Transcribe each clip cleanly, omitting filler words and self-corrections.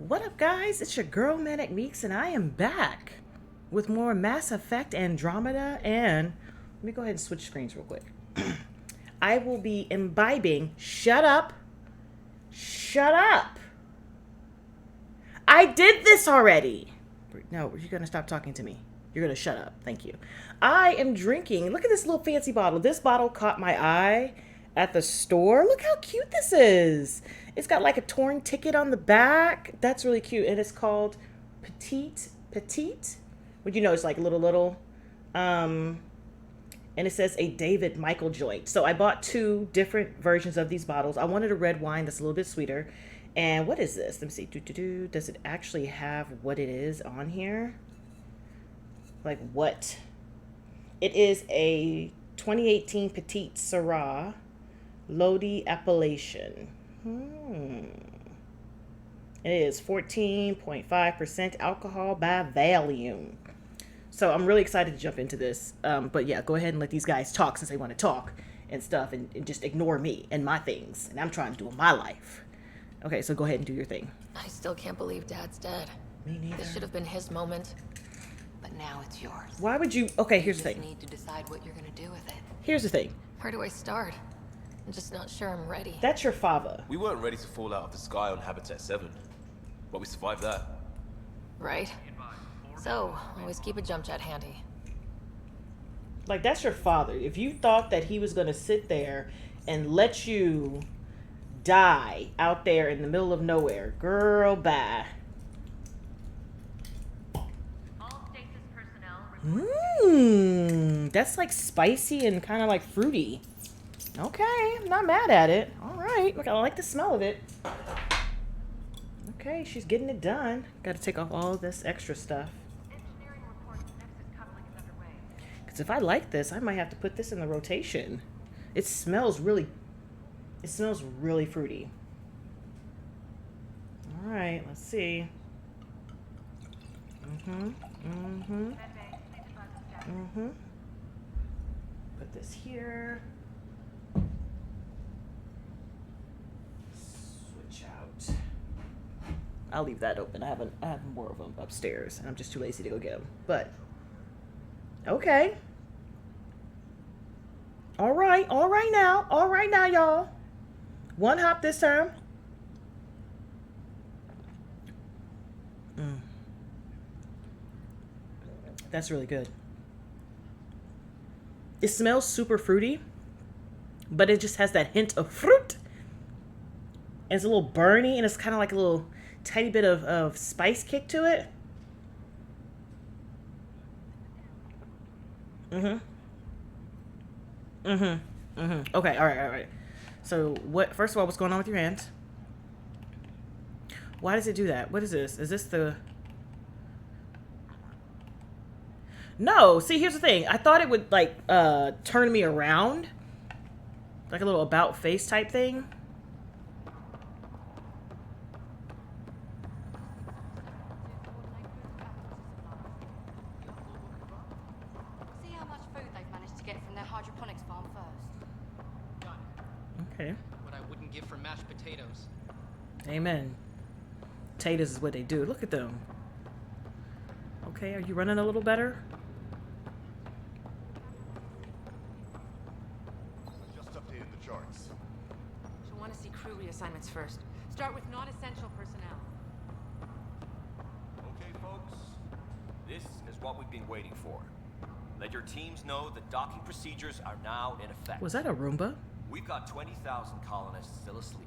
What up, guys? It's your girl Manic Meeks, and I am back with more Mass Effect Andromeda. And let me go ahead and switch screens real quick. I will be imbibing. Shut up! Shut up! I did this already. No, you're gonna stop talking to me. You're gonna shut up. Thank you. I am drinking. Look at this little fancy bottle. This bottle caught my eye at the store. Look how cute this is. It's got like a torn ticket on the back. That's really cute. And it's called Petite. Would you know it's like little. And it says a David Michael joint. So I bought two different versions of these bottles. I wanted a red wine that's a little bit sweeter. And what is this? Let me see. Does it actually have what it is on here? Like what? It is a 2018 Petite Syrah Lodi Appellation. It is 14.5% alcohol by volume. So I'm really excited to jump into this. But yeah, go ahead and let these guys talk since they want to talk and stuff and just ignore me and my things. And I'm trying to do my life. Okay, so go ahead and do your thing. I still can't believe Dad's dead. Me neither. This should have been his moment. But now it's yours. Why would you... Okay, here's the You thing. just need to decide what you're gonna do with it. Here's the thing. Where do I start? I'm just not sure I'm ready. That's your father. We weren't ready to fall out of the sky on Habitat 7, but we survived that. Right? So, always keep a jump jet handy. Like, that's your father. If you thought that he was going to sit there and let you die out there in the middle of nowhere, girl, bye. All stasis personnel That's like spicy and kind of like fruity. Okay, I'm not mad at it. All right, look, I like the smell of it. Okay, she's getting it done. Got to take off all this extra stuff. engineering reports Nexus coupling is underway. Because if I like this, I might have to put this in the rotation. It smells really fruity. All right, let's see. Medbay, please advise the status. Put this here. Switch out. I'll leave that open. I have more of them upstairs, and I'm just too lazy to go get them. But okay. All right now, y'all. One hop this time. That's really good. It smells super fruity, but it just has that hint of fruit. And it's a little burny, and it's kind of like a little tiny bit of spice kick to it. Okay, all right. So first of all, what's going on with your hand? Why does it do that? What is this? Is this the... No, see, here's the thing. I thought it would, like, turn me around. Like a little about face type thing. See how much food they've managed to get from their hydroponics farm first. Okay. What I wouldn't give for mashed potatoes. Amen. Potatoes is what they do. Look at them. Okay, are you running a little better? Just updated the charts. She'll want to see crew reassignments first. Start with non-essential personnel. Okay, folks, this is what we've been waiting for. Let your teams know that docking procedures are now in effect. Was that a Roomba? We've got 20,000 colonists still asleep,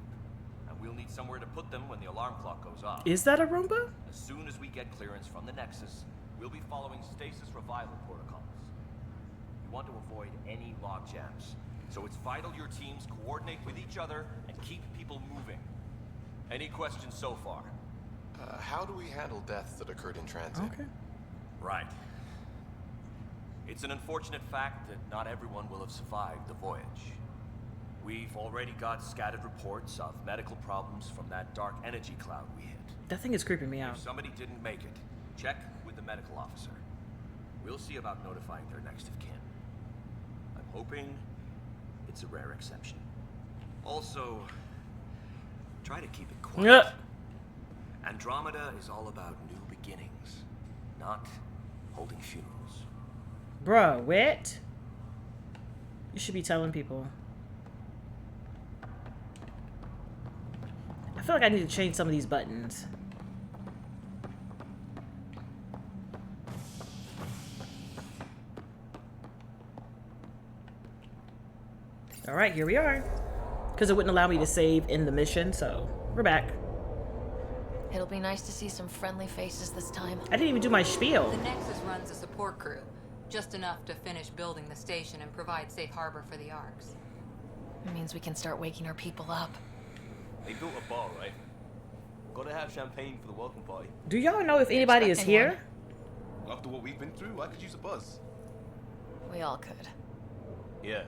and we'll need somewhere to put them when the alarm clock goes off. Is that a Roomba? As soon as we get clearance from the Nexus, we'll be following stasis revival protocols. We want to avoid any log jams, so it's vital your teams coordinate with each other and keep people moving. Any questions so far? How do we handle deaths that occurred in transit? Okay. Right. It's an unfortunate fact that not everyone will have survived the voyage. We've already got scattered reports of medical problems from that dark energy cloud we hit. That thing is creeping me out. If somebody didn't make it, check with the medical officer. We'll see about notifying their next of kin. I'm hoping it's a rare exception. Also, try to keep it quiet. Yeah. Andromeda is all about new beginnings, not holding funerals. Bruh, what? You should be telling people. I feel like I need to change some of these buttons. All right, here we are. Because it wouldn't allow me to save in the mission, so we're back. It'll be nice to see some friendly faces this time. I didn't even do my spiel. The Nexus runs a support crew, just enough to finish building the station and provide safe harbor for the Arks. It means we can start waking our people up. They built a bar, right? Gotta have champagne for the welcome party. Do y'all know if anybody is Expecting here? After what we've been through, I could use a buzz. We all could. Yeah.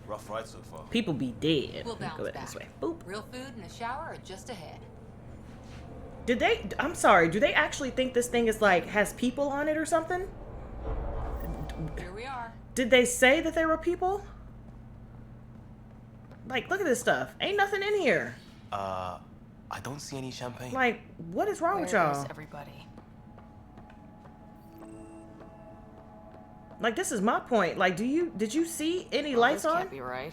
Rough ride so far. People be dead. We'll Let me bounce go back. this way. Boop. Real food and a shower are just ahead. Did they? I'm sorry. Do they actually think this thing is like has people on it or something? Here we are. Did they say that there were people? Like, look at this stuff. Ain't nothing in here. I don't see any champagne. Like, what is wrong with Where y'all? is everybody? Like, this is my point. Like, did you see any lights This on? can't be right.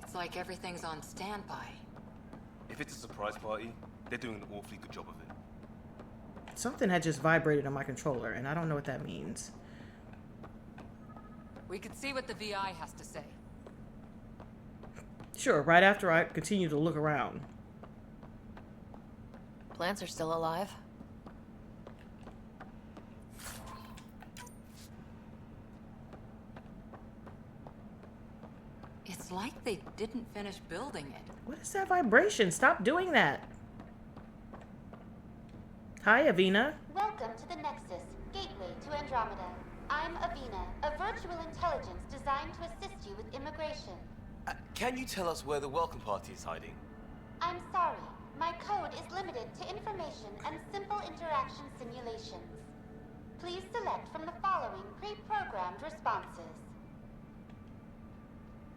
It's like everything's on standby. If it's a surprise party, they're doing an awfully good job of it. Something had just vibrated on my controller, and I don't know what that means. We could see what the VI has to say. Sure, right after I continue to look around. Plants are still alive. It's like they didn't finish building it. What is that vibration? Stop doing that. Hi, Avina. Welcome to the Nexus, gateway to Andromeda. I'm Avina, a virtual intelligence designed to assist you with immigration. Can you tell us where the welcome party is hiding? I'm sorry, my code is limited to information and simple interaction simulations. Please select from the following pre-programmed responses.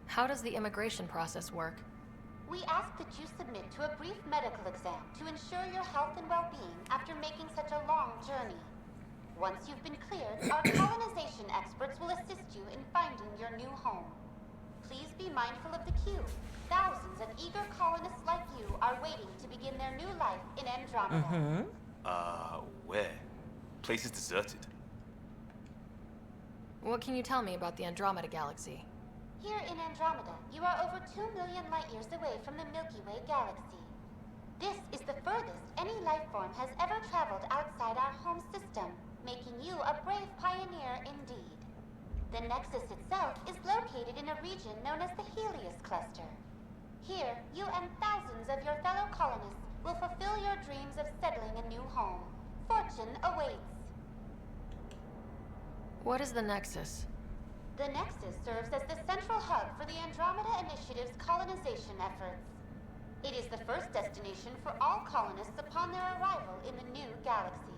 How does the immigration process work? We ask that you submit to a brief medical exam to ensure your health and well-being after making such a long journey. Once you've been cleared, our colonization experts will assist you in finding your new home. Please be mindful of the queue. Thousands of eager colonists like you are waiting to begin their new life in Andromeda. Where? Place is deserted. What can you tell me about the Andromeda Galaxy? Here in Andromeda, you are over 2 million light-years away from the Milky Way galaxy. This is the furthest any life form has ever traveled outside our home system, making you a brave pioneer indeed. The Nexus itself is located in a region known as the Helios Cluster. Here, you and thousands of your fellow colonists will fulfill your dreams of settling a new home. Fortune awaits. What is the Nexus? The Nexus serves as the central hub for the Andromeda Initiative's colonization efforts. It is the first destination for all colonists upon their arrival in the new galaxy.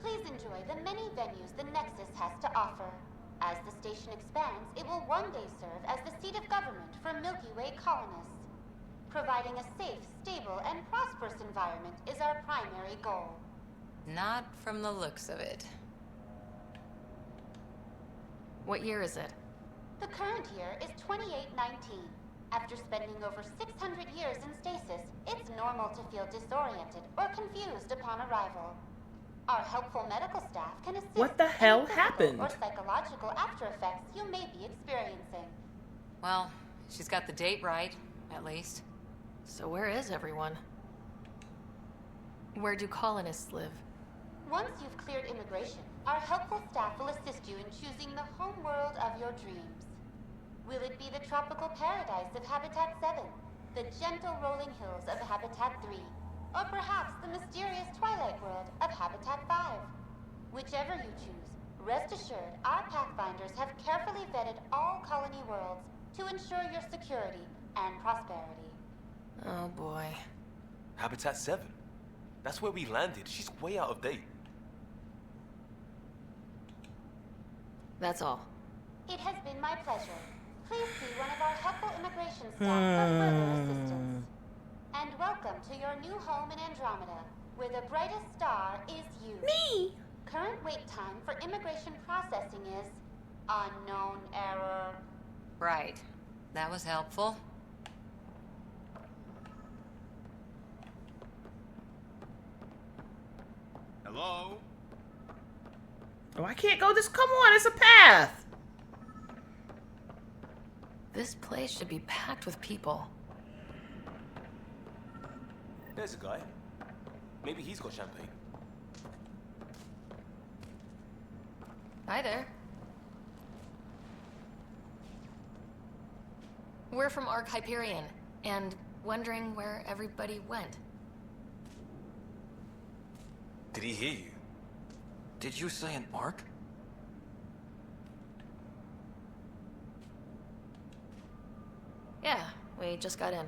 Please enjoy the many venues the Nexus has to offer. As the station expands, it will one day serve as the seat of government for Milky Way colonists. Providing a safe, stable, and prosperous environment is our primary goal. Not from the looks of it. What year is it? The current year is 2819. After spending over 600 years in stasis, it's normal to feel disoriented or confused upon arrival. Our helpful medical staff can assist What the hell any physical happened? or psychological after effects you may be experiencing. Well, she's got the date right, at least. So where is everyone? Where do colonists live? Once you've cleared immigration, our helpful staff will assist you in choosing the home world of your dreams. Will it be the tropical paradise of Habitat 7, the gentle rolling hills of Habitat 3, or perhaps the mysterious twilight world of Habitat 5? Whichever you choose, rest assured our Pathfinders have carefully vetted all colony worlds to ensure your security and prosperity. Oh boy. Habitat 7. That's where we landed. She's way out of date. That's all. It has been my pleasure. Please see one of our helpful immigration staff for further assistance. And welcome to your new home in Andromeda. where the brightest star is you. Me? Current wait time for immigration processing is unknown error. Right. That was helpful. Hello? Oh, I can't go this. Come on, it's a path. This place should be packed with people. There's a guy. Maybe he's got champagne. Hi there. We're from Ark Hyperion, and wondering where everybody went. Did he hear you? Did you say an arc? Yeah, we just got in.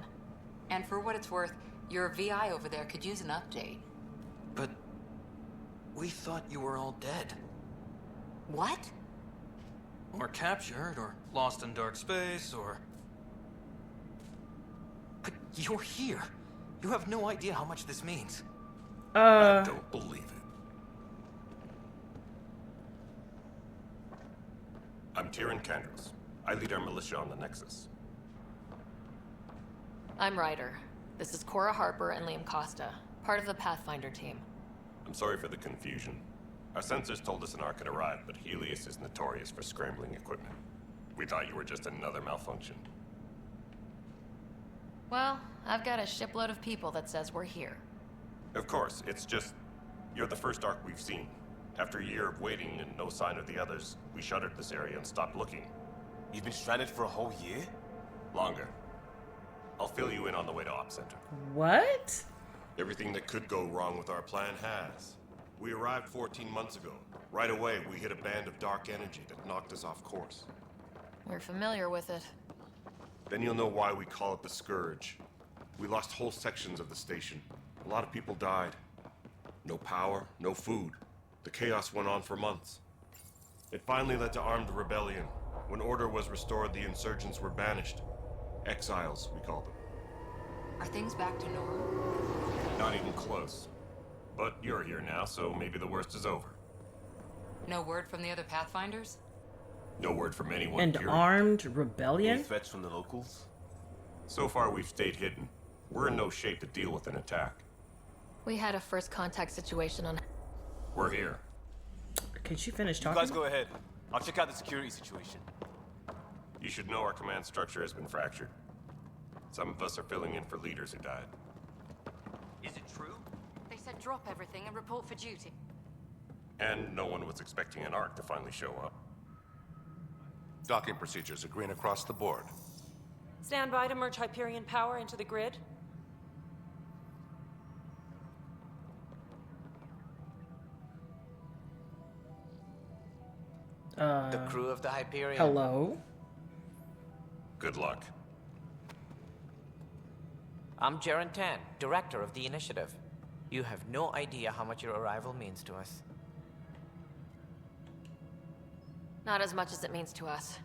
And for what it's worth, your VI over there could use an update. But we thought you were all dead. What? Or captured, or lost in dark space, or... But you're here. You have no idea how much this means. I don't believe it. I'm Tyrion Candros. I lead our militia on the Nexus. I'm Ryder. This is Cora Harper and Liam Costa, part of the Pathfinder team. I'm sorry for the confusion. Our sensors told us an Ark had arrived, but Helios is notorious for scrambling equipment. We thought you were just another malfunction. Well, I've got a shipload of people that says we're here. Of course, it's just... you're the first Ark we've seen. After a year of waiting and no sign of the others, we shuttered this area and stopped looking. You've been stranded for a whole year? Longer. I'll fill you in on the way to Op Center. What? Everything that could go wrong with our plan has. We arrived 14 months ago. Right away, we hit a band of dark energy that knocked us off course. We're familiar with it. Then you'll know why we call it the Scourge. We lost whole sections of the station. A lot of people died. No power, no food. The chaos went on for months. It finally led to armed rebellion. When order was restored, the insurgents were banished. Exiles, we call them. Are things back to normal? Not even close. But you're here now, so maybe the worst is over. No word from the other Pathfinders? No word from anyone, And period. armed Any rebellion? threats from the locals? So far, we've stayed hidden. We're in no shape to deal with an attack. We had a first contact situation on... We're here. Can she finish You talking? guys go ahead. I'll check out the security situation. You should know our command structure has been fractured. Some of us are filling in for leaders who died. Is it true? They said drop everything and report for duty. And no one was expecting an Ark to finally show up. Docking procedures are green across the board. Stand by to merge Hyperion power into the grid. The crew of the Hyperion. Hello? Good luck. I'm Jaren Tan, director of the initiative. You have no idea how much your arrival means to us. Not as much as it means to us.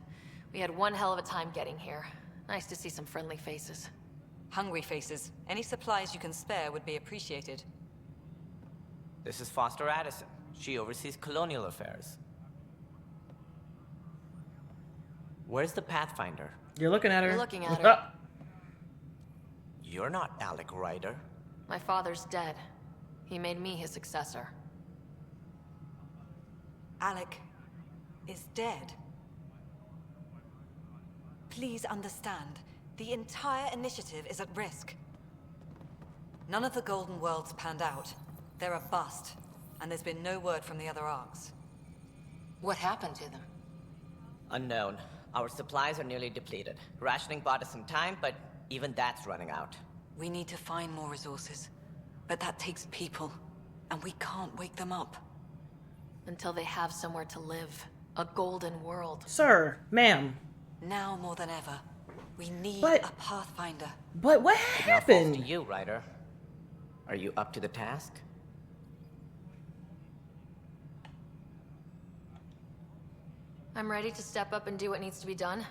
We had one hell of a time getting here. Nice to see some friendly faces. Hungry faces. Any supplies you can spare would be appreciated. This is Foster Addison. She oversees colonial affairs. Where's the Pathfinder? You're looking at her. You're looking at her. You're not Alec Ryder. My father's dead. He made me his successor. Alec is dead. Please understand, the entire initiative is at risk. None of the Golden Worlds panned out. They're a bust, and there's been no word from the other arcs. What happened to them? Unknown. Our supplies are nearly depleted. Rationing bought us some time, but even that's running out. We need to find more resources, but that takes people, and we can't wake them up. Until they have somewhere to live. A golden world. Sir, ma'am. Now more than ever, we need But- a Pathfinder. But what Enough happened? to you, Ryder. Are you up to the task? I'm ready to step up and do what needs to be done.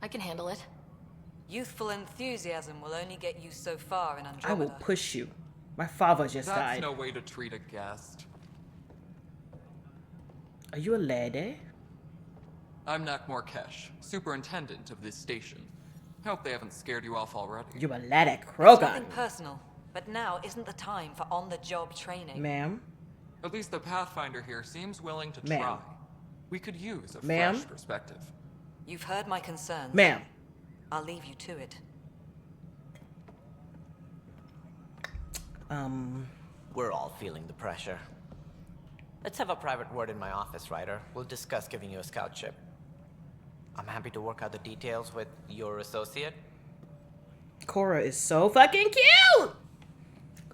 I can handle it. Youthful enthusiasm will only get you so far in I Andromeda. will push you. My father just That's died. no way to treat a guest. Are you a lady? I'm Nakmor Kesh, superintendent of this station. Hope they haven't scared you off already. You a lady, It's Krogan. nothing personal, but now isn't the time for on-the-job training. Ma'am? At least the Pathfinder here seems willing to Ma'am. try. We could use a Ma'am? fresh perspective. You've heard my concerns. Ma'am. I'll leave you to it. We're all feeling the pressure. Let's have a private word in my office, Ryder. We'll discuss giving you a scout ship. I'm happy to work out the details with your associate. Cora is so fucking cute!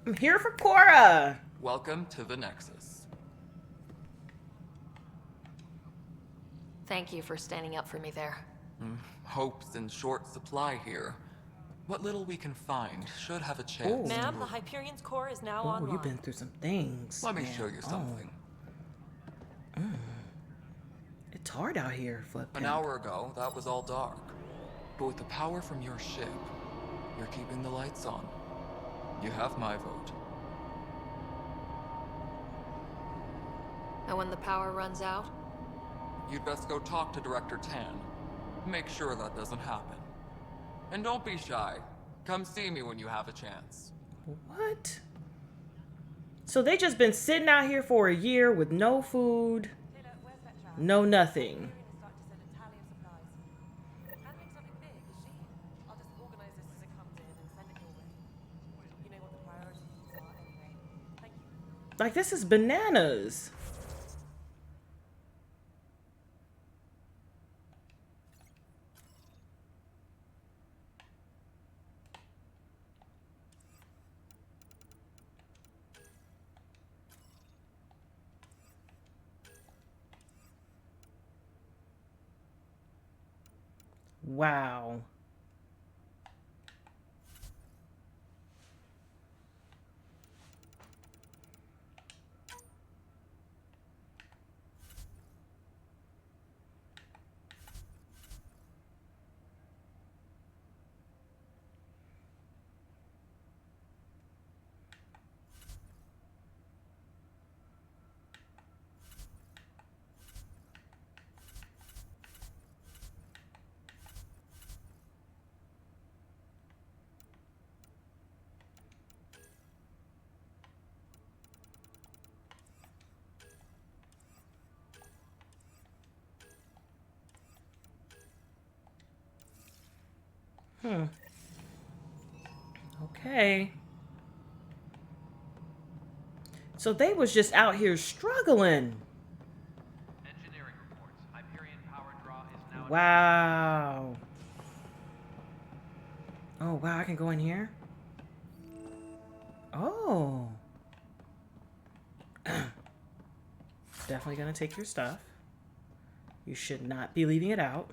I'm here for Cora! Welcome to the Nexus. Thank you for standing up for me there. Hope's in short supply here. What little we can find should have a chance. Ma'am, the Hyperion's core is now Oh, online. you've been through some things. Let me man. show you something. It's hard out here, Flip. An hour ago, that was all dark. But with the power from your ship, you're keeping the lights on. You have my vote. And when the power runs out? You'd best go talk to Director Tan. Make sure that doesn't happen. And don't be shy. Come see me when you have a chance. What? So they just been sitting out here for a year with no food, no nothing. Like, this is bananas. Wow. Okay. So they was just out here struggling. Engineering reports. Hyperion power draw is now. Wow. Oh, wow, I can go in here? Oh. Definitely gonna take your stuff. You should not be leaving it out.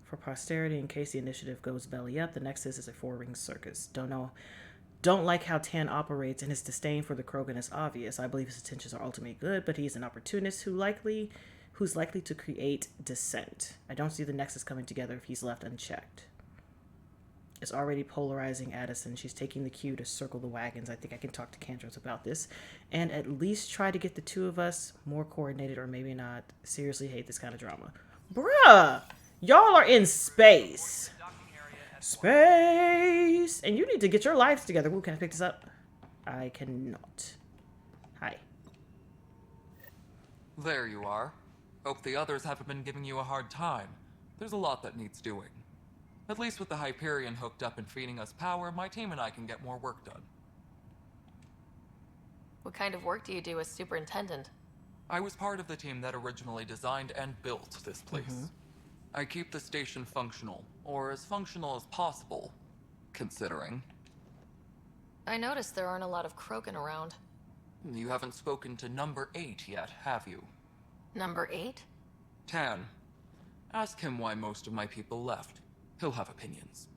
For posterity, in case the initiative goes belly up, the Nexus is a four-ring circus. Don't like how Tan operates, and his disdain for the Krogan is obvious. I believe his intentions are ultimately good, but he's an opportunist who's likely to create dissent. I don't see the Nexus coming together if he's left unchecked. It's already polarizing Addison. She's taking the cue to circle the wagons. I think I can talk to Kandros about this and at least try to get the two of us more coordinated, or maybe not. Seriously hate this kind of drama. Bruh! Y'all are in space. Space! And you need to get your lives together. Ooh, can I pick this up? I cannot. Hi. There you are. Hope the others haven't been giving you a hard time. There's a lot that needs doing. At least with the Hyperion hooked up and feeding us power, my team and I can get more work done. What kind of work do you do as superintendent? I was part of the team that originally designed and built this place. I keep the station functional, or as functional as possible, considering. I noticed there aren't a lot of Krogan around. You haven't spoken to number 8 yet, have you? Number 8? Tan. Ask him why most of my people left. He'll have opinions.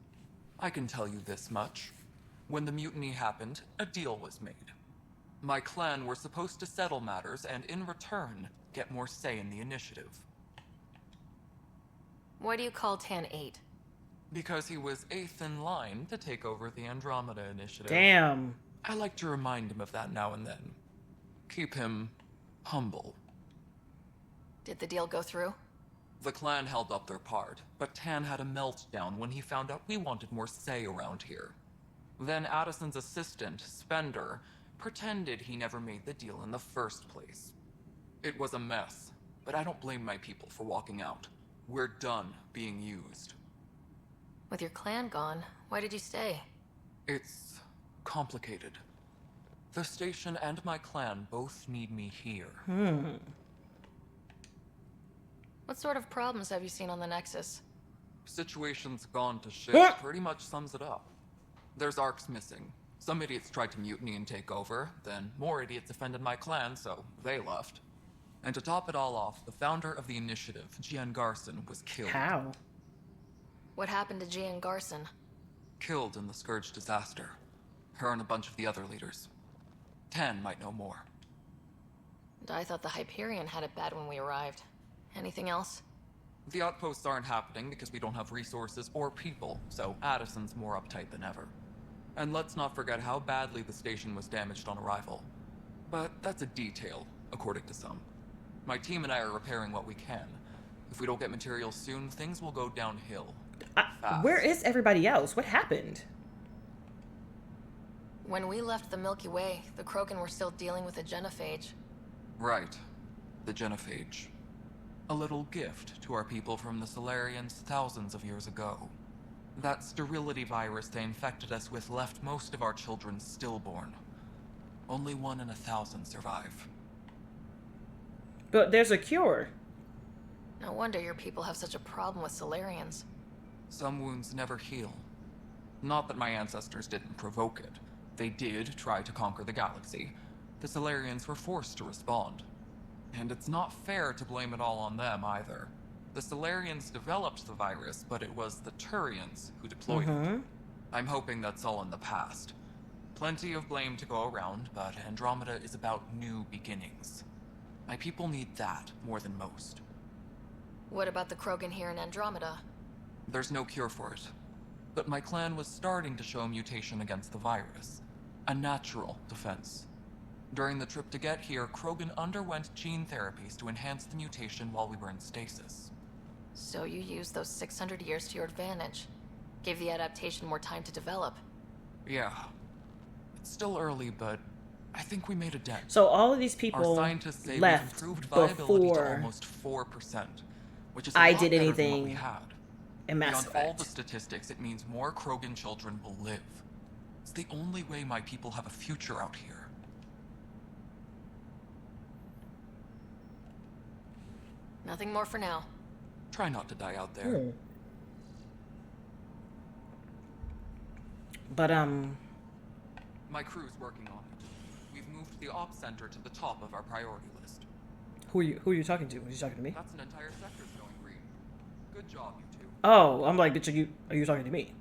I can tell you this much. When the mutiny happened, a deal was made. My clan were supposed to settle matters and, in return, get more say in the initiative. Why do you call Tan 8? Because he was 8th in line to take over the Andromeda Initiative. Damn. I like to remind him of that now and then. Keep him humble. Did the deal go through? The clan held up their part, but Tan had a meltdown when he found out we wanted more say around here. Then Addison's assistant, Spender, pretended he never made the deal in the first place. It was a mess, but I don't blame my people for walking out. We're done being used. With your clan gone, why did you stay? It's complicated. The station and my clan both need me here. What sort of problems have you seen on the Nexus? Situation's gone to shit pretty much sums it up. There's arcs missing. Some idiots tried to mutiny and take over, then more idiots offended my clan, so they left. And to top it all off, the founder of the initiative, Jian Garson, was killed. How? What happened to Jian Garson? Killed in the Scourge disaster. Her and a bunch of the other leaders. Tan might know more. And I thought the Hyperion had it bad when we arrived. Anything else? The outposts aren't happening because we don't have resources or people, so Addison's more uptight than ever. And let's not forget how badly the station was damaged on arrival. But that's a detail, according to some. My team and I are repairing what we can. If we don't get materials soon, things will go downhill. Where is everybody else? What happened? When we left the Milky Way, the Krogan were still dealing with the genophage. Right. The genophage. A little gift to our people from the Solarians thousands of years ago. That sterility virus they infected us with left most of our children stillborn. Only 1 in 1,000 survive. But there's a cure. No wonder your people have such a problem with Solarians. Some wounds never heal. Not that my ancestors didn't provoke it. They did try to conquer the galaxy. The Solarians were forced to respond. And it's not fair to blame it all on them, either. The Solarians developed the virus, but it was the Turians who deployed it. I'm hoping that's all in the past. Plenty of blame to go around, but Andromeda is about new beginnings. My people need that more than most. What about the Krogan here in Andromeda? There's no cure for it. But my clan was starting to show mutation against the virus. A natural defense. During the trip to get here, Krogan underwent gene therapies to enhance the mutation while we were in stasis. So you used those 600 years to your advantage. Gave the adaptation more time to develop. Yeah. It's still early, but I think we made a dent. So all of these people Our scientists say left we've improved viability to before almost 4%, which is a I lot did better than what we anything had. in Mass Beyond Effect. all the statistics, it means more Krogan children will live. It's the only way my people have a future out here. Nothing more for now. Try not to die out there. But My crew's working on it. We've moved the ops center to the top of our priority list. who are you talking to? Are you talking to me? That's an entire sector's going green. Good job, you two. Oh, I'm like, are you talking to me?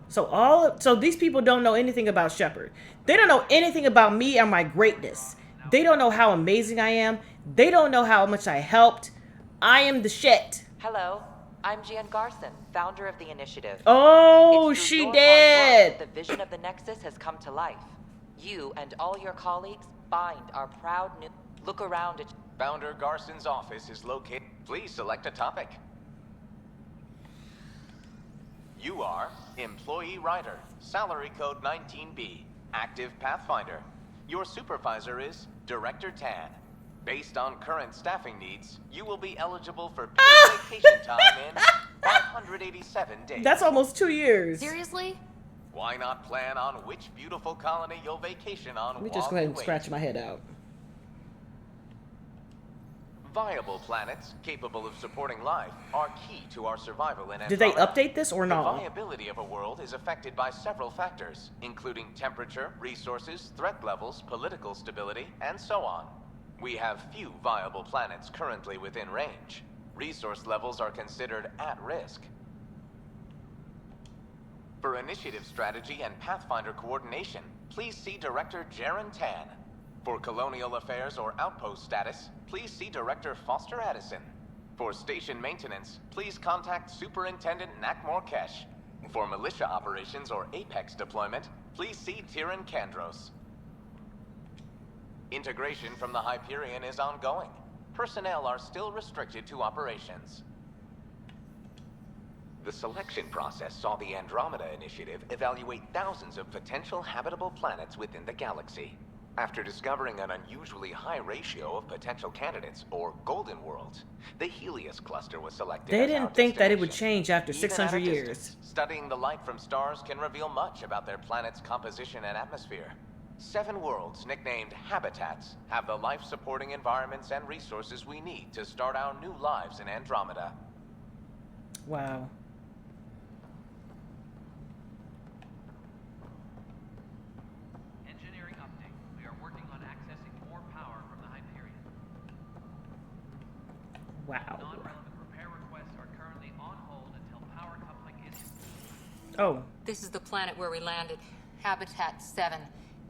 So these people don't know anything about Shepard. They don't know anything about me and my greatness. They don't know how amazing I am. They don't know how much I helped. I am the shit. Hello, I'm Jian Garson, founder of the initiative. Oh, It's through she your hard did. work that the vision of the Nexus has come to life. You and all your colleagues bind our proud new... Look around at... Founder Garson's office is located... Please select a topic. You are Employee Rider, Salary Code 19B, Active Pathfinder. Your supervisor is Director Tan. Based on current staffing needs, you will be eligible for paid vacation time in 587 days. That's almost 2 years. Seriously? Why not plan on which beautiful colony you'll vacation on? Let me just go ahead and scratch my head out. Viable planets capable of supporting life are key to our survival in Did they Andromeda. update this or The not? viability of a world is affected by several factors, including temperature, resources, threat levels, political stability, and so on. We have few viable planets currently within range. Resource levels are considered at risk. For initiative strategy and Pathfinder coordination, please see Director Jaren Tan. For colonial affairs or outpost status, please see Director Foster Addison. For station maintenance, please contact Superintendent Nakmor Kesh. For militia operations or Apex deployment, please see Tyran Kandros. Integration from the Hyperion is ongoing. Personnel are still restricted to operations. The selection process saw the Andromeda Initiative evaluate thousands of potential habitable planets within the galaxy. After discovering an unusually high ratio of potential candidates, or golden worlds, the Helios cluster was selected. They as our didn't think that it would destination. change after Even 600 at a years. distance, studying the light from stars can reveal much about their planet's composition and atmosphere. 7 worlds, nicknamed habitats, have the life-supporting environments and resources we need to start our new lives in Andromeda. Wow. Engineering update. We are working on accessing more power from the Hyperion. Wow. Non-relevant repair requests are currently on hold until power coupling is... Oh. This is the planet where we landed. Habitat 7.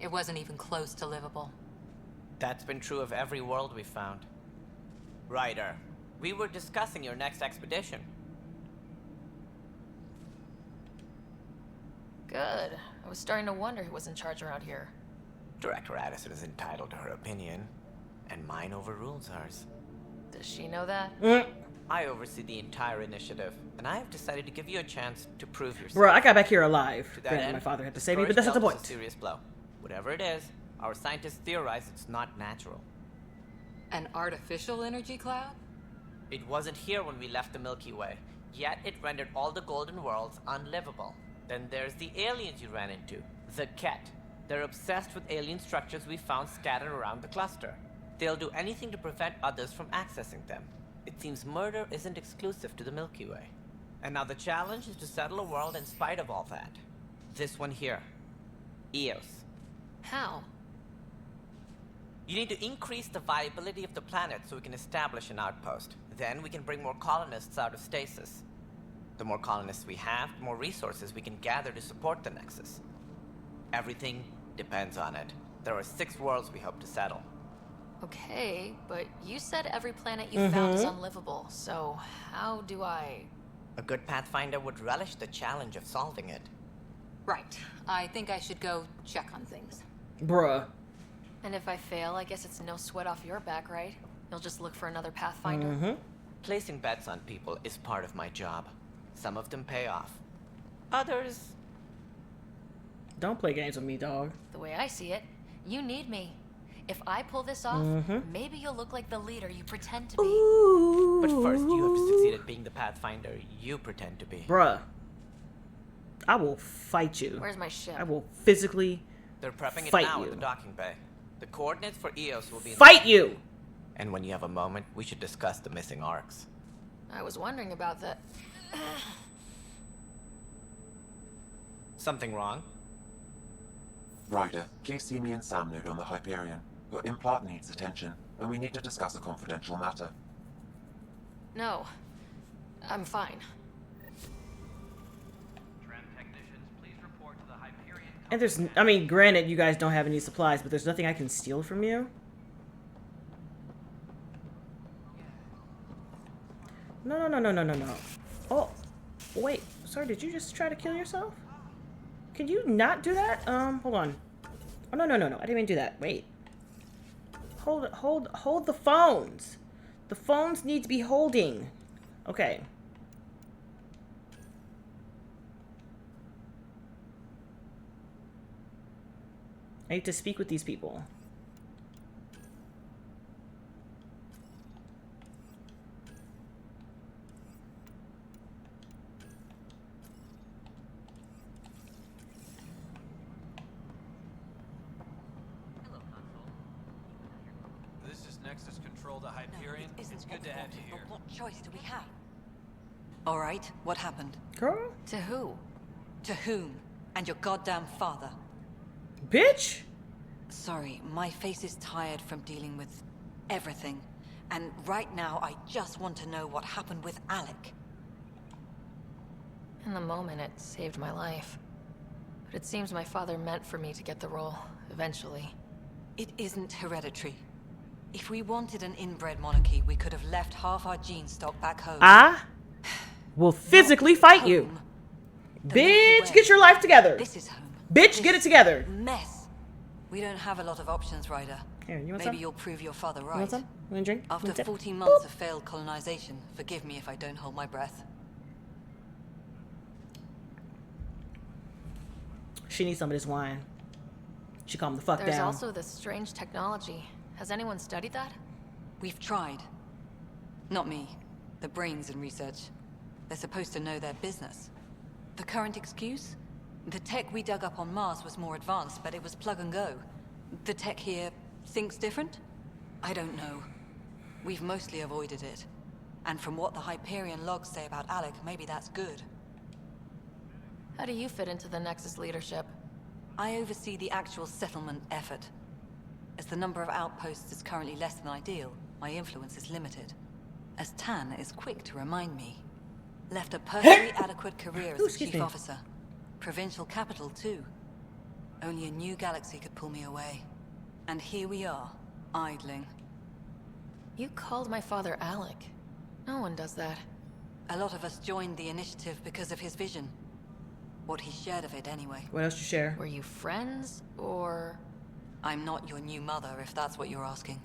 It wasn't even close to livable. That's been true of every world we found. Ryder, we were discussing your next expedition. Good. I was starting to wonder who was in charge around here. Director Addison is entitled to her opinion, and mine overrules ours. Does she know that? I oversee the entire initiative, and I have decided to give you a chance to prove yourself. Bro, I got back here alive. To that Granted, end, my father had to save me, but Scourge that's not the dealt point. us a serious blow. Whatever it is, our scientists theorize it's not natural. An artificial energy cloud? It wasn't here when we left the Milky Way, yet it rendered all the golden worlds unlivable. Then there's the aliens you ran into, the Ket. They're obsessed with alien structures we found scattered around the cluster. They'll do anything to prevent others from accessing them. It seems murder isn't exclusive to the Milky Way. And now the challenge is to settle a world in spite of all that. This one here. Eos. How? You need to increase the viability of the planet so we can establish an outpost. Then we can bring more colonists out of stasis. The more colonists we have, the more resources we can gather to support the Nexus. Everything depends on it. There are 6 worlds we hope to settle. Okay, but you said every planet you found is unlivable, so how do I... A good Pathfinder would relish the challenge of solving it. Right. I think I should go check on things. Bruh. And if I fail, I guess it's no sweat off your back, right? You'll just look for another Pathfinder? Placing bets on people is part of my job. Some of them pay off. Others... Don't play games with me, dog. The way I see it, you need me. If I pull this off, maybe you'll look like the leader you pretend to be. But first, you have to succeed at being the Pathfinder you pretend to be. Bruh. I will fight you. Where's my ship? I will physically They're prepping it fight now you. at the docking bay. The coordinates for Eos will be in Fight you! And when you have a moment, we should discuss the missing arcs. I was wondering about that. Something wrong? Ryder, Casey and Sam node on the Hyperion. Your implant needs attention, and we need to discuss a confidential matter. No. I'm fine. Tram technicians, please report to the Hyperion. And there's, I mean, granted, you guys don't have any supplies, but there's nothing I can steal from you. No, no, no, no, no, no, no. Oh, wait. Sorry, did you just try to kill yourself? Can you not do that? Hold on. Oh, no, no, no, no. I didn't even do that. Wait. Hold the phones. The phones need to be holding. Okay. I need to speak with these people. This is Nexus Control to Hyperion. It's good to have you here. What choice do we have? All right, what happened? Girl? To who? To whom? And your goddamn father. Bitch! Sorry, my face is tired from dealing with everything. And right now, I just want to know what happened with Alec. In the moment, it saved my life. But it seems my father meant for me to get the role, eventually. It isn't hereditary. If we wanted an inbred monarchy, we could have left half our gene stock back home. I will physically fight you. Bitch, get your life together. This is home. Bitch, get it together. Mess. We don't have a lot of options, Ryder. Here, you want Maybe some? you'll prove your father You right. want some? You want a drink? After Want a sip? 14 months of failed colonization, forgive me if I don't hold my breath. She needs some of this wine. She calm the fuck There's down. also this strange technology. Has anyone studied that? We've tried. Not me. The brains in research. They're supposed to know their business. The current excuse? The tech we dug up on Mars was more advanced, but it was plug and go. The tech here thinks different? I don't know. We've mostly avoided it. And from what the Hyperion logs say about Alec, maybe that's good. How do you fit into the Nexus leadership? I oversee the actual settlement effort. As the number of outposts is currently less than ideal, my influence is limited. As Tan is quick to remind me. Left a perfectly adequate career as a chief officer. Provincial capital, too. Only a new galaxy could pull me away. And here we are, idling. You called my father Alec. No one does that. A lot of us joined the initiative because of his vision. What he shared of it, anyway. What else you share? Were you friends, or...? I'm not your new mother, if that's what you're asking.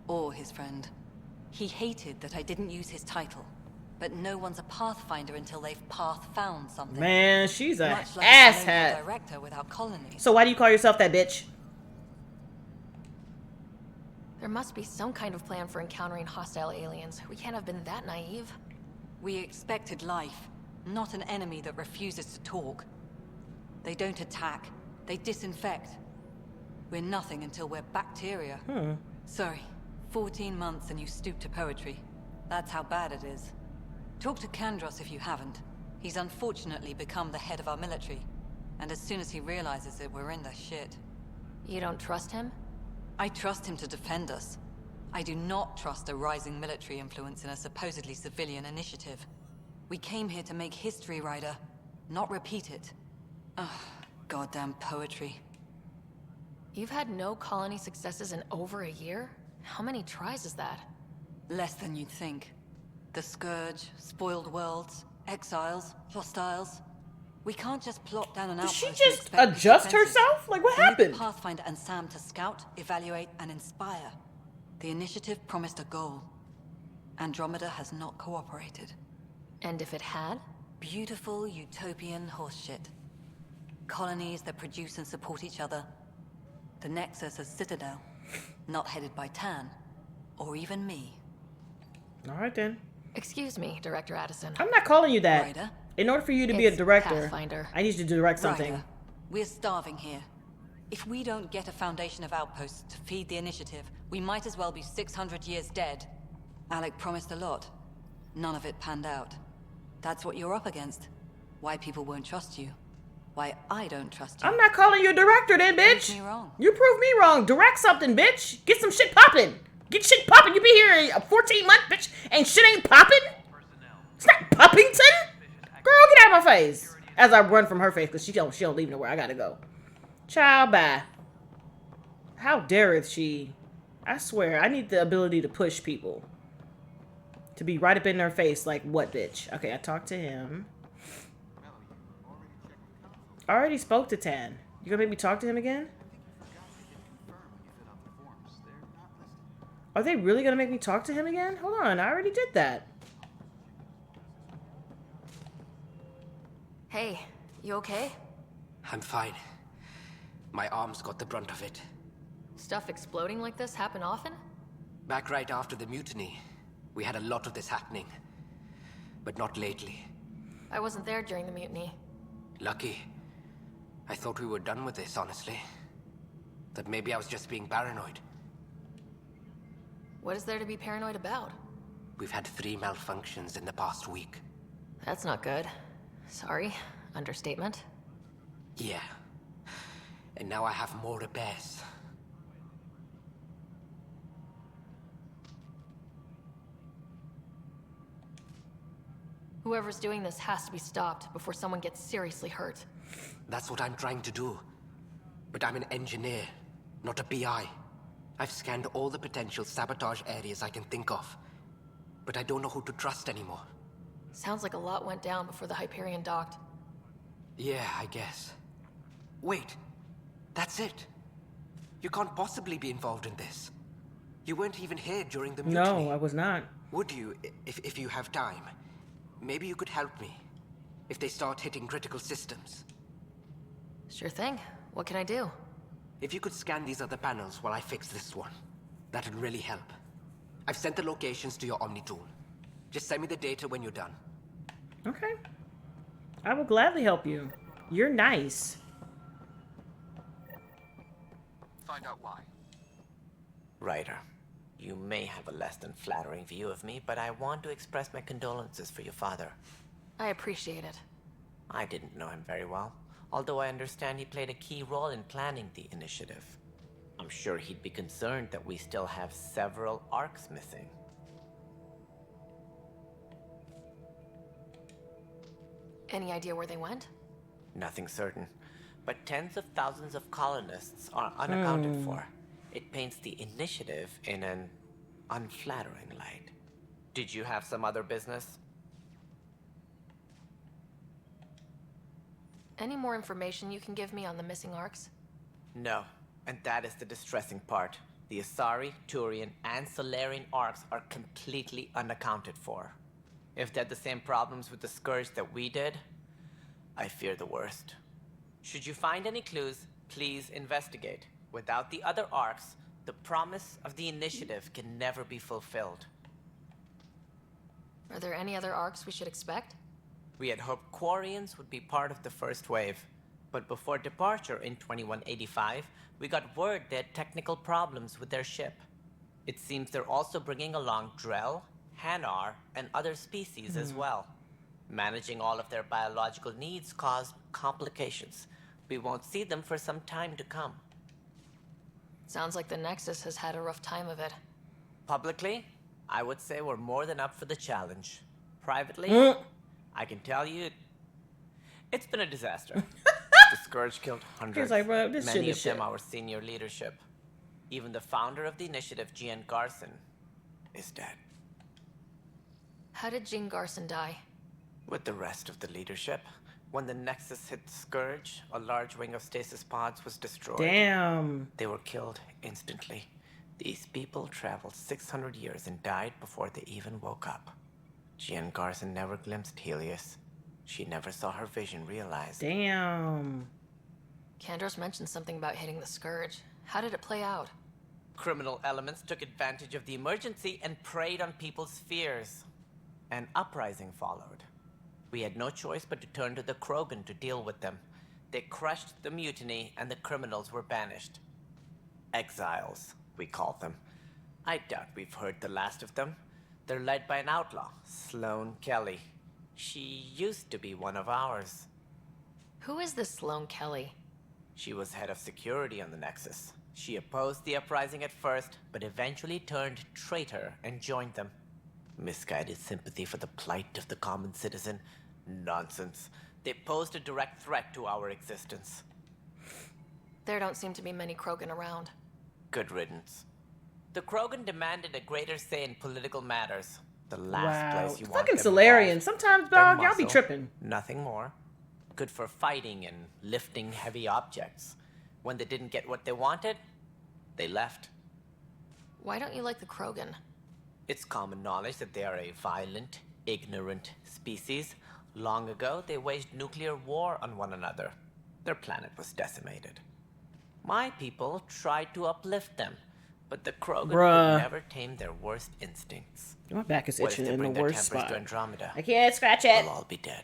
Or his friend. He hated that I didn't use his title. But no one's a pathfinder until they've path-found something. Man, she's a Much like asshat. a director without colonies. So why do you call yourself that, bitch? There must be some kind of plan for encountering hostile aliens. We can't have been that naive. We expected life, not an enemy that refuses to talk. They don't attack, they disinfect. We're nothing until we're bacteria. Sorry, 14 months and you stoop to poetry. That's how bad it is. Talk to Kandros if you haven't. He's unfortunately become the head of our military. And as soon as he realizes it, we're in the shit. You don't trust him? I trust him to defend us. I do not trust a rising military influence in a supposedly civilian initiative. We came here to make history, Ryder, not repeat it. Ugh, goddamn poetry. You've had no colony successes in over a year? How many tries is that? Less than you'd think. The Scourge, spoiled worlds, exiles, hostiles. We can't just plot down an Did outpost. she and just expect adjust defenses. herself? Like, what We need happened? Pathfinder and Sam to scout, evaluate, and inspire. The initiative promised a goal. Andromeda has not cooperated. And if it had? Beautiful utopian horseshit. Colonies that produce and support each other. The Nexus as Citadel. Not headed by Tan. Or even me. Alright then. Excuse me, Director Addison. I'm not calling you that. Ryder? In order for you to be a It's director, Pathfinder. I need you to direct something. Ryder, we're starving here. If we don't get a foundation of outposts to feed the initiative, we might as well be 600 years dead. Alec promised a lot. None of it panned out. That's what you're up against. Why people won't trust you. Why I don't trust you. I'm not calling you a director then, bitch. Prove me wrong. You prove me wrong. Direct something, bitch. Get some shit popping. Get shit popping. You be here in 14 months, bitch, and shit ain't popping? It's not Poppington? Girl, get out of my face. As I run from her face, because she don't leave nowhere. I gotta go. Child, bye. How dareth she? I swear, I need the ability to push people. To be right up in their face, like, what, bitch? Okay, I talked to him. I already spoke to Tan. You gonna make me talk to him again? Are they really gonna make me talk to him again? Hold on, I already did that. Hey, you okay? I'm fine. My arms got the brunt of it. Stuff exploding like this happen often? Back right after the mutiny, we had a lot of this happening. But not lately. I wasn't there during the mutiny. Lucky. I thought we were done with this, honestly. That maybe I was just being paranoid. What is there to be paranoid about? We've had 3 malfunctions in the past week. That's not good. Sorry. Understatement. Yeah. And now I have more repairs. Whoever's doing this has to be stopped before someone gets seriously hurt. That's what I'm trying to do. But I'm an engineer, not a BI. I've scanned all the potential sabotage areas I can think of, but I don't know who to trust anymore. Sounds like a lot went down before the Hyperion docked. Yeah, I guess. Wait, that's it. You can't possibly be involved in this. You weren't even here during the mutiny. No, I was not. Would you, if you have time? Maybe you could help me. If they start hitting critical systems. Sure thing. What can I do? If you could scan these other panels while I fix this one, that'd really help. I've sent the locations to your Omni tool. Just send me the data when you're done. Okay. I will gladly help you. You're nice. Find out why. Ryder, you may have a less than flattering view of me, but I want to express my condolences for your father. I appreciate it. I didn't know him very well, although I understand he played a key role in planning the initiative. I'm sure he'd be concerned that we still have several arcs missing. Any idea where they went? Nothing certain, but tens of thousands of colonists are unaccounted for. It paints the initiative in an unflattering light. Did you have some other business? Any more information you can give me on the missing arcs? No, and that is the distressing part. The Asari, Turian, and Solarian arcs are completely unaccounted for. If they had the same problems with the Scourge that we did, I fear the worst. Should you find any clues, please investigate. Without the other arcs, the promise of the initiative can never be fulfilled. Are there any other arcs we should expect? We had hoped Quarians would be part of the first wave, but before departure in 2185, we got word they had technical problems with their ship. It seems they're also bringing along Drell, Hanar, and other species as well. Managing all of their biological needs caused complications. We won't see them for some time to come. Sounds like the Nexus has had a rough time of it. Publicly, I would say we're more than up for the challenge. Privately, I can tell you, it's been a disaster. The Scourge killed hundreds, Like, bro, this many shit of is them shit. our senior leadership. Even the founder of the initiative, Gian Garson, is dead. How did Jean Garson die? With the rest of the leadership, when the Nexus hit the Scourge, a large wing of stasis pods was destroyed. Damn. They were killed instantly. These people traveled 600 years and died before they even woke up. Gian Garson never glimpsed Helios. She never saw her vision realized. Damn. Kandros mentioned something about hitting the Scourge. How did it play out? Criminal elements took advantage of the emergency and preyed on people's fears. An uprising followed. We had no choice but to turn to the Krogan to deal with them. They crushed the mutiny and the criminals were banished. Exiles, we call them. I doubt we've heard the last of them. They're led by an outlaw, Sloane Kelly. She used to be one of ours. Who is this Sloane Kelly? She was head of security on the Nexus. She opposed the uprising at first, but eventually turned traitor and joined them. Misguided sympathy for the plight of the common citizen? Nonsense. They posed a direct threat to our existence. There don't seem to be many Krogan around. Good riddance. The Krogan demanded a greater say in political matters. The last place you want Fucking them Solarian. involved. Sometimes, Their dog, y'all be muscle, tripping. Nothing more. Good for fighting and lifting heavy objects. When they didn't get what they wanted, they left. Why don't you like the Krogan? It's common knowledge that they are a violent, ignorant species. Long ago, they waged nuclear war on one another. Their planet was decimated. My people tried to uplift them, but the Krogan Bruh. could never tame their worst instincts. My back is What if itching they in the bring their worst tempers spot. to Andromeda? I can't scratch it. We'll all be dead.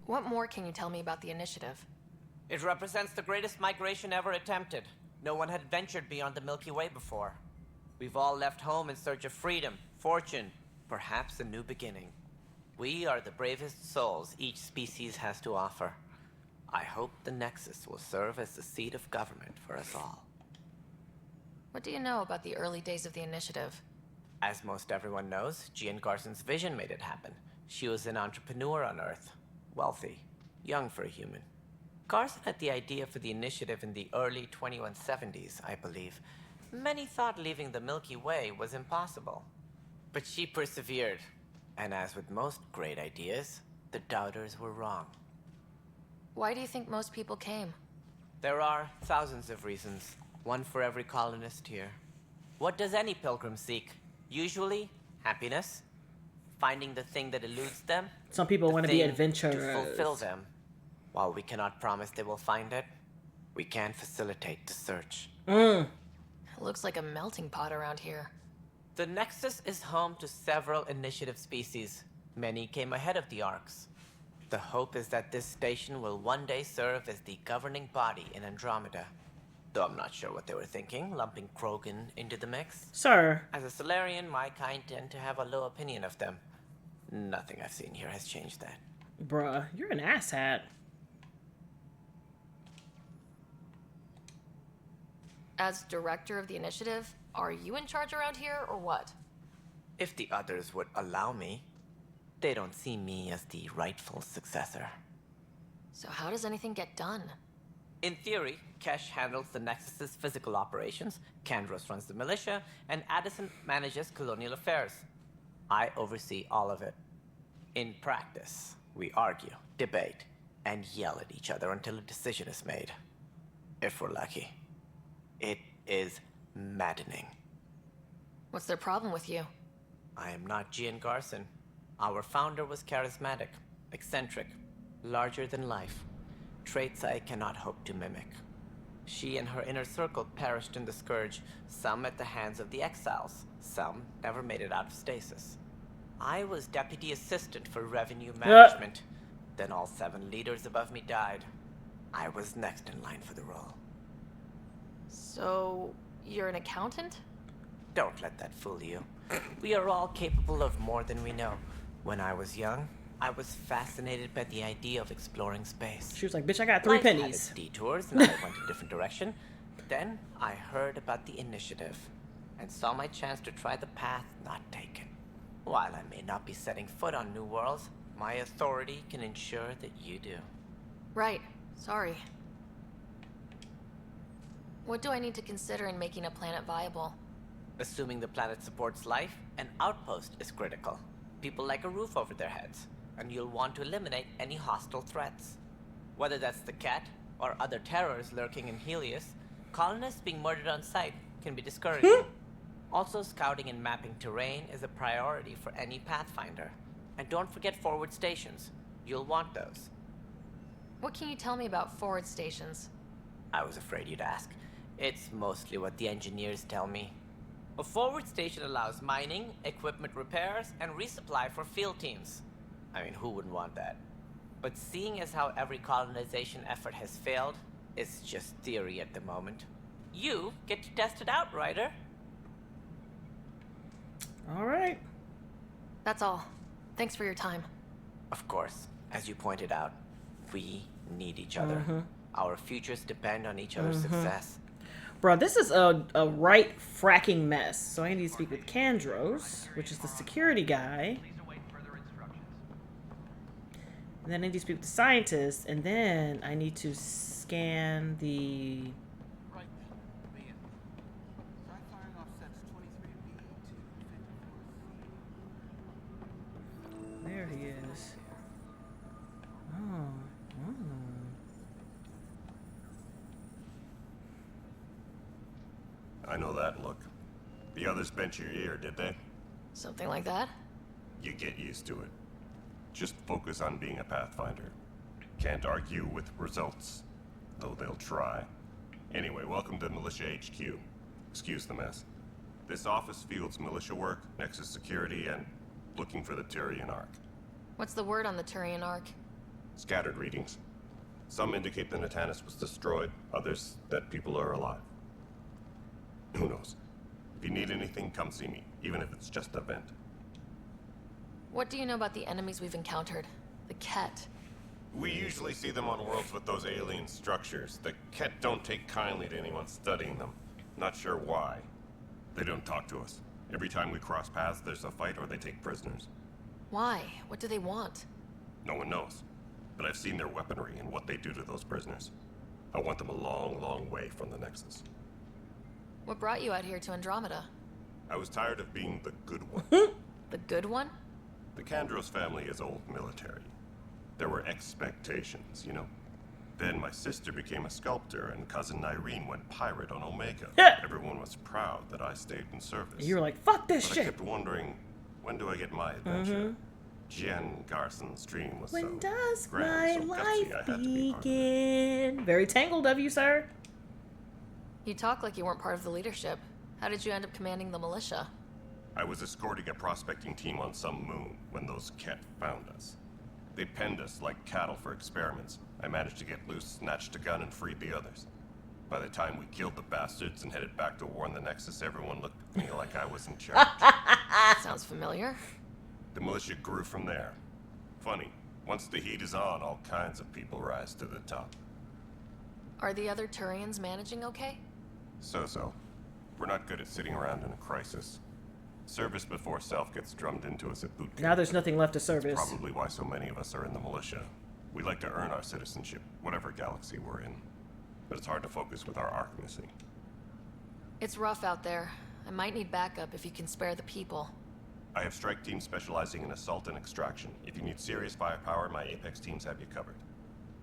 What more can you tell me about the initiative? It represents the greatest migration ever attempted. No one had ventured beyond the Milky Way before. We've all left home in search of freedom, fortune, perhaps a new beginning. We are the bravest souls each species has to offer. I hope the Nexus will serve as the seat of government for us all. What do you know about the early days of the initiative? As most everyone knows, Gian Garson's vision made it happen. She was an entrepreneur on Earth. Wealthy. Young for a human. Garson had the idea for the initiative in the early 2170s, I believe. Many thought leaving the Milky Way was impossible. But she persevered. And as with most great ideas, the doubters were wrong. Why do you think most people came? There are thousands of reasons, one for every colonist here. What does any pilgrim seek? Usually, happiness. Finding the thing that eludes them. Some people want to be adventurers. To fulfill them. While we cannot promise they will find it, we can facilitate the search. It looks like a melting pot around here. The Nexus is home to several initiative species. Many came ahead of the Arks. The hope is that this station will one day serve as the governing body in Andromeda. Though I'm not sure what they were thinking, lumping Krogan into the mix. Sir. As a Solarian, my kind tend to have a low opinion of them. Nothing I've seen here has changed that. Bruh, you're an asshat. As director of the initiative, are you in charge around here, or what? If the others would allow me, they don't see me as the rightful successor. So how does anything get done? In theory, Kesh handles the Nexus's physical operations, Kandros runs the militia, and Addison manages colonial affairs. I oversee all of it. In practice, we argue, debate, and yell at each other until a decision is made. If we're lucky. It is maddening. What's their problem with you? I am not Gian Garson. Our founder was charismatic, eccentric, larger than life. Traits I cannot hope to mimic. She and her inner circle perished in the Scourge, some at the hands of the Exiles, some never made it out of stasis. I was deputy assistant for revenue management. Then all 7 leaders above me died. I was next in line for the role. So, you're an accountant? Don't let that fool you. We are all capable of more than we know. When I was young, I was fascinated by the idea of exploring space. She was like, bitch, I got 3 Life had pennies. its detours, and I went a different direction. Then I heard about the initiative, and saw my chance to try the path not taken. While I may not be setting foot on New Worlds, my authority can ensure that you do. Right. Sorry. What do I need to consider in making a planet viable? Assuming the planet supports life, an outpost is critical. People like a roof over their heads, and you'll want to eliminate any hostile threats. Whether that's the Cat, or other terrors lurking in Helios, colonists being murdered on sight can be discouraging. Also, scouting and mapping terrain is a priority for any Pathfinder. And don't forget forward stations. You'll want those. What can you tell me about forward stations? I was afraid you'd ask. It's mostly what the engineers tell me. A forward station allows mining, equipment repairs, and resupply for field teams. I mean, who wouldn't want that? But seeing as how every colonization effort has failed, it's just theory at the moment. You get to test it out, Ryder. All right. That's all. Thanks for your time. Of course, as you pointed out, we need each other. Our futures depend on each other's success. Bro, this is a right fracking mess. So I need to speak with Kandros, which is the security guy. And then I need to speak with the scientist, and then I need to scan the... There he is. I know that look. The others bent your ear, did they? Something like that? You get used to it. Just focus on being a Pathfinder. Can't argue with results, though they'll try. Anyway, welcome to Militia HQ. Excuse the mess. This office fields militia work, Nexus security, and looking for the Turian Ark. What's the word on the Turian Ark? Scattered readings. Some indicate the Natanus was destroyed, others that people are alive. Who knows? If you need anything, come see me, even if it's just a vent. What do you know about the enemies we've encountered? The Ket. We usually see them on worlds with those alien structures. The Ket don't take kindly to anyone studying them. Not sure why. They don't talk to us. Every time we cross paths, there's a fight or they take prisoners. Why? What do they want? No one knows. but I've seen their weaponry and what they do to those prisoners. I want them a long, long way from the Nexus. What brought you out here to Andromeda? I was tired of being the good one. The good one? The Kandros family is old military. There were expectations, you know? Then my sister became a sculptor and cousin Irene went pirate on Omega. Everyone was proud that I stayed in service. You were like, fuck this but shit. I kept wondering, when do I get my adventure? Jen Garson's dream was so When does grand, my so gutsy, I life had to be part of it. begin? Very tangled of you, sir. You talk like you weren't part of the leadership. How did you end up commanding the militia? I was escorting a prospecting team on some moon when those Ket found us. They penned us like cattle for experiments. I managed to get loose, snatched a gun, and freed the others. By the time we killed the bastards and headed back to warn the Nexus, everyone looked at me like I was in charge. Sounds familiar. The militia grew from there. Funny, once the heat is on, all kinds of people rise to the top. Are the other Turians managing okay? So-so. We're not good at sitting around in a crisis. Service before self gets drummed into us at boot camp. Now there's nothing left to service. That's probably why so many of us are in the militia. We like to earn our citizenship, whatever galaxy we're in. But it's hard to focus with our arc missing. It's rough out there. I might need backup if you can spare the people. I have strike teams specializing in assault and extraction. If you need serious firepower, my Apex teams have you covered.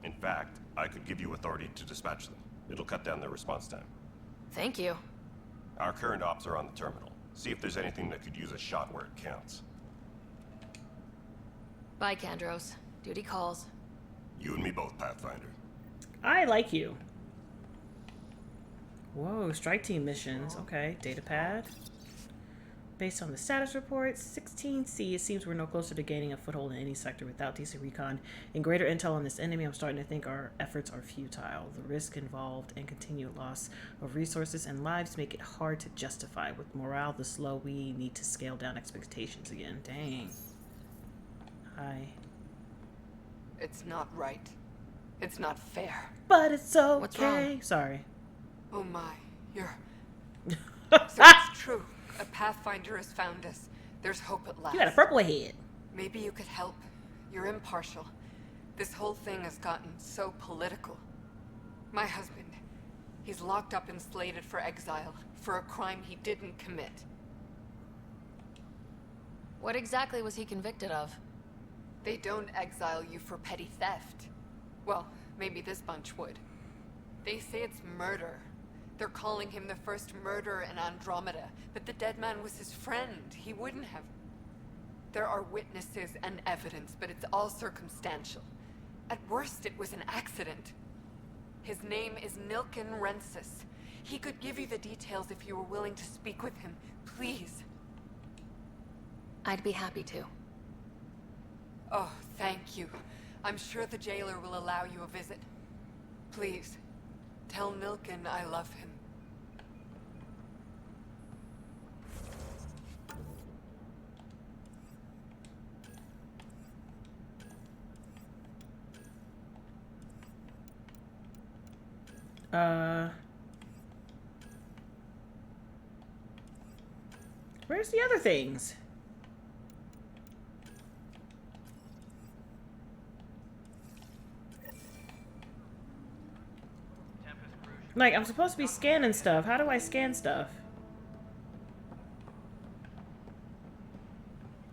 In fact, I could give you authority to dispatch them. It'll cut down their response time. Thank you. Our current ops are on the terminal. See if there's anything that could use a shot where it counts. Bye, Kandros. Duty calls. You and me both, Pathfinder. I like you. Whoa, strike team missions. Okay, data pad. Based on the status reports, 16C, it seems we're no closer to gaining a foothold in any sector without decent recon and greater intel on this enemy. I'm starting to think our efforts are futile. The risk involved and continued loss of resources and lives make it hard to justify. With morale this low, we need to scale down expectations again. Dang. Hi. It's not right. It's not fair. But it's okay. What's wrong? Sorry. Oh my, you're... So it's true. A Pathfinder has found us. There's hope at last. You got a purple head. Maybe you could help. You're impartial. This whole thing has gotten so political. My husband, he's locked up and slated for exile for a crime he didn't commit. What exactly was he convicted of? They don't exile you for petty theft. Well, maybe this bunch would. They say it's murder. They're calling him the first murderer in Andromeda, but the dead man was his friend. He wouldn't have. There are witnesses and evidence, but it's all circumstantial. At worst, it was an accident. His name is Nilken Rensis. He could give you the details if you were willing to speak with him. Please. I'd be happy to. Oh, thank you. I'm sure the jailer will allow you a visit. Please, tell Nilken I love him. Where's the other things? Like, I'm supposed to be scanning stuff. How do I scan stuff?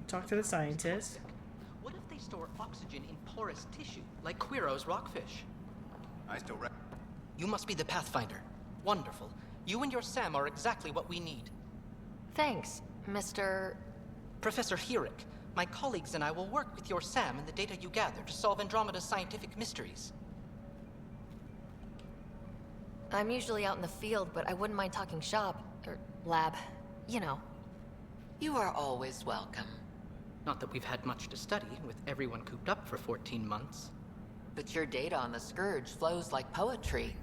Talk to the scientist. What if they store oxygen in porous tissue, like Quiro's rockfish? I still You must be the Pathfinder. Wonderful. You and your Sam are exactly what we need. Thanks, Mr. Professor Hirik. My colleagues and I will work with your Sam and the data you gather to solve Andromeda's scientific mysteries. I'm usually out in the field, but I wouldn't mind talking shop. Or lab. You know. You are always welcome. Not that we've had much to study, with everyone cooped up for 14 months. But your data on the Scourge flows like poetry.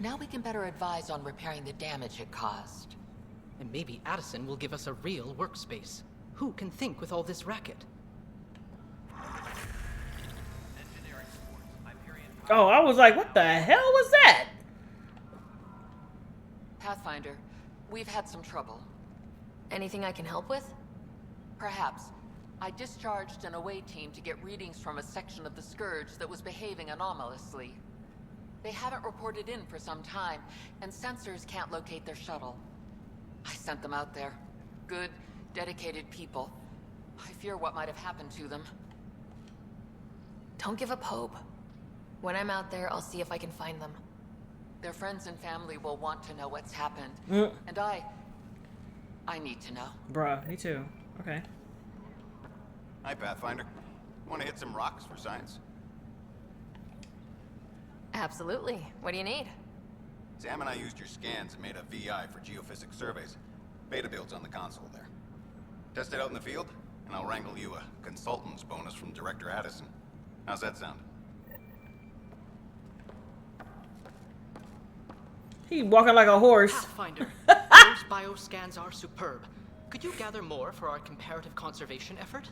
Now we can better advise on repairing the damage it caused. And maybe Addison will give us a real workspace. Who can think with all this racket? Oh, I was like, what the hell was that? Pathfinder, we've had some trouble. Anything I can help with? Perhaps. I discharged an away team to get readings from a section of the Scourge that was behaving anomalously. They haven't reported in for some time, and sensors can't locate their shuttle. I sent them out there. Good, dedicated people. I fear what might have happened to them. Don't give up hope. When I'm out there, I'll see if I can find them. Their friends and family will want to know what's happened. And I need to know. Bruh, me too. Okay. Hi, Pathfinder. Want to hit some rocks for science? Absolutely. What do you need? Sam and I used your scans and made a VI for geophysics surveys. Beta builds on the console there. Test it out in the field, and I'll wrangle you a consultant's bonus from Director Addison. How's that sound? He walking like a horse. Pathfinder, those bioscans are superb. Could you gather more for our comparative conservation effort?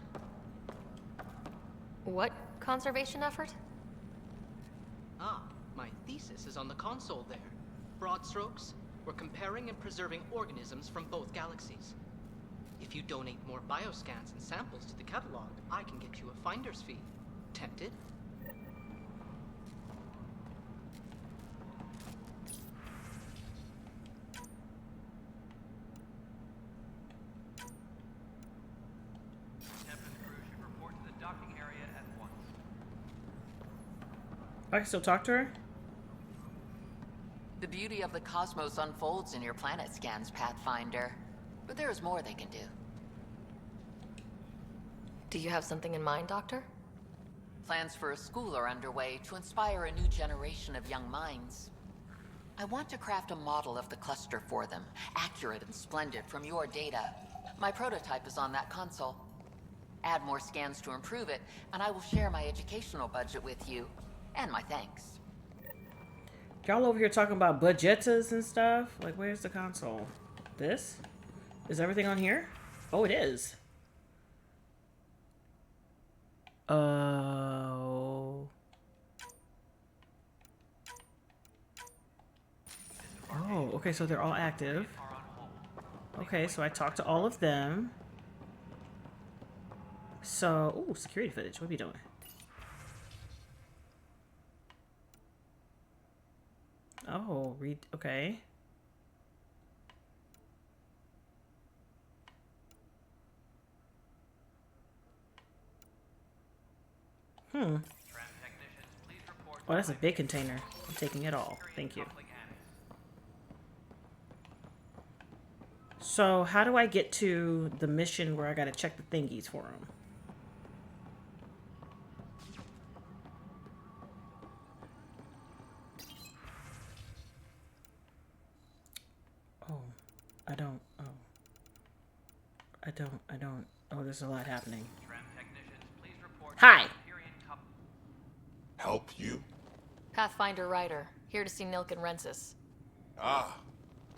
What conservation effort? Ah, my thesis is on the console there. Broad strokes, we're comparing and preserving organisms from both galaxies. If you donate more bioscans and samples to the catalog, I can get you a finder's fee. Tempted? Captain crew should report to the docking area at once. I can still talk to her? The beauty of the cosmos unfolds in your planet scans, Pathfinder. But there is more they can do. Do you have something in mind, Doctor? Plans for a school are underway to inspire a new generation of young minds. I want to craft a model of the cluster for them, accurate and splendid from your data. My prototype is on that console. Add more scans to improve it, and I will share my educational budget with you, and my thanks. Y'all over here talking about budgetas and stuff? Like, where's the console? This? Is everything on here? Oh, it is. Oh. Oh, okay, so they're all active. Okay, so I talked to all of them. So, ooh, security footage. What are we doing? Oh, read. Okay. Oh, that's a big container. I'm taking it all. Thank you. So, how do I get to the mission where I gotta check the thingies for them? Oh, I don't. Oh. I don't. Oh, there's a lot happening. Hi! Help you? Pathfinder Ryder, here to see Nilk and Rensis. Ah,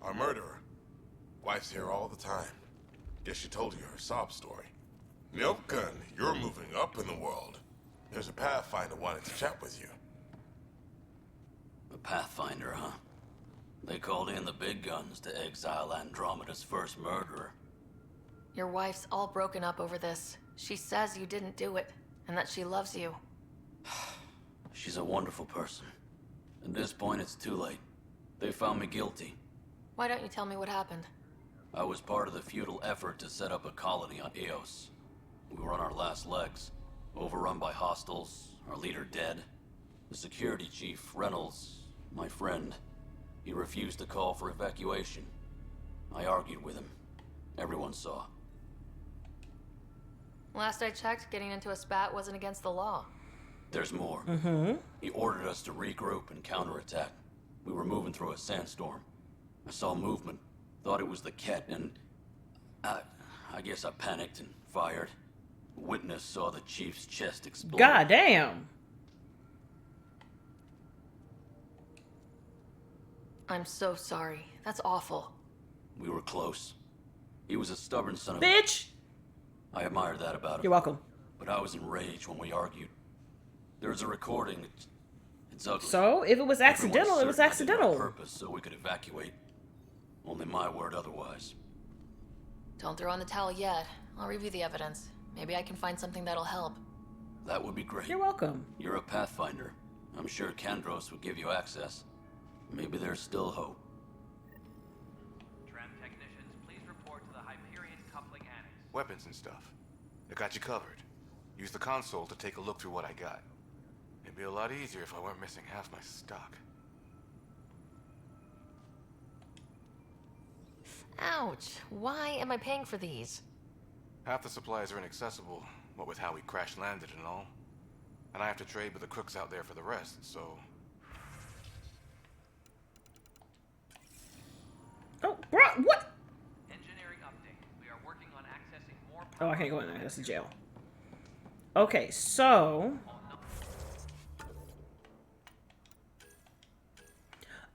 our murderer. Wife's here all the time. Guess she told you her sob story. Nilkan, you're moving up in the world. There's a Pathfinder wanting to chat with you. A Pathfinder, huh? They called in the big guns to exile Andromeda's first murderer. Your wife's all broken up over this. She says you didn't do it, and that she loves you. She's a wonderful person. At this point, it's too late. They found me guilty. Why don't you tell me what happened? I was part of the futile effort to set up a colony on Eos. We were on our last legs, overrun by hostiles, our leader dead. The security chief, Reynolds, my friend, he refused to call for evacuation. I argued with him. Everyone saw. Last I checked, getting into a spat wasn't against the law. There's more. He ordered us to regroup and counterattack. We were moving through a sandstorm. I saw movement, thought it was the Ket, and I guess I panicked and fired. Witness saw the chief's chest explode. God damn. I'm so sorry. That's awful. We were close. He was a stubborn son of Bitch! I admired that about him. You're welcome. But I was enraged when we argued. There's a recording. It's ugly. So, if it was accidental, it was Everyone's certain I did it on accidental. purpose so we could evacuate. Only my word otherwise. Don't throw in the towel yet. I'll review the evidence. Maybe I can find something that'll help. That would be great. You're welcome. You're a Pathfinder. I'm sure Kandros would give you access. Maybe there's still hope. Tram technicians, please report to the Hyperion Coupling Annex. Weapons and stuff. I got you covered. Use the console to take a look through what I got. It'd be a lot easier if I weren't missing half my stock. Ouch. Why am I paying for these? Half the supplies are inaccessible, what with how we crash-landed and all. And I have to trade with the crooks out there for the rest, so... Oh, bro, what? Engineering update. We are working on accessing more Oh, I can't go in there. That's the jail. Okay, so...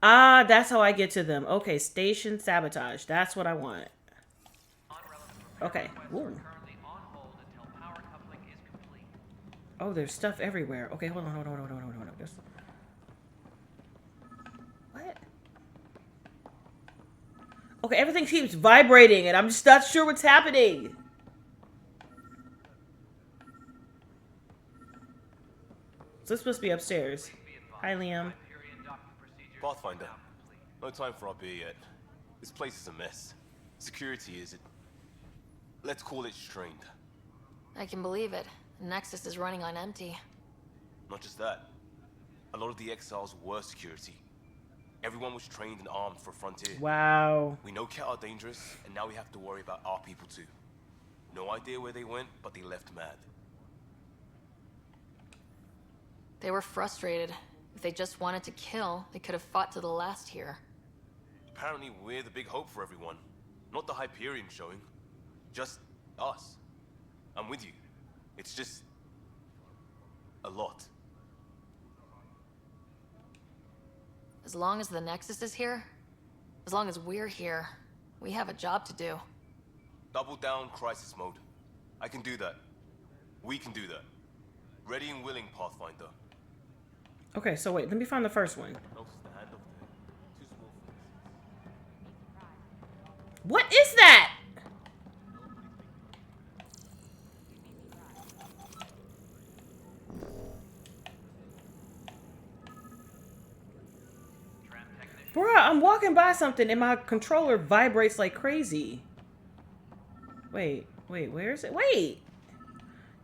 Ah, that's how I get to them. Okay, station sabotage. That's what I want. Okay. Ooh. Oh, there's stuff everywhere. Okay, hold on. There's... What? Okay, everything keeps vibrating, and I'm just not sure what's happening. So this must be upstairs. Hi, Liam. Pathfinder, no time for our beer yet. This place is a mess. Security is... let's call it strained. I can believe it. The Nexus is running on empty. Not just that. A lot of the exiles were security. Everyone was trained and armed for Frontier. Wow. We know Ket are dangerous, and now we have to worry about our people too. No idea where they went, but they left mad. They were frustrated. If they just wanted to kill, they could have fought to the last here. Apparently we're the big hope for everyone. Not the Hyperion showing. Just us. I'm with you. It's just... a lot. As long as the Nexus is here, as long as we're here, we have a job to do. Double down crisis mode. I can do that. We can do that. Ready and willing, Pathfinder. Okay, so wait, let me find the first one. What is that? Bruh, I'm walking by something and my controller vibrates like crazy. Wait, where is it? Wait!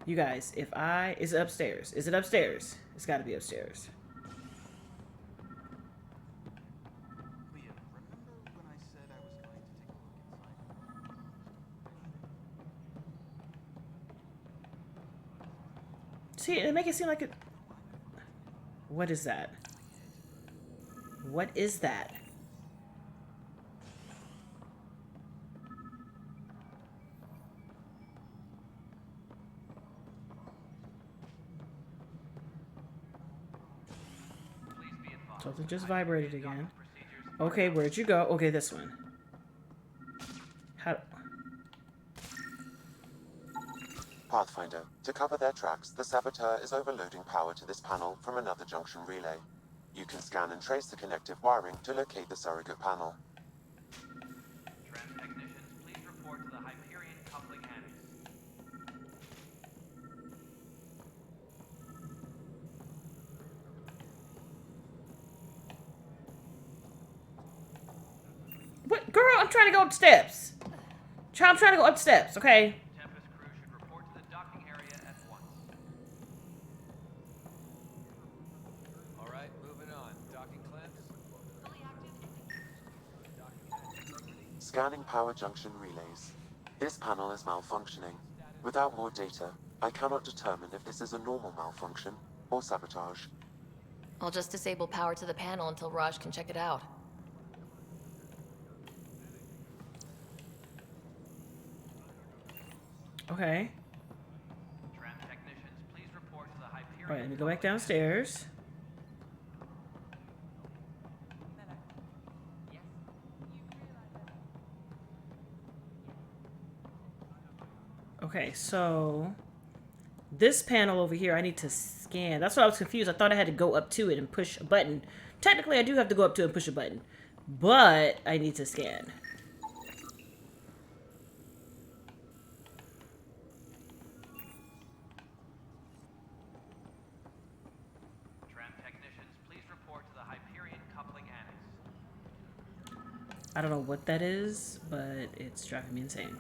You guys, is it upstairs? Is it upstairs? It's gotta be upstairs. See, they make it seem like it... What is that? What is that? Something just vibrated again. Okay, where'd you go? Okay, this one. How... Pathfinder, to cover their tracks, the Saboteur is overloading power to this panel from another junction relay. You can scan and trace the connective wiring to locate the surrogate panel. Tram technicians, please report to the Hyperion Coupling Annex. What? Girl, I'm trying to go up steps. I'm trying to go up steps, okay? Tempest crew should report to the docking area at once. All right, moving on. Docking clamps. Scanning power junction relays. This panel is malfunctioning. Without more data, I cannot determine if this is a normal malfunction or sabotage. I'll just disable power to the panel until Raj can check it out. Okay. Tram technicians, please report to the Hyperion. Alright, let me go back downstairs. Okay, so this panel over here, I need to scan. That's what I was confused. I thought I had to go up to it and push a button. Technically, I do have to go up to it and push a button, but I need to scan. I don't know what that is, but it's driving me insane.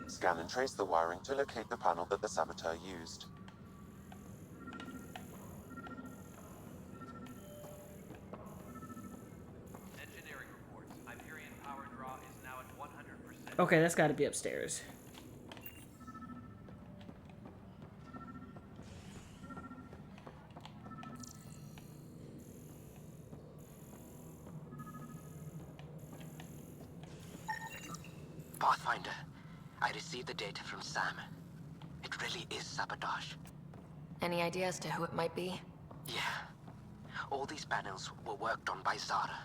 Scan and trace the wiring to locate the panel that the saboteur used. Engineering reports. Hyperion power draw is now at 100%. Okay, that's got to be upstairs. Pathfinder, I received the data from Sam. It really is sabotage. Any idea as to who it might be? Yeah. All these panels were worked on by Zara.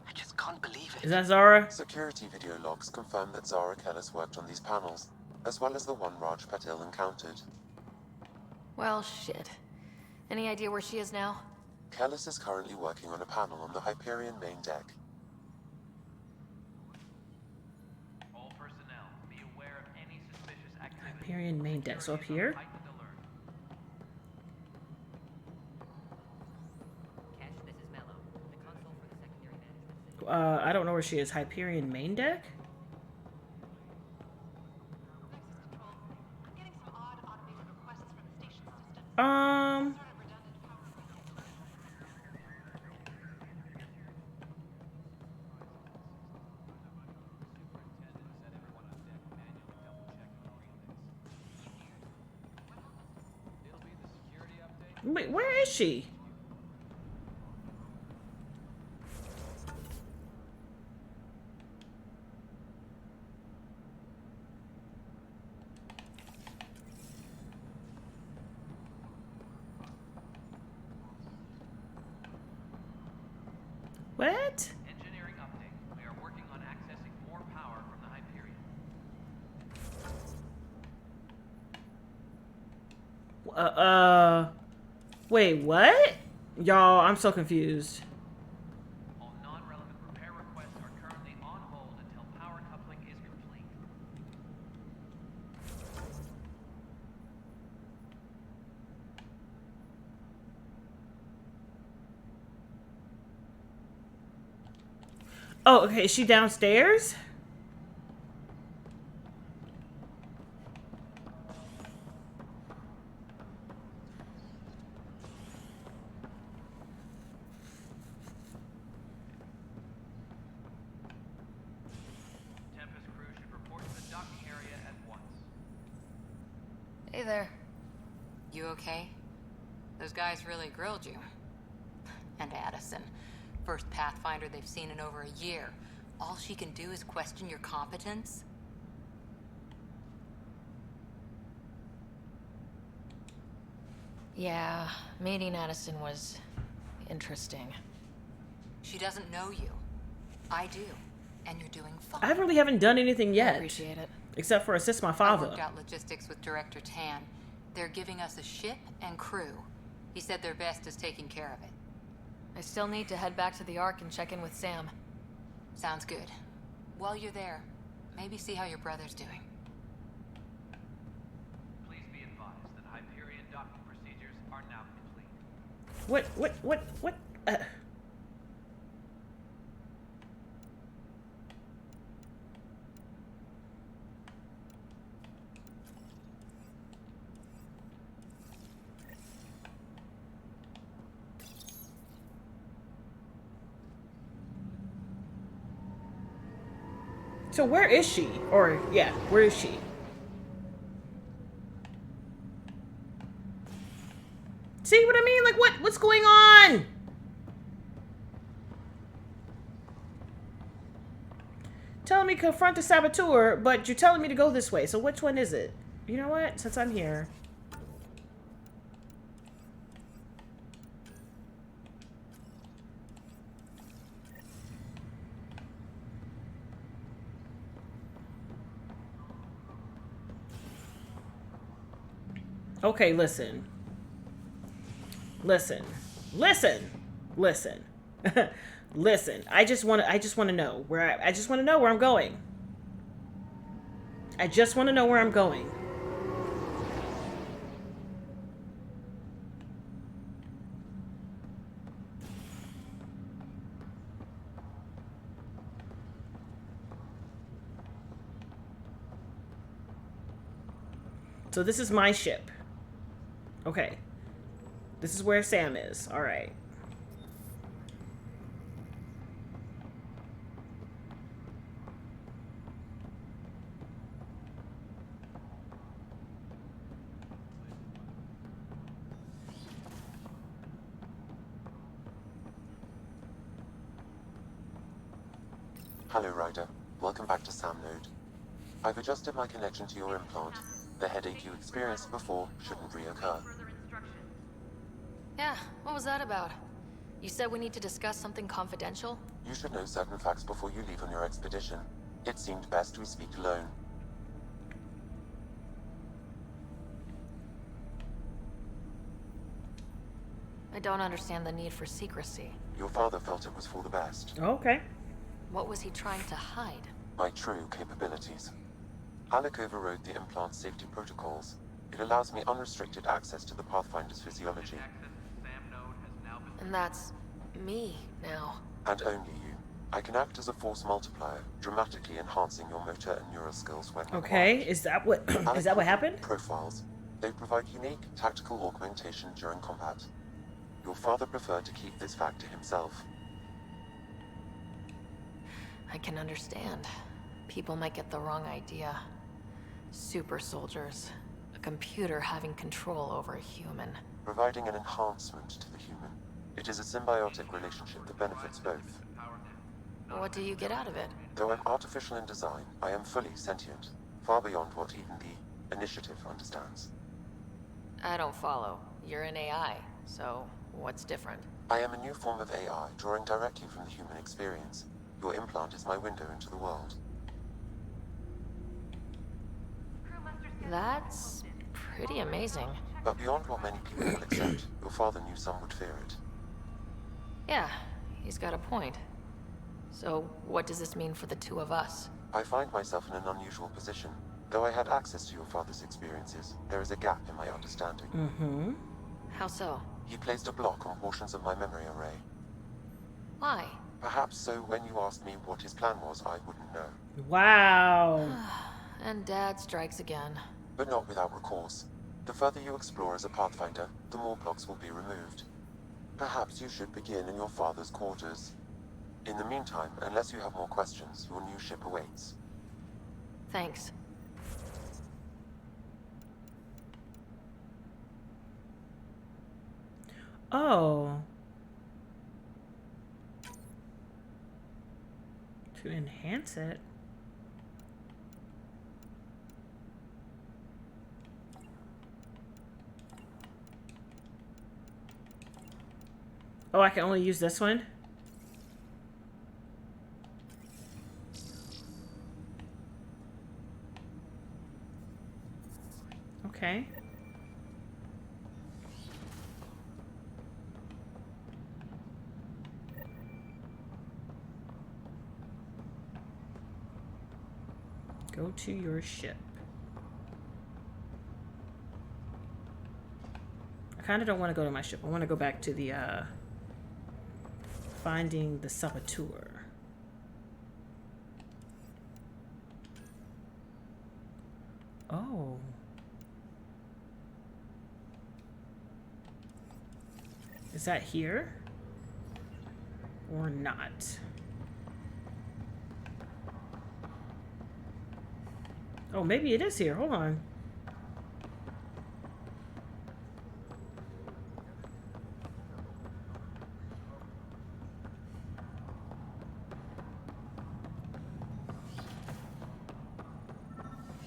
I just can't believe it. Is that Zara? Security video logs confirm that Zara Kellis worked on these panels, as well as the one Raj Patil encountered. Well, shit. Any idea where she is now? Kellis is currently working on a panel on the Hyperion main deck. All personnel, be aware of any suspicious activity. Hyperion main deck. So up here? I don't know where she is. Hyperion main deck? Wait, where is she? What? Engineering update. We are working on accessing more power from the Hyperion. Wait, what? Y'all, I'm so confused. All non-relevant repair requests are currently on hold until power coupling is complete. Oh, okay, is she downstairs? Tempest crew should report to the docking area at once. Hey there. You okay? Those guys really grilled you. And Addison. First Pathfinder they've seen in over a year. All she can do is question your competence? Yeah, meeting Addison was interesting. She doesn't know you. I do. And you're doing fine. I really haven't done anything yet. I appreciate it. Except for assist my I father. worked out logistics with Director Tan. They're giving us a ship and crew. He said their best is taking care of it. I still need to head back to the Ark and check in with Sam. Sounds good. While you're there, maybe see how your brother's doing. Please be advised that Hyperion docking procedures are now complete. What? So where is she? Or, yeah, where is she? See what I mean? Like, what's going on? Telling me to confront the saboteur, but you're telling me to go this way. So which one is it? You know what? Since I'm here. Okay, listen. Listen. Listen. I just want to know where I just want to know where I'm going. I just want to know where I'm going. So this is my ship. Okay. This is where Sam is. All right. Hello, Ryder. Welcome back to Sam Node. I've adjusted my connection to your implant. The headache you experienced before shouldn't reoccur. Yeah, what was that about? You said we need to discuss something confidential? You should know certain facts before you leave on your expedition. It seemed best we speak alone. I don't understand the need for secrecy. Your father felt it was for the best. Okay. What was he trying to hide? My true capabilities. Alec overrode the implant's safety protocols. It allows me unrestricted access to the Pathfinder's physiology. And that's me now. And only you. I can act as a force multiplier, dramatically enhancing your motor and neural skills when Okay, required. is that what happened? Profiles. They provide unique tactical augmentation during combat. Your father preferred to keep this fact to himself. I can understand. People might get the wrong idea. Super soldiers. A computer having control over a human. Providing an enhancement to the human. It is a symbiotic relationship that benefits both. What do you get out of it? Though I'm artificial in design, I am fully sentient, far beyond what even the Initiative understands. I don't follow. You're an AI, so what's different? I am a new form of AI, drawing directly from the human experience. Your implant is my window into the world. That's pretty amazing. But beyond what many people will accept, your father knew some would fear it. Yeah, he's got a point. So, what does this mean for the two of us? I find myself in an unusual position. Though I had access to your father's experiences, there is a gap in my understanding. Mm-hmm. How so? He placed a block on portions of my memory array. Why? Perhaps so when you asked me what his plan was, I wouldn't know. Wow. And Dad strikes again. But not without recourse. The further you explore as a Pathfinder, the more blocks will be removed. Perhaps you should begin in your father's quarters. In the meantime, unless you have more questions, your new ship awaits. Thanks. Oh. To enhance it. Oh, I can only use this one? Okay. Go to your ship. I kind of don't want to go to my ship. I want to go back to the, finding the saboteur. Oh. Is that here? Or not? Oh, maybe it is here. Hold on.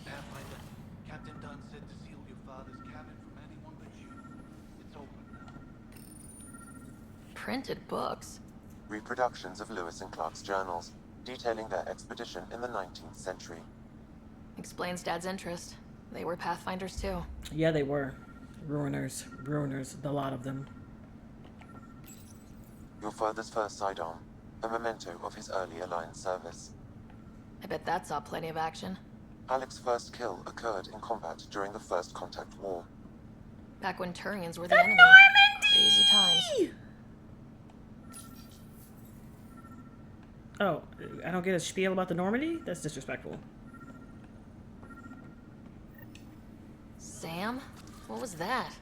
Pathfinder, Captain Dunn said to seal your father's cabin from anyone but you. It's open now. Printed books? Reproductions of Lewis and Clark's journals, detailing their expedition in the 19th century. Explains Dad's interest. They were Pathfinders too. Yeah, they were. Ruiners. Ruiners. The lot of them. Your father's first sidearm, a memento of his early Alliance service. I bet that saw plenty of action. Alec's first kill occurred in combat during the First Contact War. Back when Turians were the enemy. Crazy times. Oh, I don't get a spiel about the Normandy? That's disrespectful. What was that?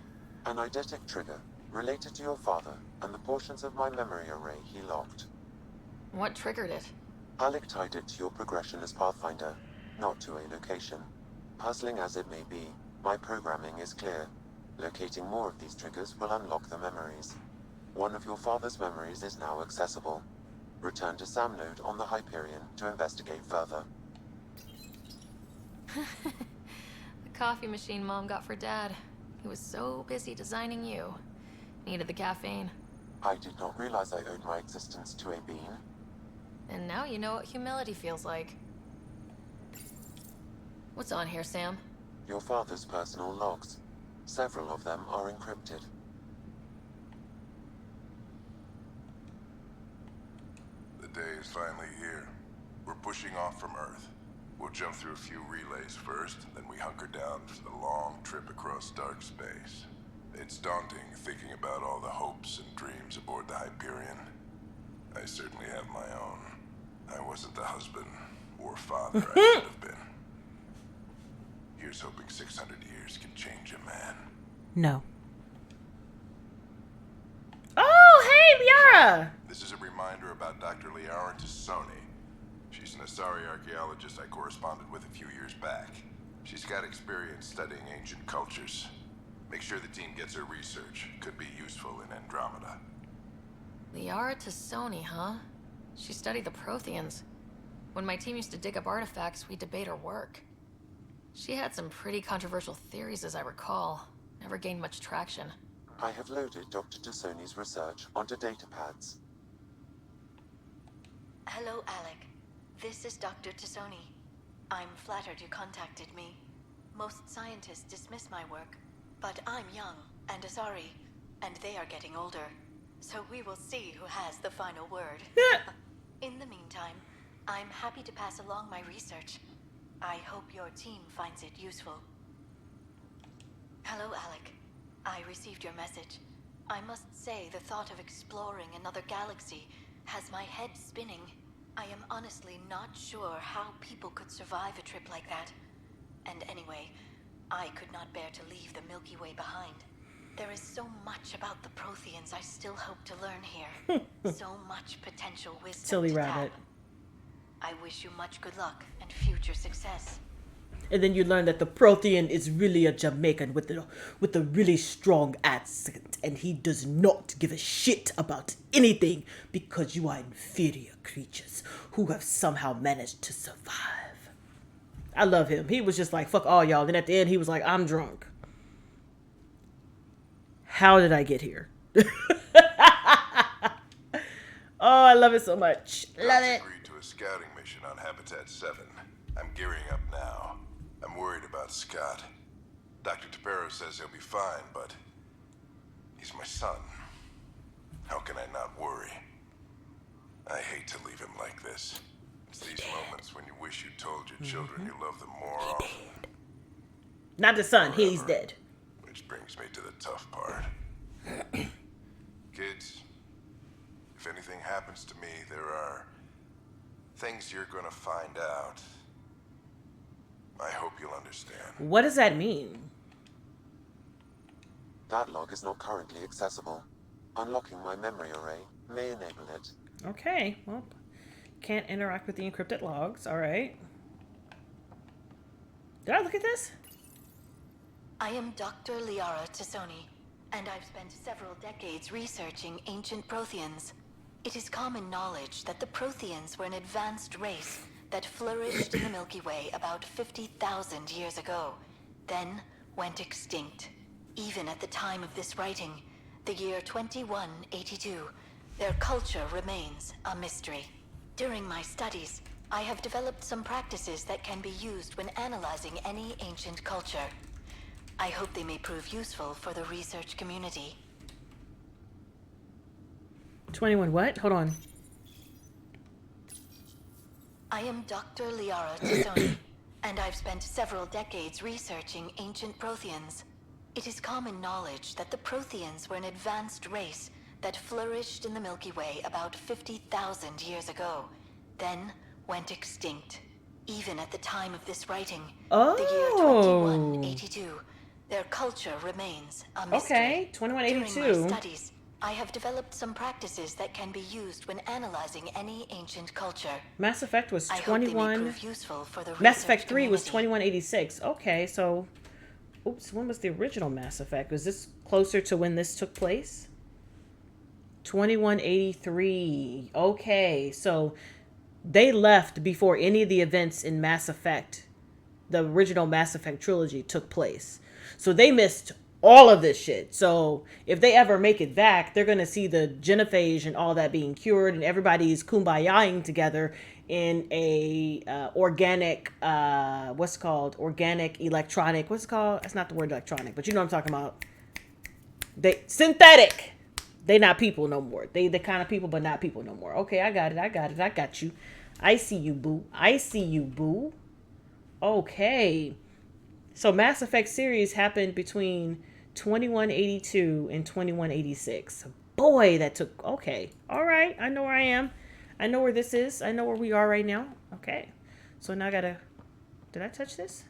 An eidetic trigger related to your father and the portions of my memory array he locked. What triggered it? Alec tied it to your progression as Pathfinder, not to a location. Puzzling as it may be, my programming is clear. Locating more of these triggers will unlock the memories. One of your father's memories is now accessible. Return to Sam Node on the Hyperion to investigate further. The coffee machine Mom got for Dad. He was so busy designing you. Needed the caffeine. I did not realize I owed my existence to a being. And now you know what humility feels like. What's on here, Sam? Your father's personal logs. Several of them are encrypted. The day is finally here. We're pushing off from Earth. We'll jump through a few relays first, then we hunker down for the long trip across dark space. It's daunting thinking about all the hopes and dreams aboard the Hyperion. I certainly have my own. I wasn't the husband or father I should have been. Here's hoping 600 years can change a man. No. Oh, hey, Liara! This is a reminder about Dr. Liara Tassoni. She's an Asari archaeologist I corresponded with a few years back. She's got experience studying ancient cultures. Make sure the team gets her research. Could be useful in Andromeda. Liara Tassoni, huh? She studied the Protheans. When my team used to dig up artifacts, we'd debate her work. She had some pretty controversial theories, as I recall. Never gained much traction. I have loaded Dr. Tassoni's research onto datapads. Hello, Alec. This is Dr. Tassoni. I'm flattered you contacted me. Most scientists dismiss my work, but I'm young and Asari, and they are getting older. So we will see who has the final word. In the meantime, I'm happy to pass along my research. I hope your team finds it useful. Hello, Alec. I received your message. I must say the thought of exploring another galaxy has my head spinning. I am honestly not sure how people could survive a trip like that. And anyway, I could not bear to leave the Milky Way behind. There is so much about the Protheans I still hope to learn here. So much potential wisdom Silly to rabbit. tap. I wish you much good luck and future success. And then you learn that the Prothean is really a Jamaican with a really strong accent, and he does not give a shit about anything because you are inferior creatures who have somehow managed to survive. I love him. He was just like, fuck all y'all. Then at the end, he was like, I'm drunk. How did I get here? Oh, I love it so much. Love it. Agreed to a scouting mission on Habitat 7. I'm gearing up now. I'm worried about Scott. Dr. Tapero says he'll be fine, but he's my son. How can I not worry? I hate to leave him like this. It's these moments when you wish you told your children you love them more often. Not the son. He's dead. Which brings me to the tough part. Kids, if anything happens to me, there are things you're gonna find out. I hope you'll understand. What does that mean? That log is not currently accessible. Unlocking my memory array may enable it. Okay, well, can't interact with the encrypted logs. All right. Did I look at this? I am Dr. Liara Tassoni, and I've spent several decades researching ancient Protheans. It is common knowledge that the Protheans were an advanced race that flourished in the Milky Way about 50,000 years ago, then went extinct. Even at the time of this writing, the year 2182, their culture remains a mystery. During my studies, I have developed some practices that can be used when analyzing any ancient culture. I hope they may prove useful for the research community. 21 what? Hold on. I am Dr. Liara Tassoni, and I've spent several decades researching ancient Protheans. It is common knowledge that the Protheans were an advanced race that flourished in the Milky Way about 50,000 years ago, then went extinct. Even at the time of this writing, the year 2182, Their culture remains a mystery. Okay, 2182. During my studies, I have developed some practices that can be used when analyzing any ancient culture. Mass Effect was I hope they may 21. prove useful for the Mass research Effect 3 was community. 2186. Okay, so oops, when was the original Mass Effect? Was this closer to when this took place? 2183. Okay, so they left before any of the events in Mass Effect, the original Mass Effect trilogy, took place. So they missed all of this shit. So if they ever make it back, they're going to see the genophage and all that being cured, and everybody's kumbayaing together in a organic, organic electronic, what's it called? That's not the word electronic, but you know what I'm talking about. They synthetic. They not people no more. They the kind of people, but not people no more. Okay, I got it. I got you. I see you, boo. Okay. So Mass Effect series happened between 2182 and 2186. Boy, that took... Okay. All right. I know where I am. I know where this is. I know where we are right now. Okay. So now I gotta... Did I touch this?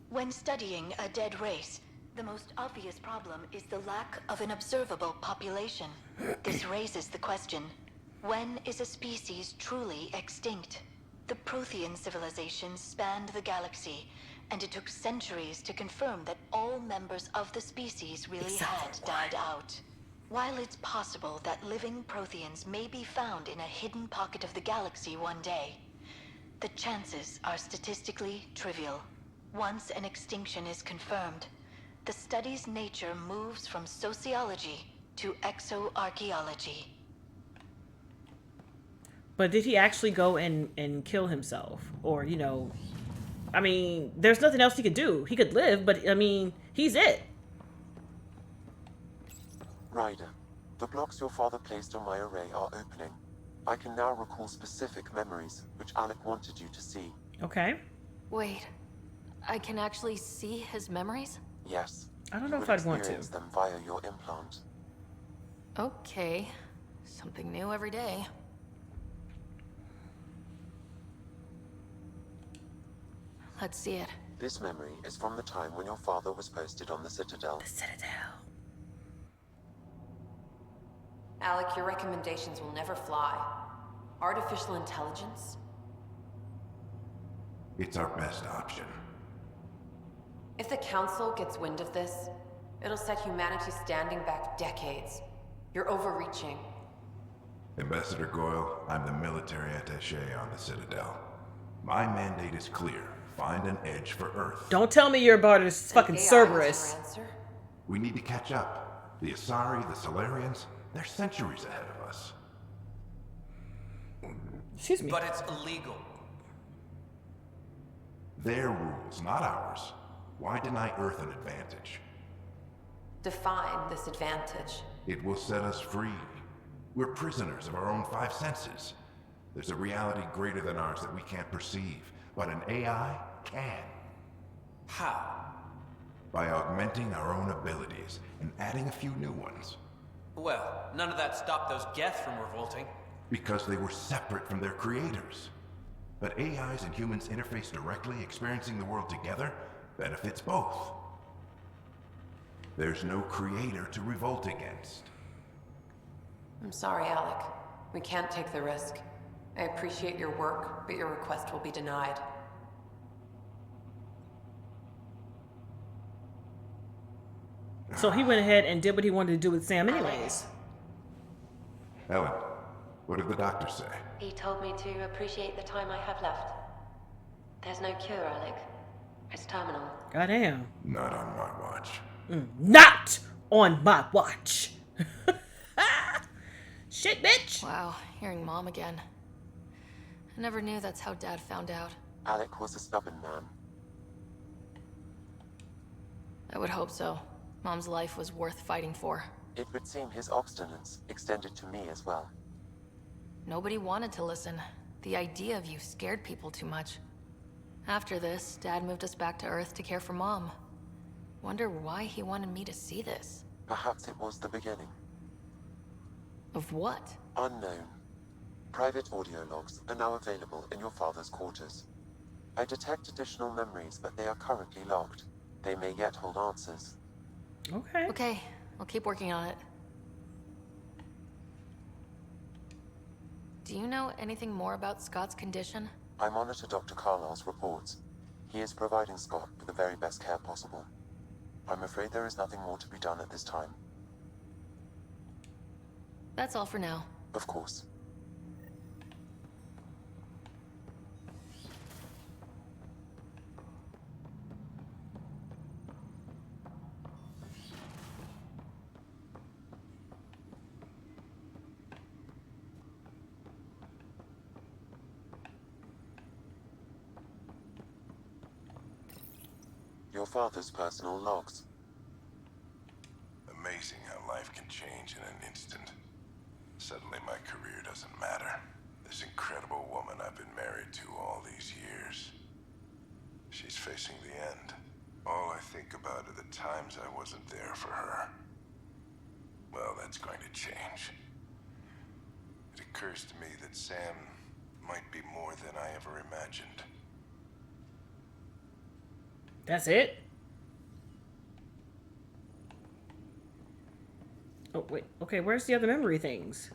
When studying a dead race, the most obvious problem is the lack of an observable population. This raises the question, when is a species truly extinct? The Prothean civilization spanned the galaxy, and it took centuries to confirm that all members of the species really had died out. While it's possible that living Protheans may be found in a hidden pocket of the galaxy one day, the chances are statistically trivial. Once an extinction is confirmed, the study's nature moves from sociology to exoarchaeology. But did he actually go and kill himself? Or, you know... I mean, there's nothing else he could do. He could live, but, I mean, he's it. Ryder, the blocks your father placed on my array are opening. I can now recall specific memories, which Alec wanted you to see. Okay. Wait, I can actually see his memories? Yes. I don't know if I'd want to. Experience them via your implant. Okay. Something new every day. Let's see it. This memory is from the time when your father was posted on the Citadel. The Citadel. Alec, your recommendations will never fly. Artificial intelligence? It's our best option. If the Council gets wind of this, it'll set humanity standing back decades. You're overreaching. Ambassador Goyle, I'm the military attaché on the Citadel. My mandate is clear. Find an edge for Earth. Don't tell me you're about this fucking Cerberus. We need to catch up. The Asari, the Solarians, they're centuries ahead of us. Excuse me. But it's illegal. Their rules, not ours. Why deny Earth an advantage? Define this advantage. It will set us free. We're prisoners of our own five senses. There's a reality greater than ours that we can't perceive, but an AI can. How? By augmenting our own abilities and adding a few new ones. Well, none of that stopped those Geth from revolting. Because they were separate from their creators. But AIs and humans interface directly, experiencing the world together, benefits both. There's no creator to revolt against. I'm sorry, Alec. We can't take the risk. I appreciate your work, but your request will be denied. So he went ahead and did what he wanted to do with Sam anyways. Ellen, what did the doctor say? He told me to appreciate the time I have left. There's no cure, Alec. It's terminal. Goddamn. Not on my watch. Not on my watch. Shit, bitch. Wow, hearing Mom again. I never knew that's how Dad found out. Alec was a stubborn man. I would hope so. Mom's life was worth fighting for. It would seem his obstinance extended to me as well. Nobody wanted to listen. The idea of you scared people too much. After this, Dad moved us back to Earth to care for Mom. Wonder why he wanted me to see this. Perhaps it was the beginning. Of what? Unknown. Private audio logs are now available in your father's quarters. I detect additional memories, but they are currently logged. They may yet hold answers. Okay. Okay, I'll keep working on it. Do you know anything more about Scott's condition? I monitor Dr. Carlisle's reports. He is providing Scott with the very best care possible. I'm afraid there is nothing more to be done at this time. That's all for now. Of course. Your father's personal logs. Amazing how life can change in an instant. Suddenly my career doesn't matter. This incredible woman I've been married to all these years. She's facing the end. All I think about are the times I wasn't there for her. Well, that's going to change. It occurs to me that Sam might be more than I ever imagined. That's it? Oh, wait. Okay, where's the other memory things?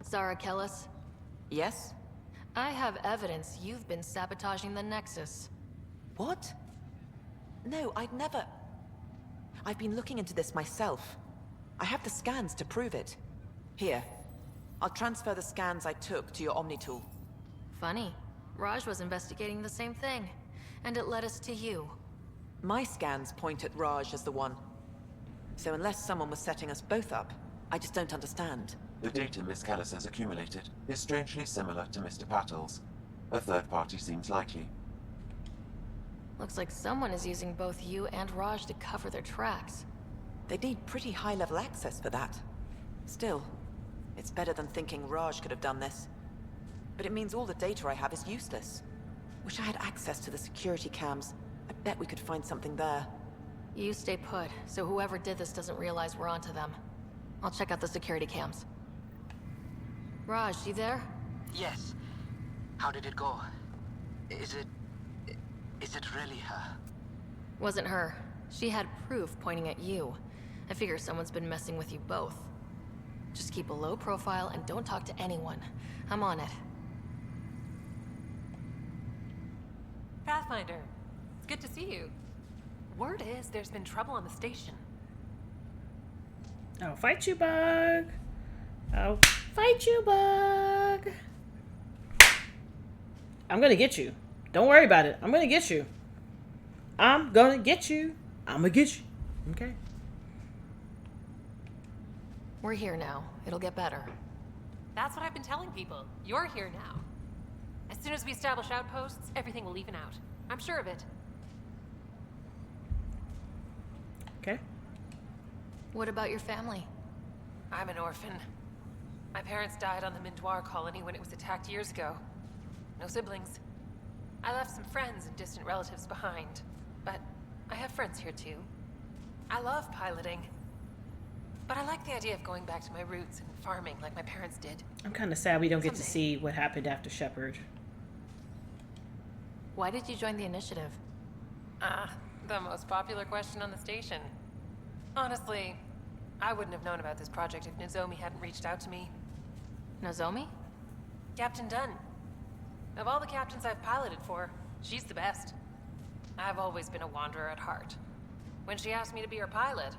Zara Kellis? Yes? I have evidence you've been sabotaging the Nexus. What? No, I'd never... I've been looking into this myself. I have the scans to prove it. Here. I'll transfer the scans I took to your Omni tool. Funny. Raj was investigating the same thing, and it led us to you. My scans point at Raj as the one. So unless someone was setting us both up, I just don't understand. The data Miss Kellis has accumulated is strangely similar to Mr. Patel's. A third party seems likely. Looks like someone is using both you and Raj to cover their tracks. They need pretty high-level access for that. Still, it's better than thinking Raj could have done this. But it means all the data I have is useless. Wish I had access to the security cams. I bet we could find something there. You stay put, so whoever did this doesn't realize we're onto them. I'll check out the security cams. Raj, you there? Yes. How did it go? Is it really her? Wasn't her. She had proof pointing at you. I figure someone's been messing with you both. Just keep a low profile and don't talk to anyone. I'm on it. Pathfinder, it's good to see you. Word is there's been trouble on the station. I'll fight you, Bug. I'll fight you, Bug. I'm gonna get you. Don't worry about it. I'm gonna get you. I'm gonna get you. I'm gonna get you. Okay. We're here now. It'll get better. That's what I've been telling people. You're here now. As soon as we establish outposts, everything will even out. I'm sure of it. Okay. What about your family? I'm an orphan. My parents died on the Mindoir colony when it was attacked years ago. No siblings. I left some friends and distant relatives behind, but I have friends here too. I love piloting, but I like the idea of going back to my roots and farming like my parents did. I'm kind of sad we don't get to see what happened after Shepard. Why did you join the Initiative? The most popular question on the station. Honestly, I wouldn't have known about this project if Nozomi hadn't reached out to me. Nozomi? Captain Dunn. Of all the captains I've piloted for, she's the best. I've always been a wanderer at heart. When she asked me to be her pilot,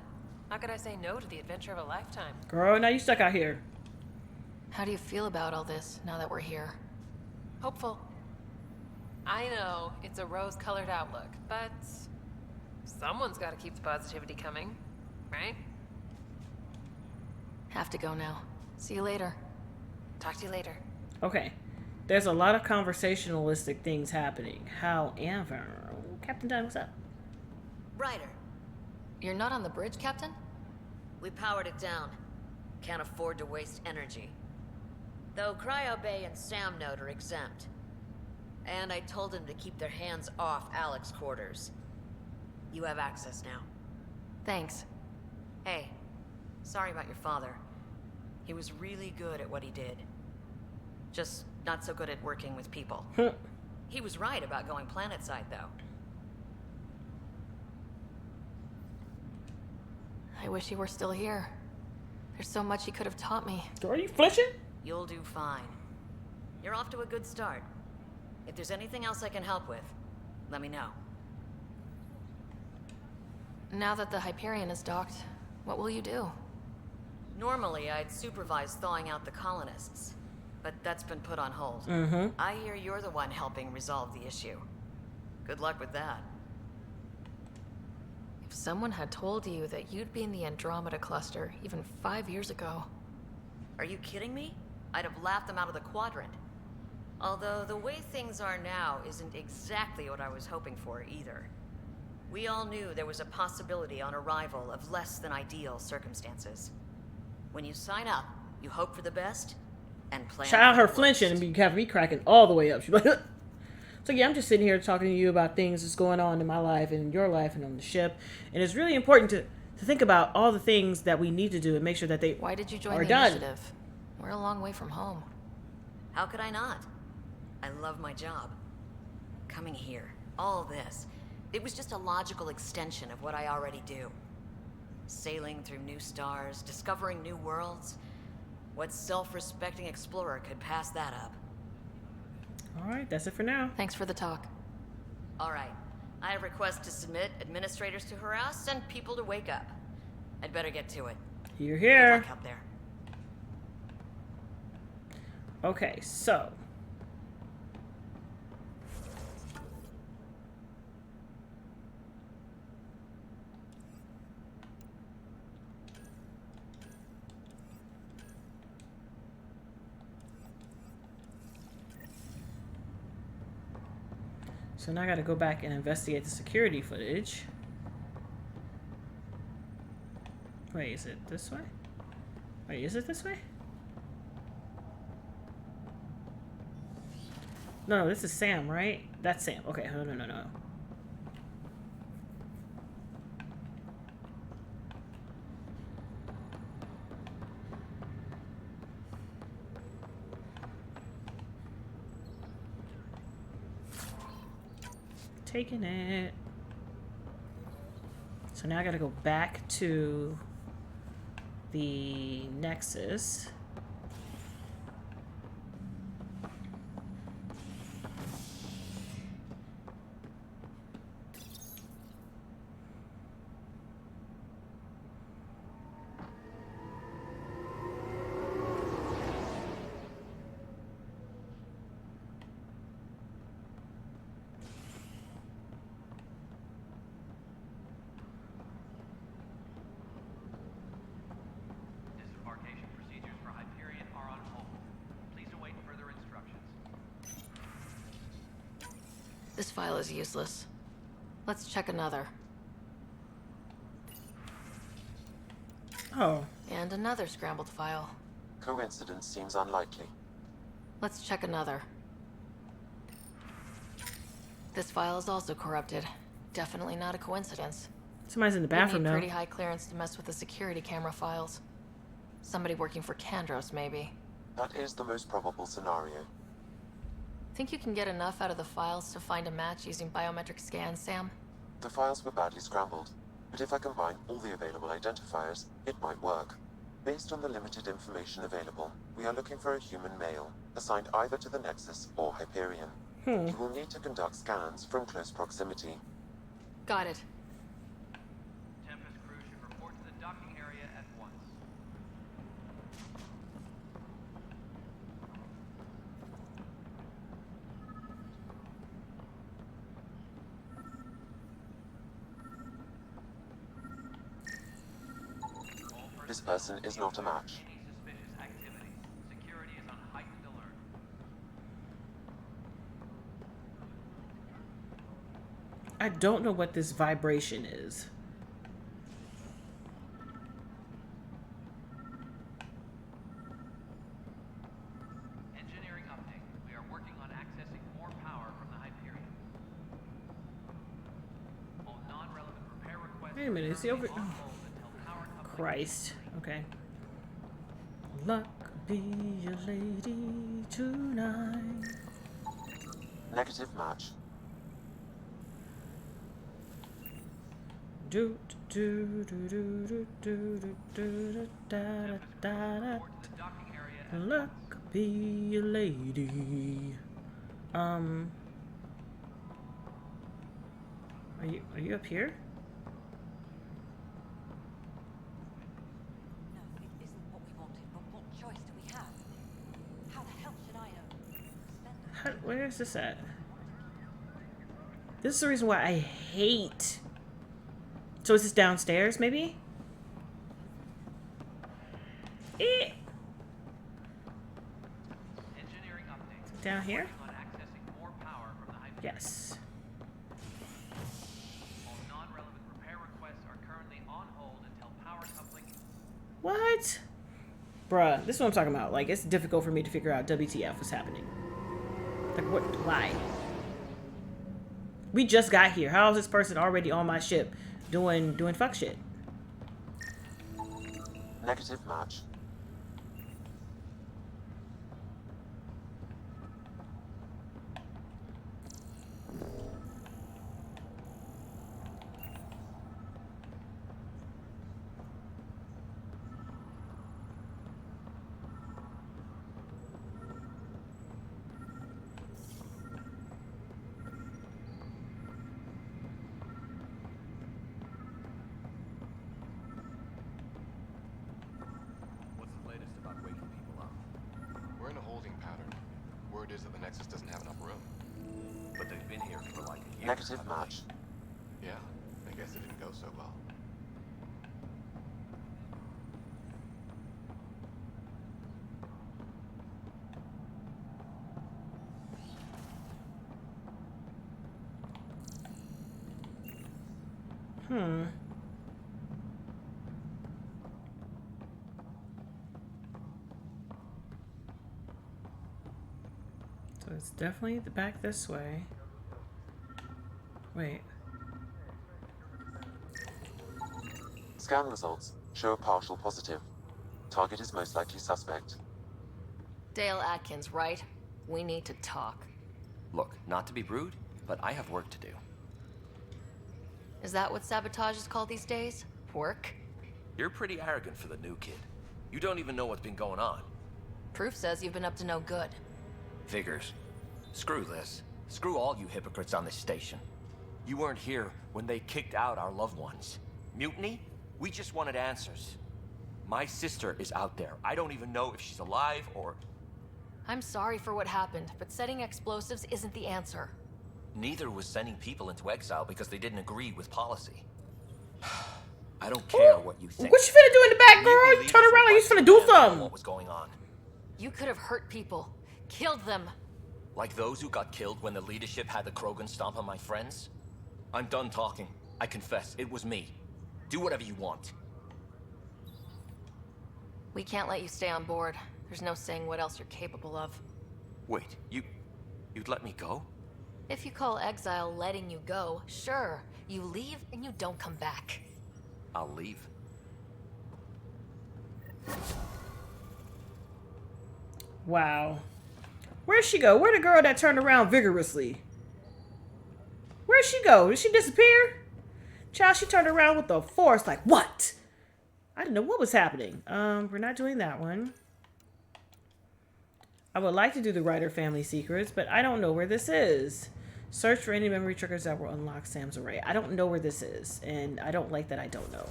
how could I say no to the adventure of a lifetime? Girl, now you stuck out here. How do you feel about all this now that we're here? Hopeful. I know it's a rose-colored outlook, but someone's got to keep the positivity coming, right? Have to go now. See you later. Talk to you later. Okay. There's a lot of conversationalistic things happening. However, Captain Dunn, what's up? Ryder, You're not on the bridge, Captain? We powered it down. Can't afford to waste energy. Though Cryo Bay and Sam Node are exempt. And I told them to keep their hands off Alec's quarters. You have access now. Thanks. Hey, sorry about your father. He was really good at what he did. Just not so good at working with people. He was right about going planetside, though. I wish he were still here. There's so much he could have taught me. Are you flinching? You'll do fine. You're off to a good start. If there's anything else I can help with, let me know. Now that the Hyperion is docked, what will you do? Normally, I'd supervise thawing out the colonists, but that's been put on hold. I hear you're the one helping resolve the issue. Good luck with that. If someone had told you that you'd be in the Andromeda Cluster even 5 years ago... Are you kidding me? I'd have laughed them out of the quadrant. Although the way things are now isn't exactly what I was hoping for either. We all knew there was a possibility on arrival of less than ideal circumstances. When you sign up, you hope for the best and plan. Shout out her flinching and be having me cracking all the way up. She's like, so yeah, I'm just sitting here talking to you about things that's going on in my life and in your life and on the ship, and it's really important to think about all the things that we need to do and make sure that they Why did you join are the done. initiative? We're a long way from home. How could I not? I love my job. Coming here, all this, it was just a logical extension of what I already do. Sailing through new stars, discovering new worlds. What self-respecting explorer could pass that up? All right, that's it for now. Thanks for the talk. All right. I request to submit administrators to harass and people to wake up. I'd better get to it. You're here. Good luck out there. Okay, so now I gotta go back and investigate the security footage. Wait, is it this way? Wait, is it this way? No, this is Sam, right? That's Sam. Okay, no. Taking it. So now I gotta go back to the Nexus. Disembarkation procedures for Hyperion are on hold. Please await further instructions. This file is useless. Let's check another. Oh. And another scrambled file. Coincidence seems unlikely. Let's check another. This file is also corrupted. Definitely not a coincidence. Somebody's in the bathroom need now. Pretty high clearance to mess with the security camera files. Somebody working for Kandros, maybe. That is the most probable scenario. Think you can get enough out of the files to find a match using biometric scans, Sam? The files were badly scrambled, but if I combine all the available identifiers, it might work. Based on the limited information available, we are looking for a human male, assigned either to the Nexus or Hyperion. You will need to conduct scans from close proximity. Got it. Tempest crew should report to the docking area at once. This person is not a match. Any suspicious activity. Security is on heightened alert. I don't know what this vibration is. Wait a minute, is he over? Oh. Christ. Okay. Luck be your lady tonight. Negative match. Do do do do do do do da da da da. Luck be your lady. Are you up here? No, it isn't what we wanted, but what choice do we have? How the hell should I know? Where is this at? This is the reason why I hate. So is this downstairs, maybe? Eh. Down here? Yes. All non-relevant repair requests are currently on hold until power coupling. What? Bruh, this is what I'm talking about. Like, it's difficult for me to figure out WTF what's happening. Like, what? Why? We just got here. How is this person already on my ship doing fuck shit? Negative match. We're in a holding pattern. Word is that the Nexus doesn't have enough room. But they've been here for like a year. Negative match. Yeah, I guess it didn't go so well. So it's definitely the back this way. Wait. Scan results show a partial positive. Target is most likely suspect. Dale Atkins, right? We need to talk. Look, not to be rude, but I have work to do. Is that what sabotage is called these days? Work? You're pretty arrogant for the new kid. You don't even know what's been going on. Proof says you've been up to no good. Figures. Screw this. Screw all you hypocrites on this station. You weren't here when they kicked out our loved ones. Mutiny? We just wanted answers. My sister is out there. I don't even know if she's alive or... I'm sorry for what happened, but setting explosives isn't the answer. Neither was sending people into exile because they didn't agree with policy. I don't care what you think. What you finna do in the back, girl? You turn around like you finna do something. What was going on? You could have hurt people. Killed them. Like those who got killed when the leadership had the Krogan stomp on my friends? I'm done talking. I confess, it was me. Do whatever you want. We can't let you stay on board. There's no saying what else you're capable of. Wait, you'd let me go? If you call exile letting you go, sure. You leave and you don't come back. I'll leave. Wow. Where'd she go? Where'd the girl that turned around vigorously? Where'd she go? Did she disappear? Child, she turned around with the force like, what? I didn't know what was happening. We're not doing that one. I would like to do the Ryder family secrets, but I don't know where this is. Search for any memory triggers that will unlock Sam's array. I don't know where this is, and I don't like that I don't know.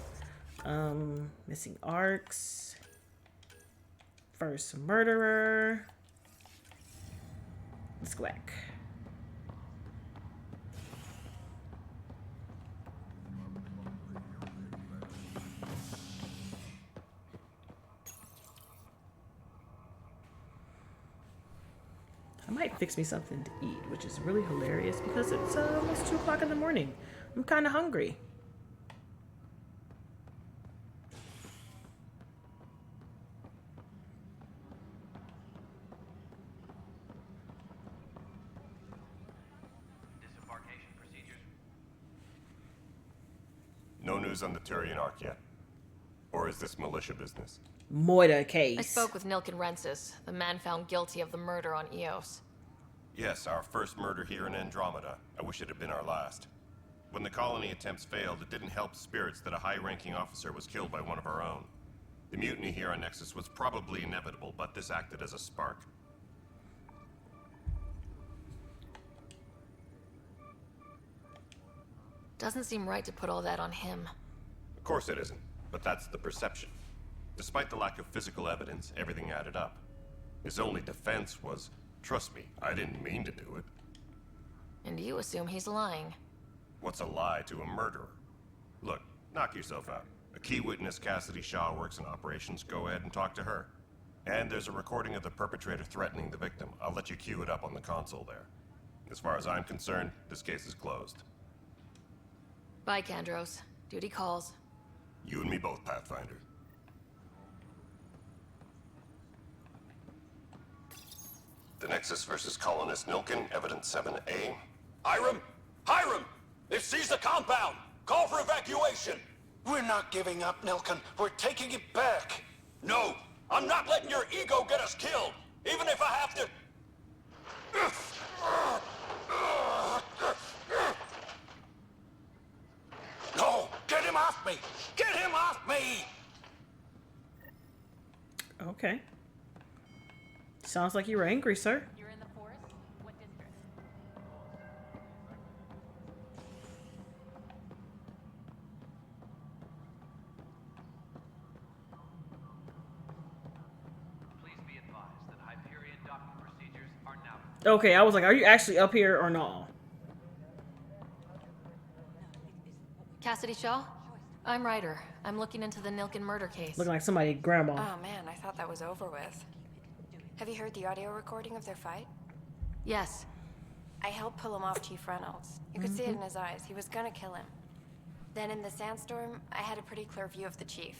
Missing arcs. First murderer. Let's go back. I might fix me something to eat, which is really hilarious because it's almost 2 o'clock in the morning. I'm kind of hungry. No news news on the Turian Ark yet? Or is this militia business? Moida case. I spoke with Nilken Rensis, the man found guilty of the murder on Eos. Yes, our first murder here in Andromeda. I wish it had been our last. When the colony attempts failed, it didn't help spirits that a high-ranking officer was killed by one of our own. The mutiny here on Nexus was probably inevitable, but this acted as a spark. Doesn't seem right to put all that on him. Of course it isn't, but that's the perception. Despite the lack of physical evidence, everything added up. His only defense was, trust me, I didn't mean to do it. And you assume he's lying. What's a lie to a murderer? Look, knock yourself out. A key witness, Cassidy Shaw, works in operations. Go ahead and talk to her. And there's a recording of the perpetrator threatening the victim. I'll let you cue it up on the console there. As far as I'm concerned, this case is closed. Bye, Kandros. Duty calls. You and me both, Pathfinder. The Nexus versus Colonist Nilken, Evidence 7A. Hiram! Hiram! They've seized the compound! Call for evacuation! We're not giving up, Nilken. We're taking it back. No! I'm not letting your ego get us killed! Even if I have to... No! Get him off me! Get him off me! Okay. Sounds like you were angry, sir. You're in the forest? What district? Please be advised that Hyperion docking procedures are now... Okay, I was like, are you actually up here or no? Cassidy Shaw? I'm Ryder. I'm looking into the Nilken murder case. Looking like somebody grandma. Oh man, I thought that was over with. Have you heard the audio recording of their fight? Yes. I helped pull him off Chief Reynolds. You could see it in his eyes. He was gonna kill him. Then in the sandstorm, I had a pretty clear view of the Chief.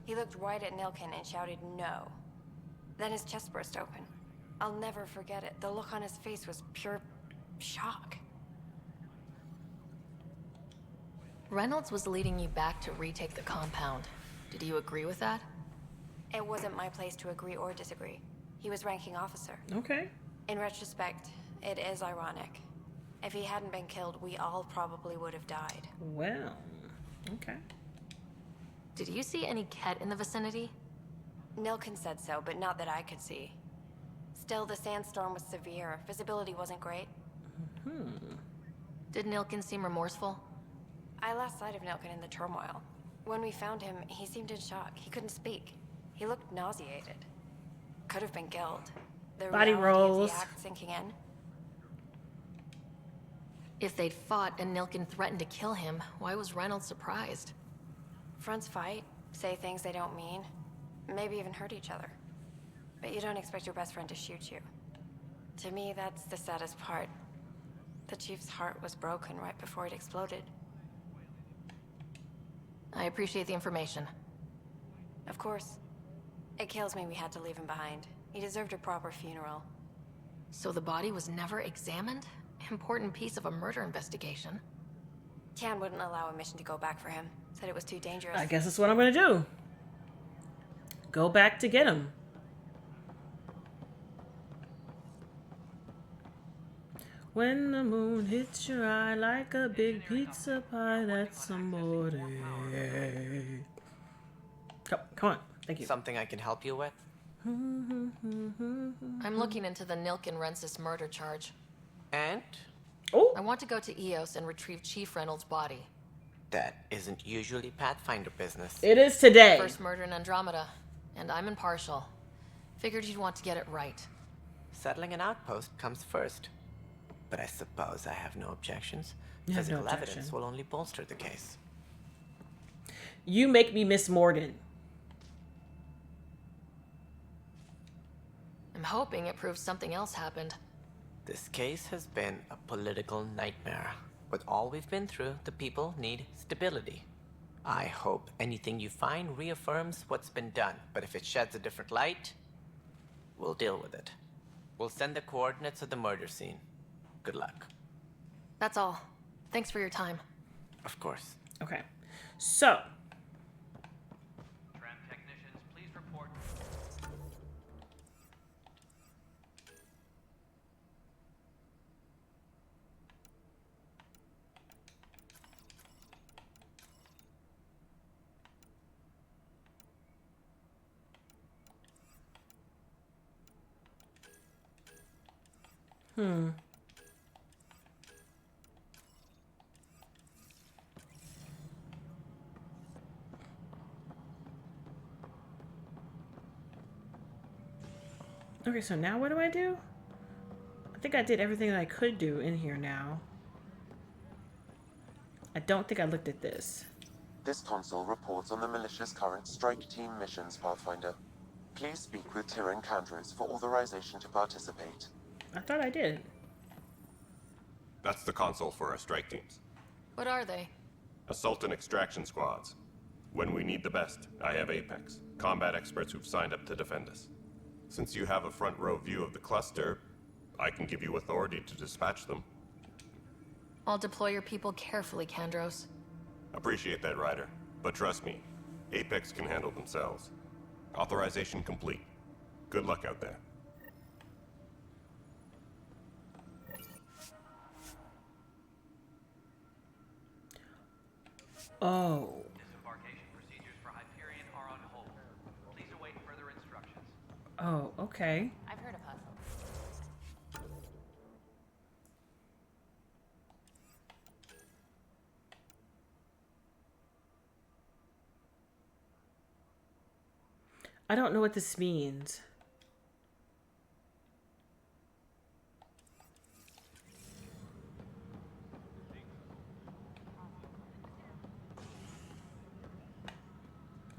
He looked right at Nilken and shouted no. Then his chest burst open. I'll never forget it. The look on his face was pure shock. Reynolds was leading you back to retake the compound. Did you agree with that? It wasn't my place to agree or disagree. He was ranking officer. Okay. In retrospect, it is ironic. If he hadn't been killed, we all probably would have died. Well, okay. Did you see any Ket in the vicinity? Nilken said so, but not that I could see. Still, the sandstorm was severe. Visibility wasn't great. Did Nilken seem remorseful? I lost sight of Nilken in the turmoil. When we found him, he seemed in shock. He couldn't speak. He looked nauseated. Could have been guilt. The Body reality of rolls. the act sinking in. If they'd fought and Nilken threatened to kill him, why was Reynolds surprised? Fronts fight, say things they don't mean, maybe even hurt each other. But you don't expect your best friend to shoot you. To me, that's the saddest part. The Chief's heart was broken right before it exploded. I appreciate the information. Of course. It kills me we had to leave him behind. He deserved a proper funeral. So the body was never examined? Important piece of a murder investigation. Tian wouldn't allow a mission to go back for him. Said it was too dangerous. I guess that's what I'm gonna do. Go back to get him. When the moon hits your eye like a big pizza pie, that's amore. Come on. Thank you. Something I can help you with? I'm looking into the Nilken Rensis murder charge. And? Oh! I want to go to Eos and retrieve Chief Reynolds' body. That isn't usually Pathfinder business. It is today. First murder in Andromeda. And I'm impartial. Figured you'd want to get it right. Settling an outpost comes first. But I suppose I have no objections. You have no Physical objection. evidence will only bolster the case. You make me Miss Morgan. I'm hoping it proves something else happened. This case has been a political nightmare. With all we've been through, the people need stability. I hope anything you find reaffirms what's been done, but if it sheds a different light, we'll deal with it. We'll send the coordinates of the murder scene. Good luck. That's all. Thanks for your time. Of course. Okay. So. Tram technicians, please report. Okay, so now what do I do? I think I did everything that I could do in here now. I don't think I looked at this. This console reports on the militia's current strike team missions, Pathfinder. Please speak with Tyrion Candros for authorization to participate. I thought I did. That's the console for our strike teams. What are they? Assault and extraction squads. When we need the best, I have Apex, combat experts who've signed up to defend us. Since you have a front row view of the cluster, I can give you authority to dispatch them. I'll deploy your people carefully, Candros. Appreciate that, Ryder. But trust me, Apex can handle themselves. Authorization complete. Good luck out there. Oh. Disembarkation procedures for Hyperion are on hold. Please await further instructions. Oh, okay. I've heard of Hustle. I don't know what this means.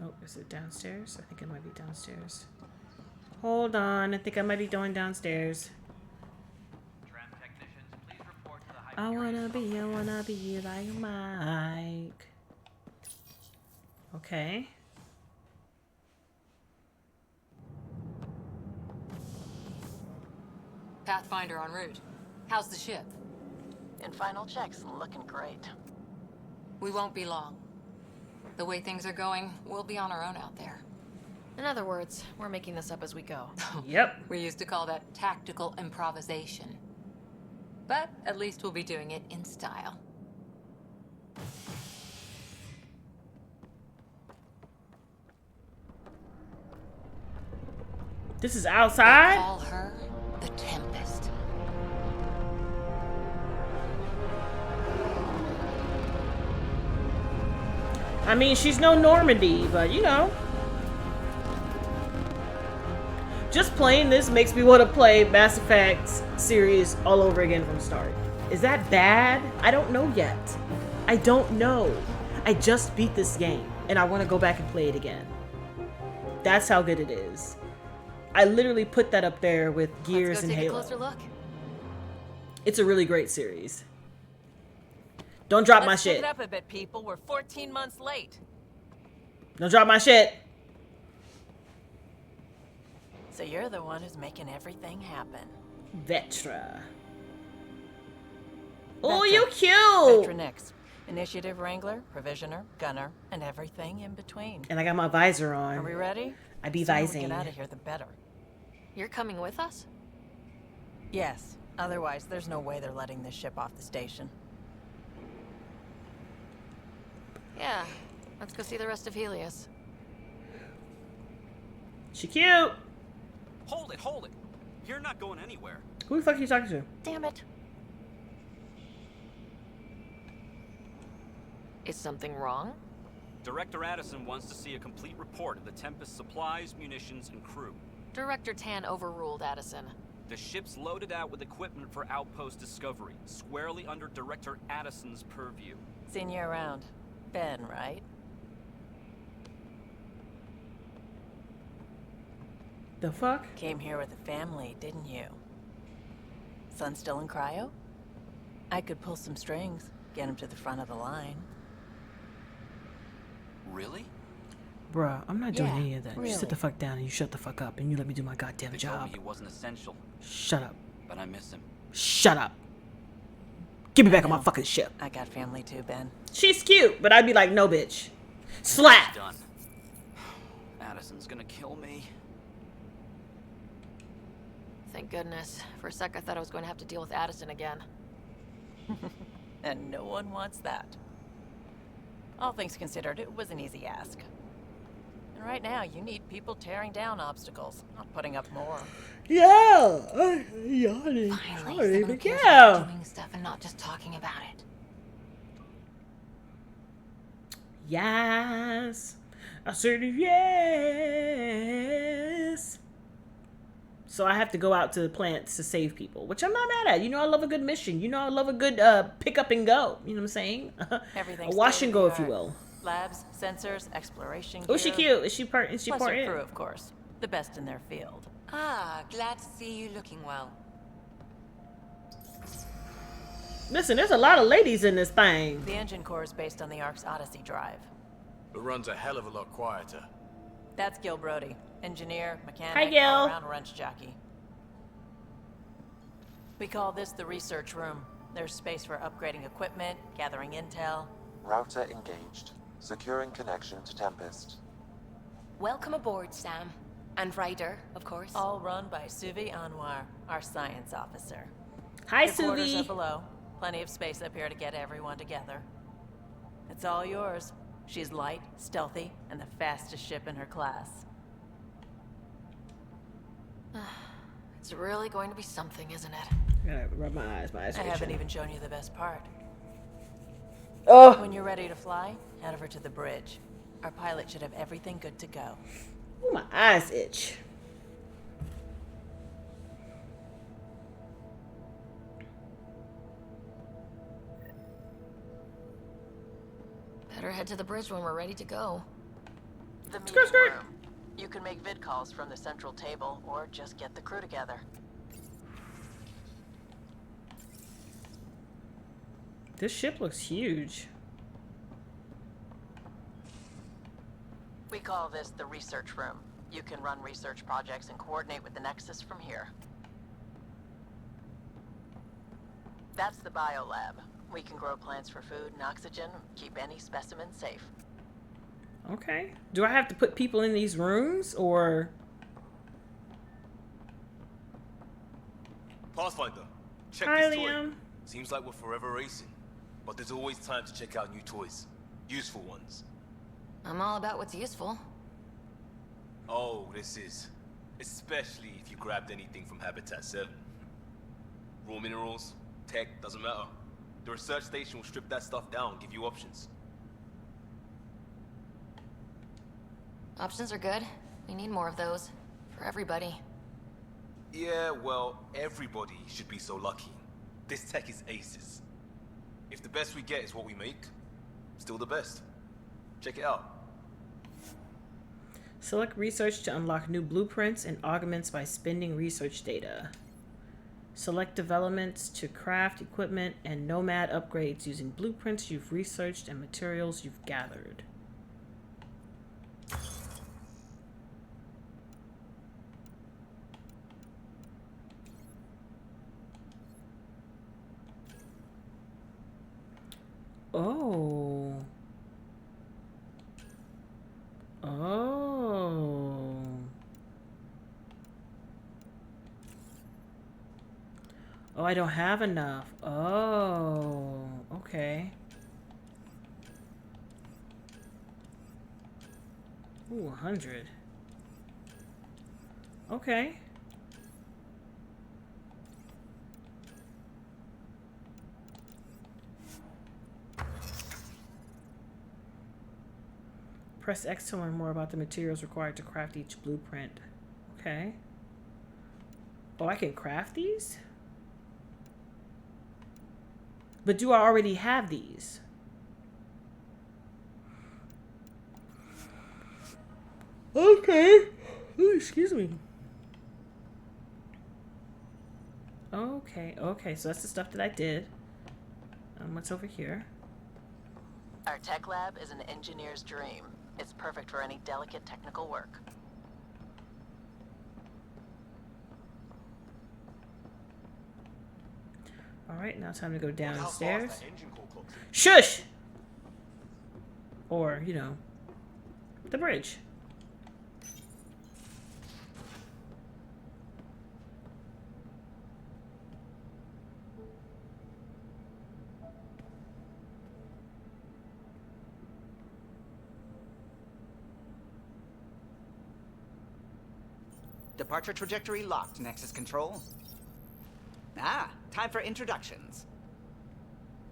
Oh, is it downstairs? I think it might be downstairs. Hold on, I think I might be going downstairs. Tram technicians, please report to the I Hyperion. wanna be like Mike. Okay. Pathfinder en route. How's the ship? In final checks, looking great. We won't be long. The way things are going, we'll be on our own out there. In other words, we're making this up as we go. Yep. We used to call that tactical improvisation. But at least we'll be doing it in style. This is They outside? call her the Tempest. I mean, she's no Normandy, but you know. Just playing this makes me want to play Mass Effect series all over again from start. Is that bad? I don't know yet. I don't know. I just beat this game, and I want to go back and play it again. That's how good it is. I literally put that up there with Gears Let's go and take Halo. a closer look. It's a really great series. Don't drop my Let's pick shit. it up a bit, people. We're 14 months late. Don't drop my shit. So you're the one who's making everything happen. Vetra. Oh, Vetra. you cute. Vetra Nix. Initiative Wrangler, Provisioner, Gunner, and everything in between. And I got my visor on. Are we ready? I be The sooner we vising. get out of here, the better. You're coming with us? Yes. Otherwise, there's no way they're letting this ship off the station. Yeah. Let's go see the rest of Helios. She cute. Hold it, hold it. You're not going anywhere. Who the fuck are you talking to? Damn it. Is something wrong? Director Addison wants to see a complete report of the Tempest supplies, munitions, and crew. Director Tan overruled Addison. The ship's loaded out with equipment for Outpost Discovery, squarely under Director Addison's purview. Seen you around. Ben, right? The fuck? Came here with a family, didn't you? Son still in cryo? I could pull some strings, get him to the front of the line. Really? Bruh, I'm not doing Yeah, any of that. You sit really. the fuck down and you shut the fuck up and you let me do my goddamn They told job. me he wasn't essential, Shut up. but I miss him. Shut up. Get me back on my fucking ship. I got family too, Ben. She's cute, but I'd be like, no, bitch. Slap. Done. Addison's gonna kill me. Thank goodness. For a sec, I thought I was going to have to deal with Addison again. And no one wants that. All things considered, it was an easy ask. And right now, you need people tearing down obstacles, not putting up more. Yeah. Yawning. Finally, someone cares Yeah. about doing stuff and not just talking about it. Yes. I said yes. So I have to go out to the plants to save people, which I'm not mad at. You know, I love a good mission. You know, I love a good pick up and go. You know what I'm saying? Everything's A wash and go, if you state-of-the-art. will. Labs, sensors, exploration. Oh, she gear. cute. Is she part? Is she Plus part your in? crew, of course. The best in their field. Ah, glad to see you looking well. Listen, there's a lot of ladies in this thing. The engine core is based on the Ark's Odyssey drive. It runs a hell of a lot quieter. That's Gil Brody, engineer, mechanic, Hi, Gil. all-around wrench jockey. We call this the research room. There's space for upgrading equipment, gathering intel. Router engaged. Securing connection to Tempest. Welcome aboard, Sam. And Ryder, of course. All run by Suvi Anwar, our science officer. Hi, Your quarters Suvi. are below. Plenty of space up here to get everyone together. It's all yours. She's light, stealthy, and the fastest ship in her class. It's really going to be something, isn't it? I gotta rub my eyes. My eyes are I haven't itching. even shown you the best part. Oh. When you're ready to fly, head over to the bridge. Our pilot should have everything good to go. Ooh, my eyes itch. Better head to the bridge when we're ready to go. The meeting room. You can make vid calls from the central table, or just get the crew together. This ship looks huge. We call this the research room. You can run research projects and coordinate with the Nexus from here. That's the biolab. We can grow plants for food and oxygen, keep any specimen safe. Okay. Do I have to put people in these rooms, or? Pathfinder, check Hi, this toy. Liam. Seems like we're forever racing, but there's always time to check out new toys. Useful ones. I'm all about what's useful. Oh, this is. Especially if you grabbed anything from Habitat 7. Raw minerals, tech, doesn't matter. The research station will strip that stuff down, give you options. Options are good. We need more of those. For everybody. Yeah, well, everybody should be so lucky. This tech is aces. If the best we get is what we make, still the best. Check it out. Select research to unlock new blueprints and augments by spending research data. Select developments to craft equipment and nomad upgrades using blueprints you've researched and materials you've gathered. Oh. Oh. Oh, I don't have enough. Oh, okay. Ooh, 100. Okay. Press X to learn more about the materials required to craft each blueprint. Okay. Oh, I can craft these? But do I already have these? Okay. Ooh, excuse me. Okay, so that's the stuff that I did. What's over here? Our tech lab is an engineer's dream. It's perfect for any delicate technical work. All right, now time to go How fast downstairs. that engine core clocks in. Shush! Or, you know, the bridge. Departure trajectory locked, Nexus Control. Ah, time for introductions.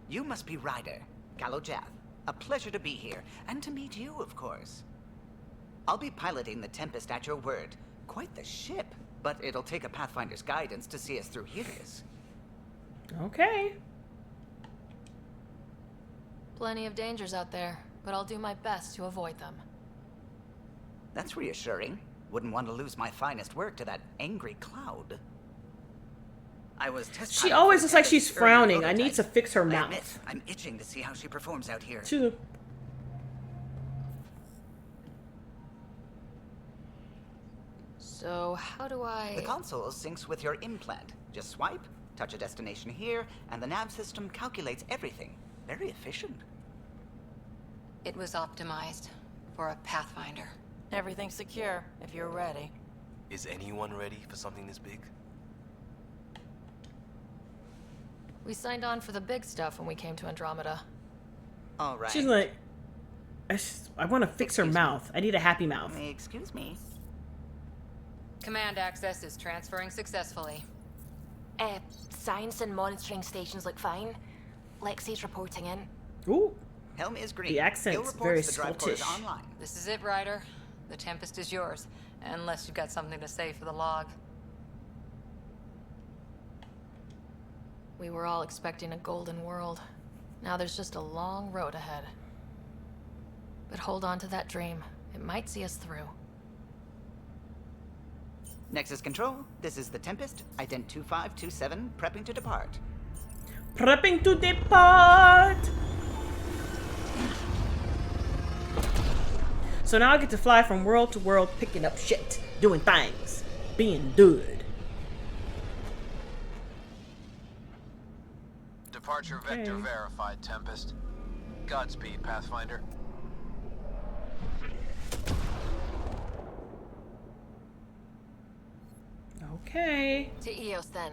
You must be Ryder, Gallo Jath. A pleasure to be here, and to meet you, of course. I'll be piloting the Tempest at your word. Quite the ship, but it'll take a Pathfinder's guidance to see us through Helios. Okay. Plenty of dangers out there, but I'll do my best to avoid them. That's reassuring. Wouldn't want to lose my finest work to that angry cloud. I was She always looks like she's frowning. I need to fix her I mouth. admit, I'm itching to see how she performs out here. So, how do I... The console syncs with your implant. Just swipe, touch a destination here, and the nav system calculates everything. Very efficient. It was optimized for a Pathfinder. Everything's secure, if you're ready. Is anyone ready for something this big? We signed on for the big stuff when we came to Andromeda. All right. She's like, I want to fix her mouth. I need a happy mouth. Excuse me. Command access is transferring successfully. Science and monitoring stations look fine. Lexi's reporting in. Ooh. Helm is green. The accent's very Scottish. Online. This is it, Ryder. The Tempest is yours, unless you've got something to say for the log. We were all expecting a golden world. Now there's just a long road ahead. But hold on to that dream. It might see us through. Nexus Control, this is the Tempest. Ident 2527, prepping to depart. Prepping to depart! So now I get to fly from world to world, picking up shit, doing things, being good. Departure vector verified, Tempest. Godspeed, Pathfinder. Okay. To Eos then.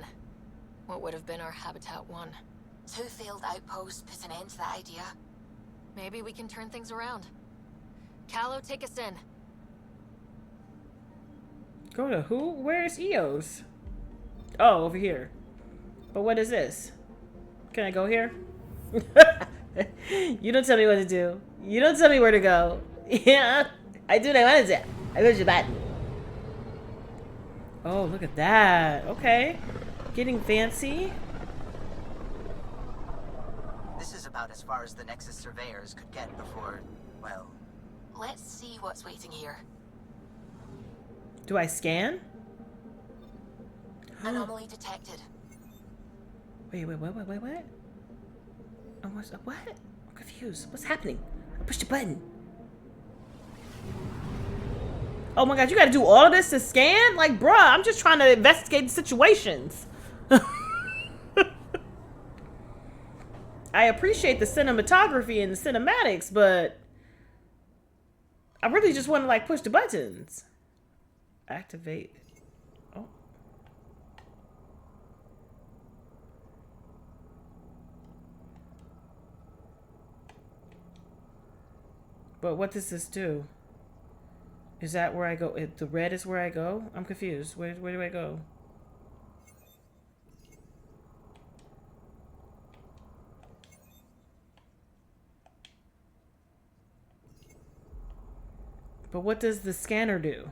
What would have been our Habitat 1. 2 failed outposts put an end to that idea. Maybe we can turn things around. Callow, take us in. Go to who? Where's Eos? Oh, over here. But what is this? Can I go here? You don't tell me what to do. You don't tell me where to go. Yeah, I do what I want to do. I push your button. Oh, look at that. Okay. Getting fancy. This is about as far as the Nexus surveyors could get before, well... Let's see what's waiting here. Do I scan? Anomaly detected. Wait. What? Oh, what? I'm confused. What's happening? I pushed a button. Oh my god, you gotta do all of this to scan? Like, bruh, I'm just trying to investigate the situations. I appreciate the cinematography and the cinematics, but I really just want to, like, push the buttons. Activate. Oh. But what does this do? Is that where I go? The red is where I go? I'm confused. Where do I go? But what does the scanner do?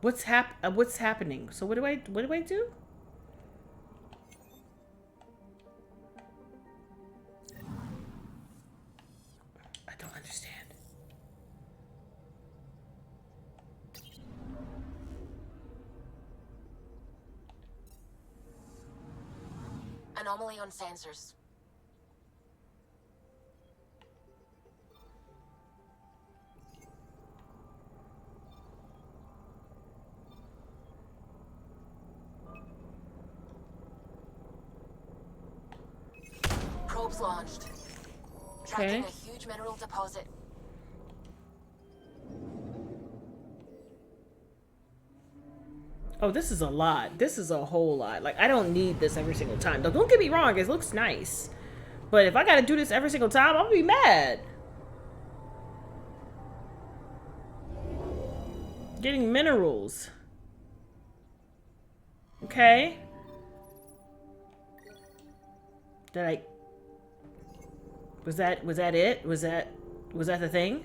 What's happening? So what do I do? I don't understand. Anomaly on sensors. Probes launched. Tracking a huge mineral deposit. Oh, this is a lot. This is a whole lot. Like, I don't need this every single time. Don't get me wrong, it looks nice. But if I gotta do this every single time, I'll be mad. Getting minerals. Okay. Did I... Was that it? Was that the thing?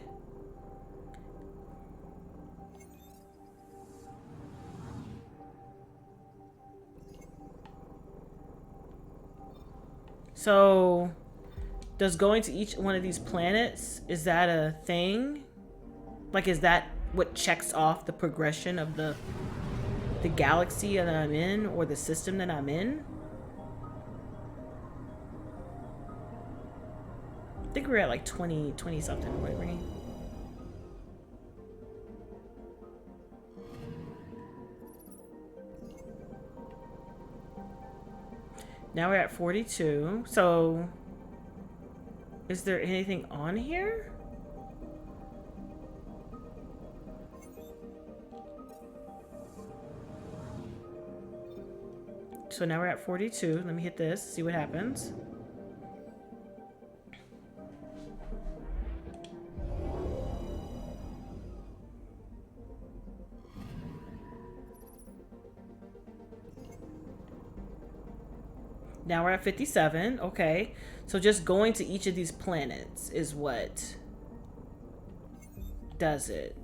So, does going to each one of these planets, is that a thing? Like, is that what checks off the progression of the galaxy that I'm in, or the system that I'm in? I think we're at like 20 something. Wait, right? Now we're at 42. So, is there anything on here? So now we're at 42. Let me hit this, see what happens. Now we're at 57. Okay. So just going to each of these planets is what does it.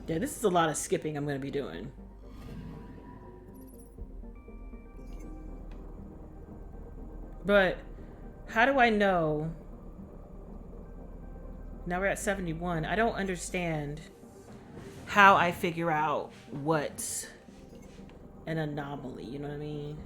Yeah, this is a lot of skipping I'm going to be doing. But how do I know? Now we're at 71. I don't understand how I figure out what's an anomaly, you know what I mean?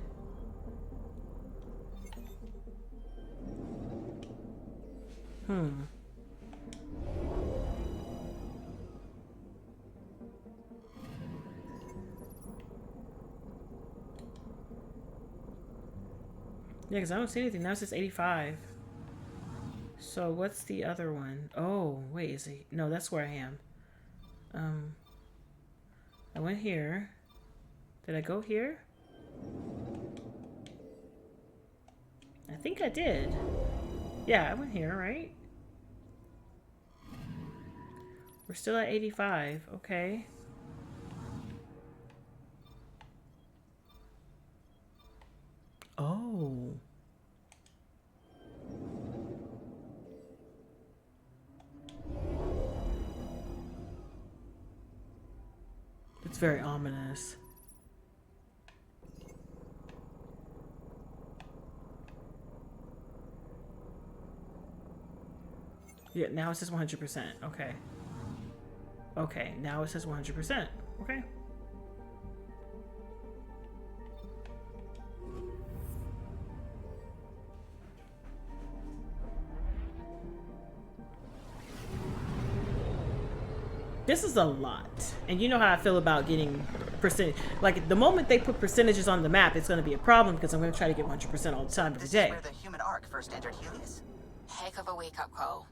Yeah, because I don't see anything. Now it's just 85. So what's the other one? Oh, wait, is he? No, that's where I am. I went here. Did I go here? I think I did. Yeah, I went here, right? We're still at 85. Okay. Oh. It's very ominous. Yeah, now it says 100%. Okay. Okay, now it says 100%. Okay. This is a lot. And you know how I feel about getting percentage. Like, the moment they put percentages on the map, it's going to be a problem because I'm going to try to get 100% all the time every day. This is where the human ark first entered Helios? Heck of a wake-up call.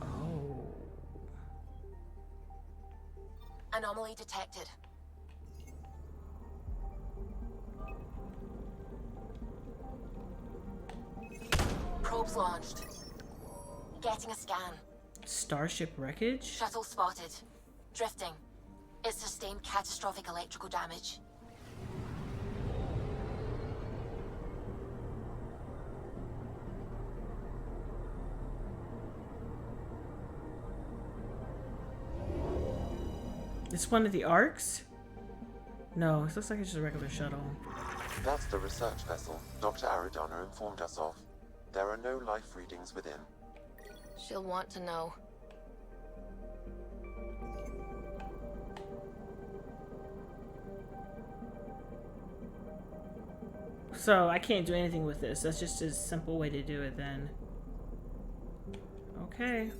Oh. Anomaly detected. Probes launched. Getting a scan. Starship wreckage? Shuttle spotted. Drifting. It sustained catastrophic electrical damage. It's one of the arcs? No, it looks like it's just a regular shuttle. That's the research vessel Dr. Aridana informed us of. There are no life readings within. She'll want to know. So I can't do anything with this. That's just a simple way to do it then. Okay.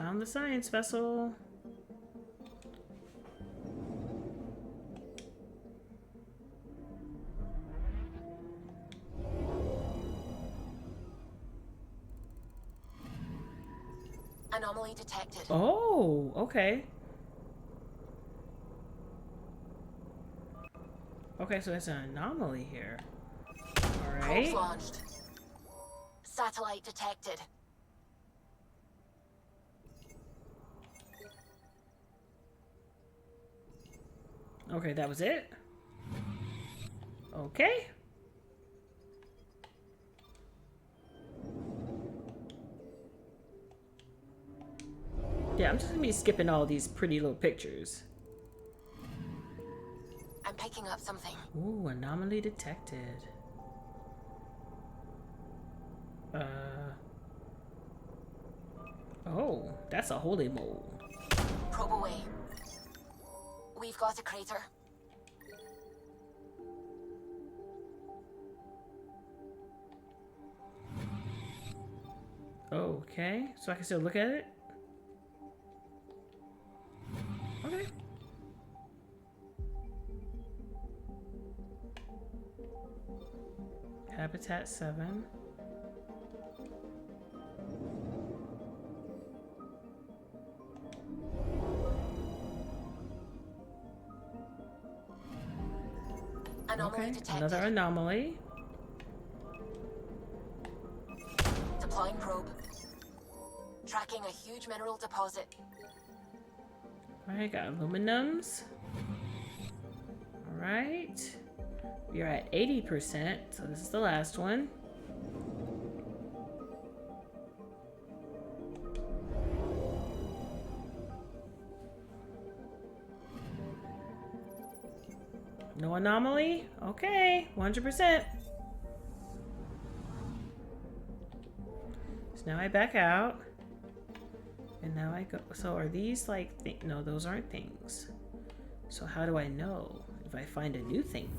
Found the science vessel. Anomaly detected. Oh, okay. Okay, so there's an anomaly here. All right. Probes launched. Satellite detected. Okay, that was it. Okay. Yeah, I'm just gonna be skipping all these pretty little pictures. I'm picking up something. Ooh, anomaly detected. Oh, that's a holy mole. Probe away. We've got a crater. Okay, so I can still look at it? Okay. Habitat 7. Anomaly Okay, detected. another anomaly. Deploying probe. Tracking a huge mineral deposit. Alright, got aluminums. Alright. We are at 80%, so this is the last one. No anomaly? Okay, 100%. So now I back out. And now I go. So are these like no, those aren't things. So how do I know if I find a new thing?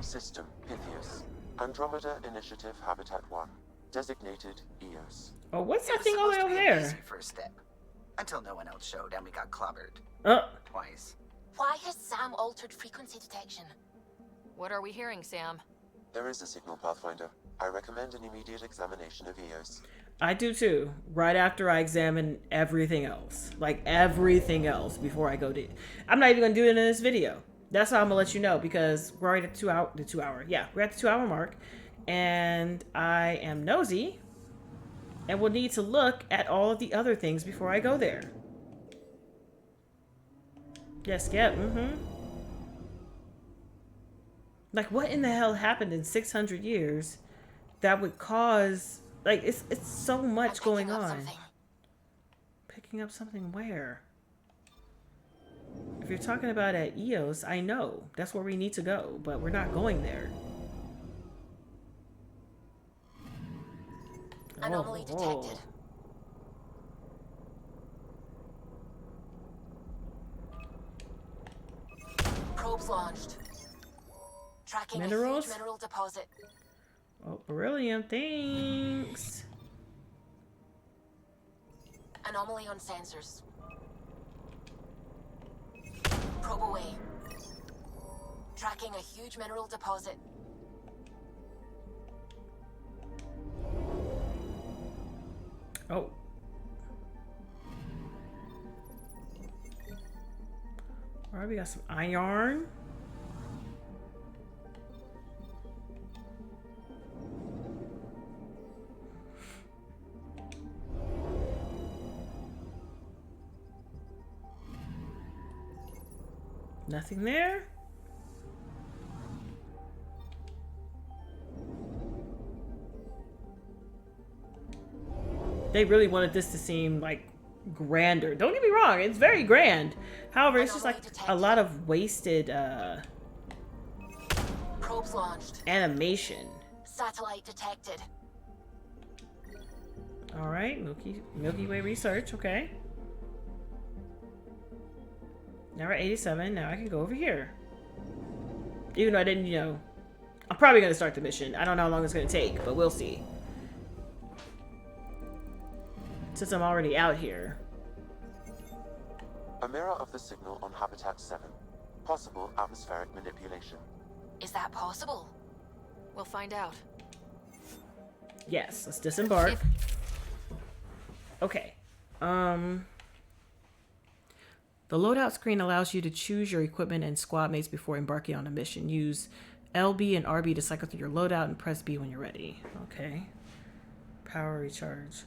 System Pythias. Andromeda Initiative Habitat 1. Designated EOS. Oh, what's that It was thing all the way supposed over to be an there? easy first step. Until no one else showed and we got clobbered. Twice. Why has Sam altered frequency detection? What are we hearing, Sam? There is a signal, Pathfinder. I recommend an immediate examination of EOS. I do too. Right after I examine everything else. Like everything else before I go to. I'm not even gonna do it in this video. That's how I'm gonna let you know because we're already at the 2 hour. Yeah, we're at the 2 hour mark. And I am nosy. And will need to look at all of the other things before I go there. Yes, yeah, Like, what in the hell happened in 600 years that would cause... Like, it's so much going on. Picking up something where? If you're talking about at EOS, I know. That's where we need to go, but we're not going there. Anomaly detected. Probes launched. Tracking Minerals? a huge mineral deposit. Oh, beryllium, thanks. Anomaly on sensors. Probe away. Tracking a huge mineral deposit. Oh. Alright, we got some iron. Nothing there. They really wanted this to seem like grander. Don't get me wrong, it's very grand. However, it's just like a lot of wasted Probes launched. animation. Satellite detected. All right, Milky Way research. Okay. Now we're at 87. Now I can go over here. Even though I didn't, you know, I'm probably gonna start the mission. I don't know how long it's gonna take, but we'll see. Since I'm already out here. A mirror of the signal on Habitat 7. Possible atmospheric manipulation. Is that possible? We'll find out. Yes, let's disembark. Okay. The loadout screen allows you to choose your equipment and squad mates before embarking on a mission. Use LB and RB to cycle through your loadout and press B when you're ready. Okay. Power recharge.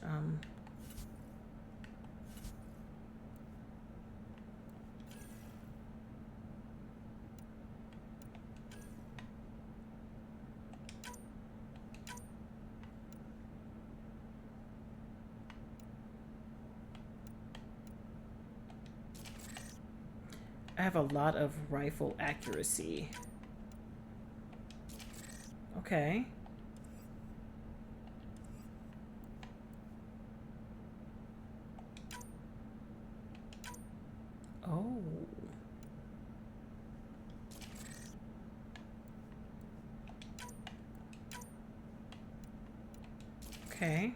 I have a lot of rifle accuracy. Okay. Oh. Okay.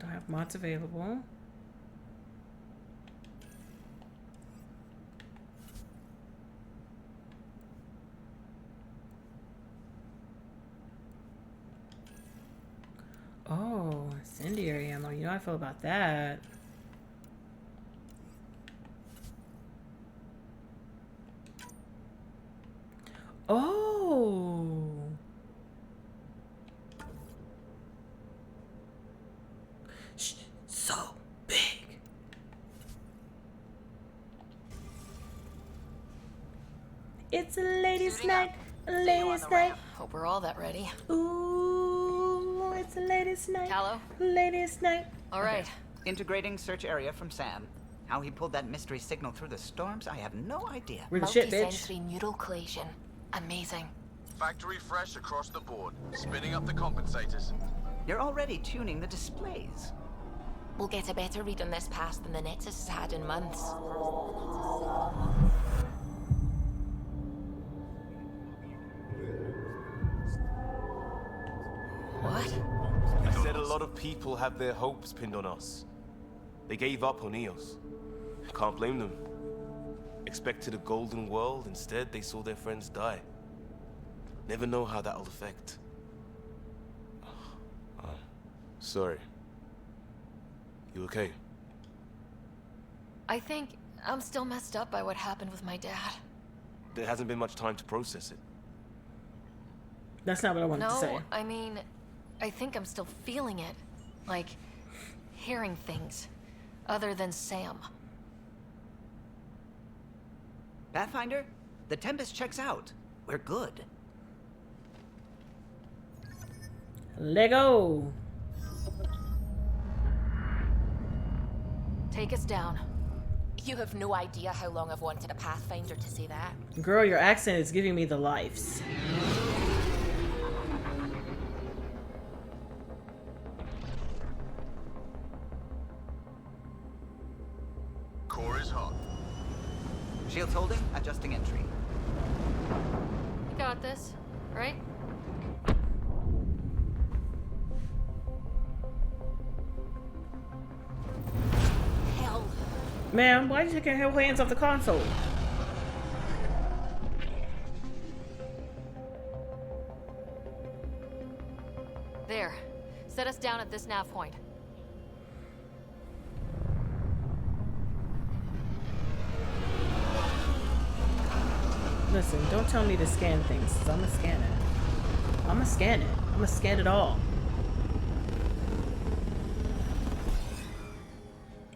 Don't have mods available. Oh, incendiary ammo. You know how I feel about that. Oh. So big. It's a ladies' night. A ladies' night. Hope we're all that ready. Ooh, it's a ladies' night. Callow? Ladies' night. All right. Integrating search area from Sam. How he pulled that mystery signal through the storms, I have no idea. We're the shit, bitch. Multi-sensory neural collation. Amazing. Factory fresh across the board. Spinning up the compensators. You're already tuning the displays. We'll get a better read on this pass than the Nexus has had in months. What? I said a lot of people have their hopes pinned on us. They gave up on Eos. Can't blame them. Expected a golden world, instead they saw their friends die. Never know how that'll affect. Sorry. You okay? I think I'm still messed up by what happened with my dad. There hasn't been much time to process it. That's not what I wanted to say. No, I mean, I think I'm still feeling it. Like, hearing things. Other than Sam. Pathfinder, the Tempest checks out. We're good. Lego. Take us down. You have no idea how long I've wanted a Pathfinder to say that. Girl, your accent is giving me the lives. Core is hot. Shields holding, adjusting entry. You got this, right? Hell. Ma'am, why did you take your hands off the console? There. Set us down at this nav point. Listen, don't tell me to scan things, 'cause I'ma scan it. I'ma scan it. I'ma scan it all.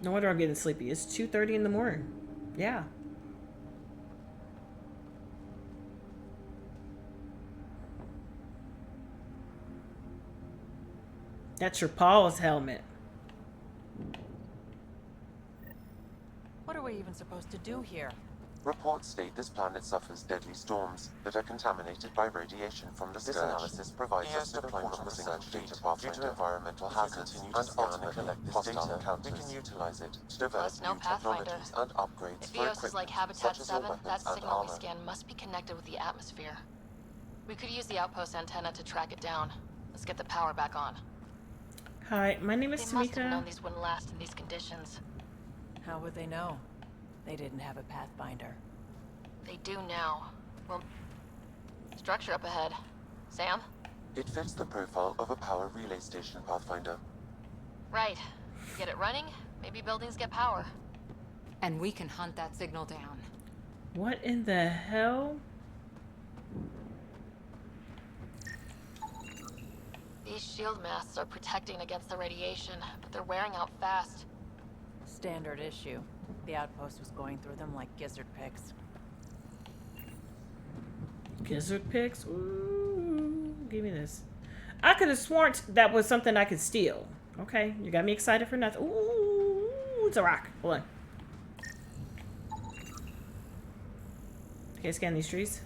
No wonder I'm getting sleepy. It's 2:30 in the morning. Yeah. That's your Paul's helmet. even supposed to do here? Reports state this planet suffers deadly storms that are contaminated by radiation from the Scourge. This analysis provides us with deployment research data due to environmental hazards and ultimately collect this data. We can utilize it to develop Plus, no new Pathfinder. technologies and upgrades If for Eos is like equipment Habitat such as your 7, weapons that and signal we armor. scan must be connected with the atmosphere. We could use the outpost antenna to track it down. Let's get the power back on. Hi, my name is They must have Tamika. known these wouldn't last in these conditions. How would they know? They didn't have a Pathfinder. They do now. Well, structure up ahead. Sam? It fits the profile of a power relay station, Pathfinder. Right. Get it running, maybe buildings get power. And we can hunt that signal down. What in the hell? These shield masts are protecting against the radiation, but they're wearing out fast. Standard issue. The outpost was going through them like gizzard picks. Gizzard picks? Ooh, give me this. I could have sworn that was something I could steal. Okay, you got me excited for nothing. Ooh, it's a rock. Hold on. Okay, scan these trees.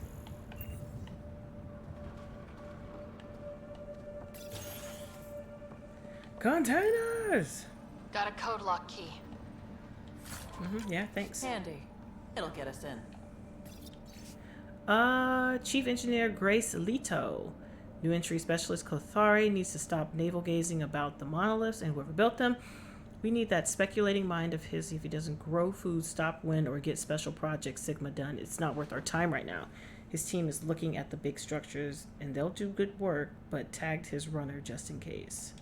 Containers! Got a code lock key. Yeah, thanks. Handy. It'll get us in. Chief Engineer Grace Leto. New entry specialist Kothari needs to stop navel gazing about the monoliths and whoever built them. We need that speculating mind of his. If he doesn't grow food, stop wind, or get special project Sigma done, it's not worth our time right now. His team is looking at the big structures and they'll do good work, but tagged his runner just in case.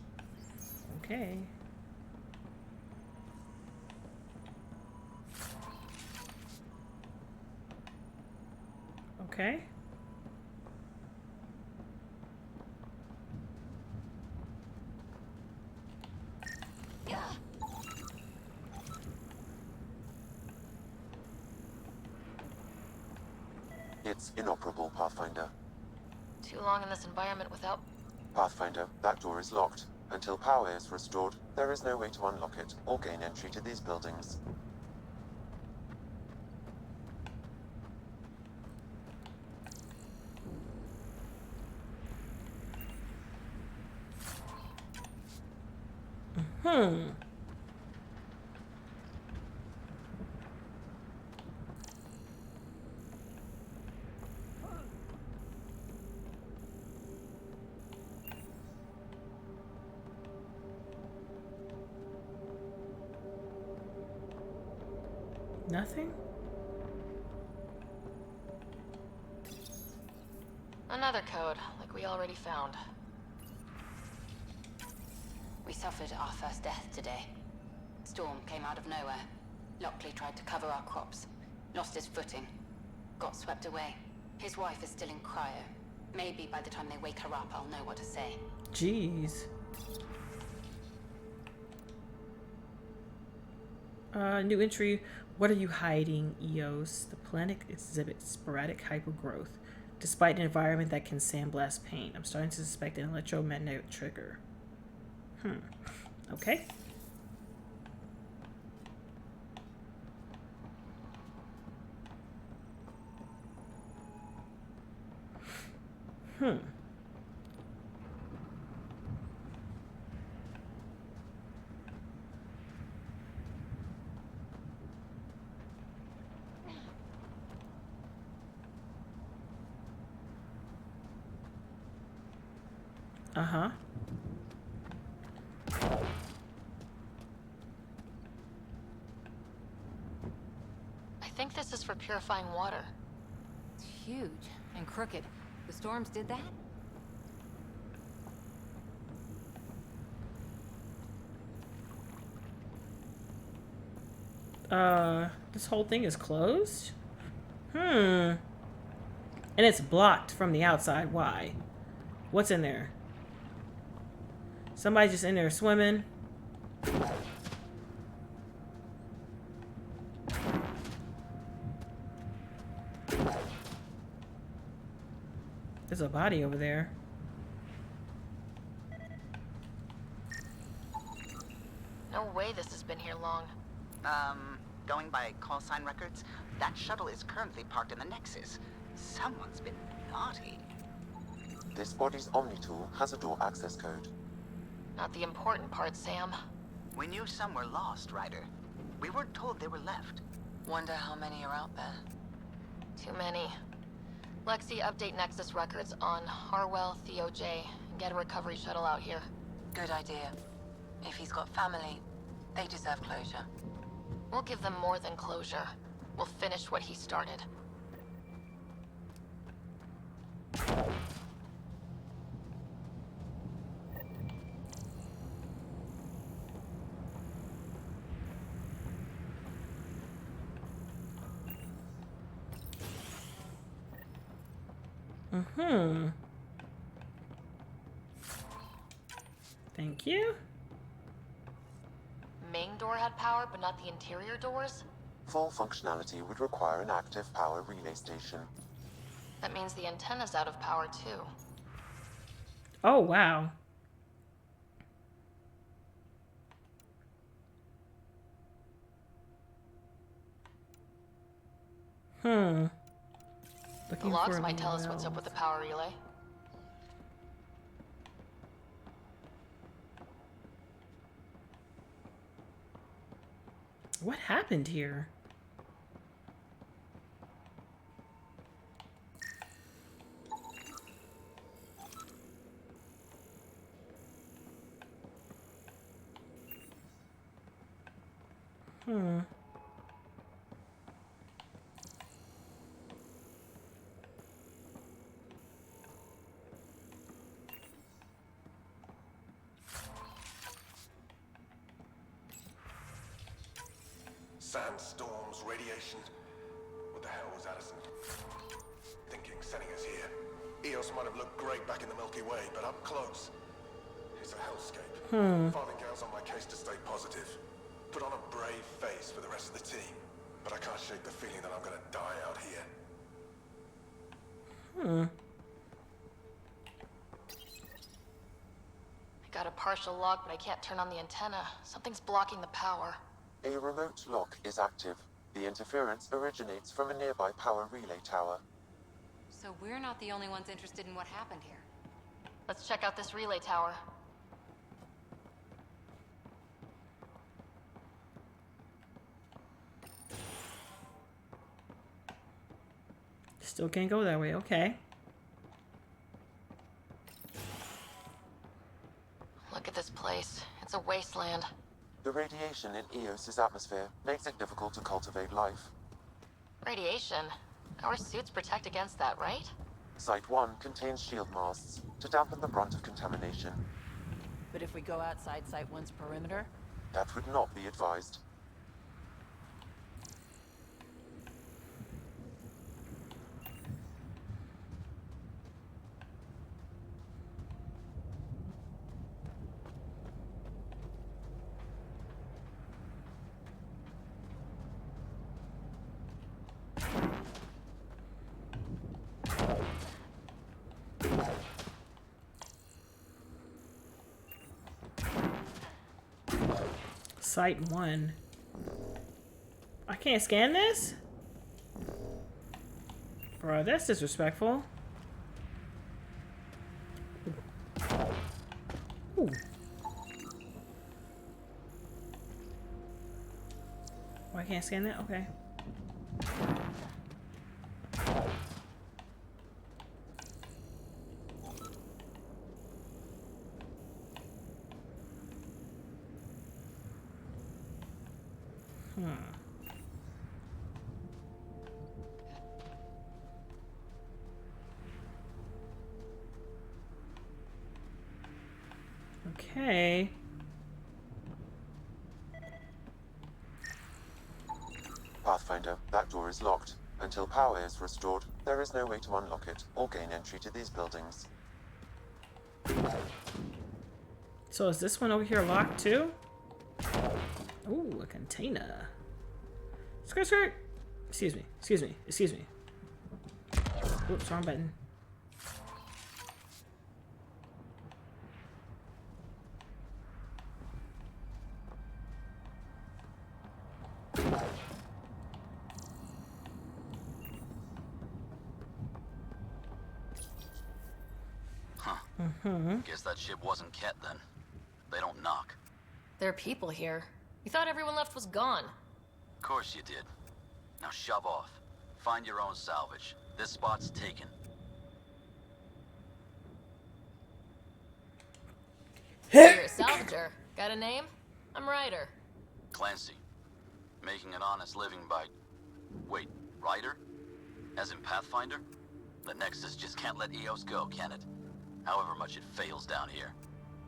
Okay. Okay. It's inoperable, Pathfinder. Too long in this environment without... Pathfinder, that door is locked. Until power is restored, there is no way to unlock it or gain entry to these buildings. Nothing? Another code, like we already found. We suffered our first death today. Storm came out of nowhere. Lockley tried to cover our crops. Lost his footing. Got swept away. His wife is still in cryo. Maybe by the time they wake her up, I'll know what to say. Jeez. New entry. What are you hiding, Eos? The planet exhibits sporadic hypergrowth, despite an environment that can sandblast paint. I'm starting to suspect an electromagnetic trigger. Okay. Uh-huh. I think this is for purifying water. It's huge and crooked. The storms did that? This whole thing is closed? And it's blocked from the outside. Why? What's in there? Somebody just in there swimming. There's a body over there. No way this has been here long. Going by call sign records, that shuttle is currently parked in the Nexus. Someone's been naughty. This body's Omni-tool has a door access code. Not the important part, Sam. We knew some were lost, Ryder. We weren't told they were left. Wonder how many are out there. Too many. Lexi, update Nexus records on Harwell, Theo J, and get a recovery shuttle out here. Good idea. If he's got family, they deserve closure. We'll give them more than closure. We'll finish what he started. Thank you. Main door had power, but not the interior doors? Full functionality would require an active power relay station. That means the antenna's out of power, too. Oh, wow. The Looking logs for might tell us what's up with the power relay. What happened here? Sandstorms, radiation. What the hell was Addison thinking, sending us here? Eos might have looked great back in the Milky Way, but up close, it's a hellscape. Farthingale's on my case to stay positive. Put on a brave face for the rest of the team, but I can't shake the feeling that I'm gonna die out here. I got a partial lock, but I can't turn on the antenna. Something's blocking the power. A remote lock is active. The interference originates from a nearby power relay tower. So we're not the only ones interested in what happened here. Let's check out this relay tower. Still can't go that way. Okay. Look at this place. It's a wasteland. The radiation in Eos's atmosphere makes it difficult to cultivate life. Radiation? Our suits protect against that, right? Site 1 contains shield masts to dampen the brunt of contamination. But if we go outside Site 1's perimeter? That would not be advised. Site 1. I can't scan this? Bro, that's disrespectful. Ooh. Oh, I can't scan that? Okay. Okay. Pathfinder, that door is locked. Until power is restored, there is no way to unlock it or gain entry to these buildings. So is this one over here locked too? Ooh, a container. Skirt, skirt. Excuse me, excuse me, excuse me. Oops, wrong button. Guess that ship wasn't Ket then. They don't knock. There are people here. You thought everyone left was gone. Of course you did. Now shove off. Find your own salvage. This spot's taken. You're a salvager. Got a name? I'm Ryder. Clancy. Making an honest living by... Wait, Ryder? As in Pathfinder? The Nexus just can't let EOS go, can it? However much it fails down here.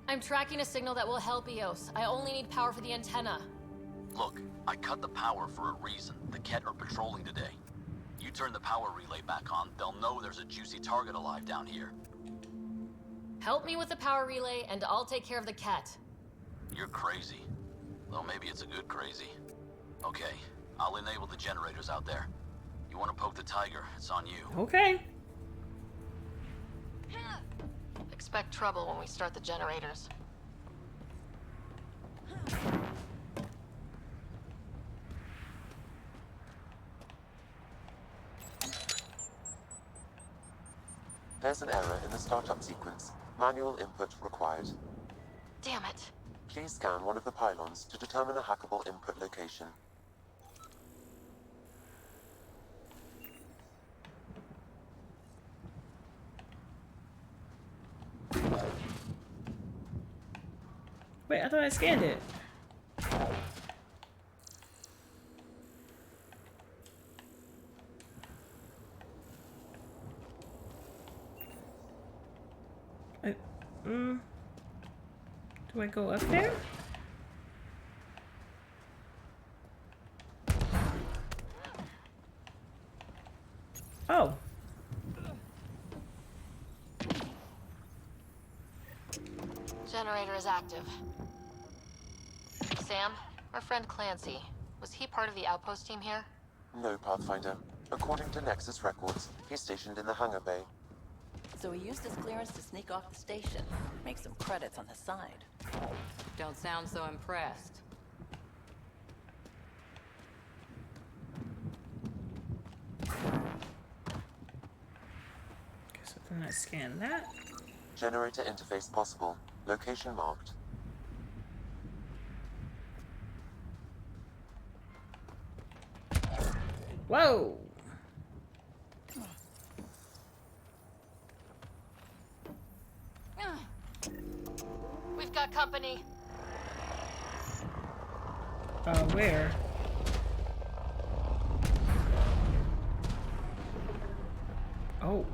I'm tracking a signal that will help EOS. I only need power for the antenna. Look, I cut the power for a reason. The Ket are patrolling today. You turn the power relay back on, they'll know there's a juicy target alive down here. Help me with the power relay, and I'll take care of the cat. You're crazy. Though maybe it's a good crazy. Okay, I'll enable the generators out there. You want to poke the tiger, it's on you. Okay. Expect trouble when we start the generators. There's an error in the startup sequence. Manual input required. Damn it. Please scan one of the pylons to determine a hackable input location. Wait, I thought I scanned it. Do I go up there? Oh. Generator is active. Sam, our friend Clancy, was he part of the outpost team here? No, Pathfinder. According to Nexus records, he's stationed in the hangar bay. So he used his clearance to sneak off the station. Make some credits on the side. Don't sound so impressed. Guess then I scan that. Generator interface possible. Location marked. Whoa! We've got company. Where? Oh.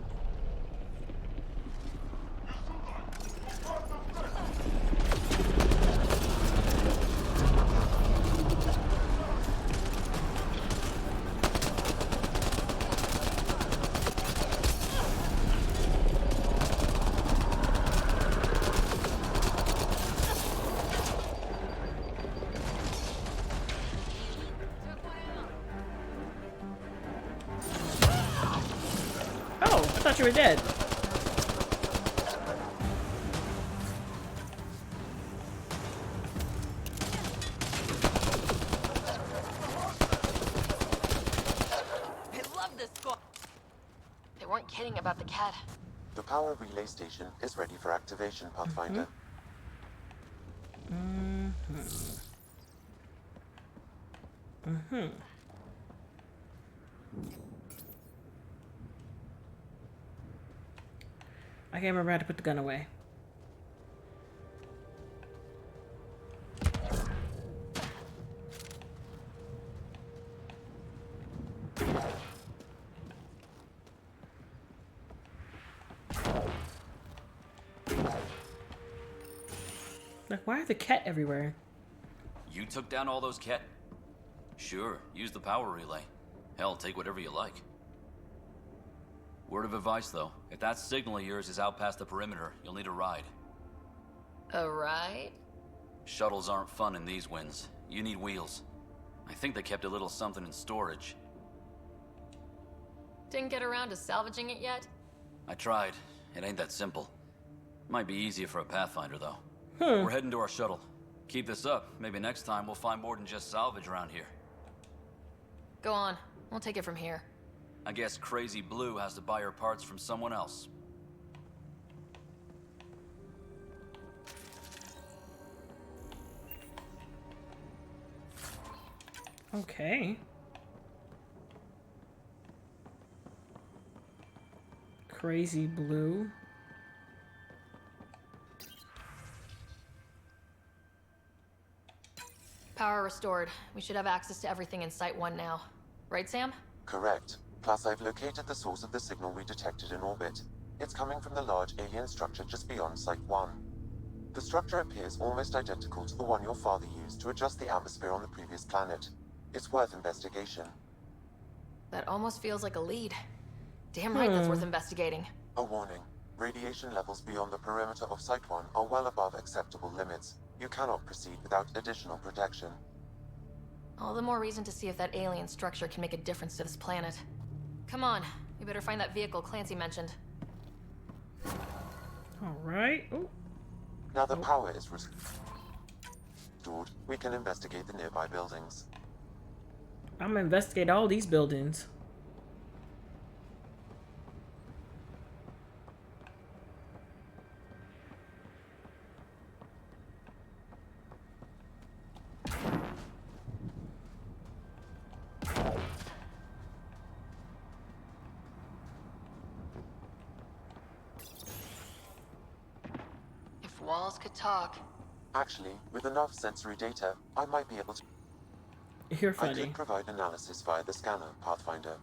I thought you were dead. I love this squad. They weren't kidding about the cat. The power relay station is ready for activation, Pathfinder. I can't remember how to put the gun away. Like, why are the cat everywhere? You took down all those Ket? Sure, use the power relay. Hell, take whatever you like. Word of advice, though. If that signal of yours is out past the perimeter, you'll need a ride. A ride? Shuttles aren't fun in these winds. You need wheels. I think they kept a little something in storage. Didn't get around to salvaging it yet? I tried. It ain't that simple. Might be easier for a Pathfinder, though. Hmm. We're heading to our shuttle. Keep this up. Maybe next time we'll find more than just salvage around here. Go on. We'll take it from here. I guess Crazy Blue has to buy her parts from someone else. Okay. Crazy blue. Power restored. We should have access to everything in Site 1 now. Right, Sam? Correct. Plus, I've located the source of the signal we detected in orbit. It's coming from the large alien structure just beyond Site 1. The structure appears almost identical to the one your father used to adjust the atmosphere on the previous planet. It's worth investigation. That almost feels like a lead. Damn right that's worth investigating. A warning. Radiation levels beyond the perimeter of Site 1 are well above acceptable limits. You cannot proceed without additional protection. All the more reason to see if that alien structure can make a difference to this planet. Come on, we better find that vehicle Clancy mentioned. Alright. Oh. Now the power is restored, we can investigate the nearby buildings. I'm gonna investigate all these buildings. Walls could talk. Actually, with enough sensory data, I might be able to... You're I funny. could provide analysis via the scanner, Pathfinder.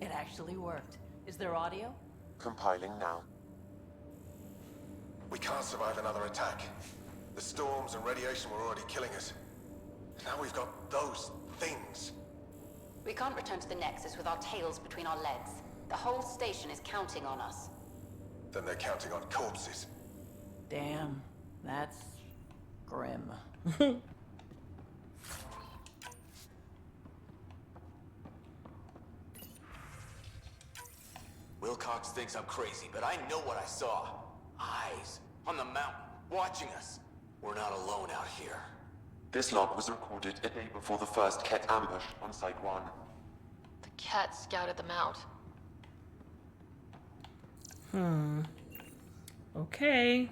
It actually worked. Is there audio? Compiling now. We can't survive another attack. The storms and radiation were already killing us. Now we've got those things. We can't return to the Nexus with our tails between our legs. The whole station is counting on us. Then they're counting on corpses. Damn, that's grim. Wilcox thinks I'm crazy, but I know what I saw. Eyes on the mountain, watching us. We're not alone out here. This log was recorded a day before the first Ket ambush on Site 1. The Ket scouted them out. Okay.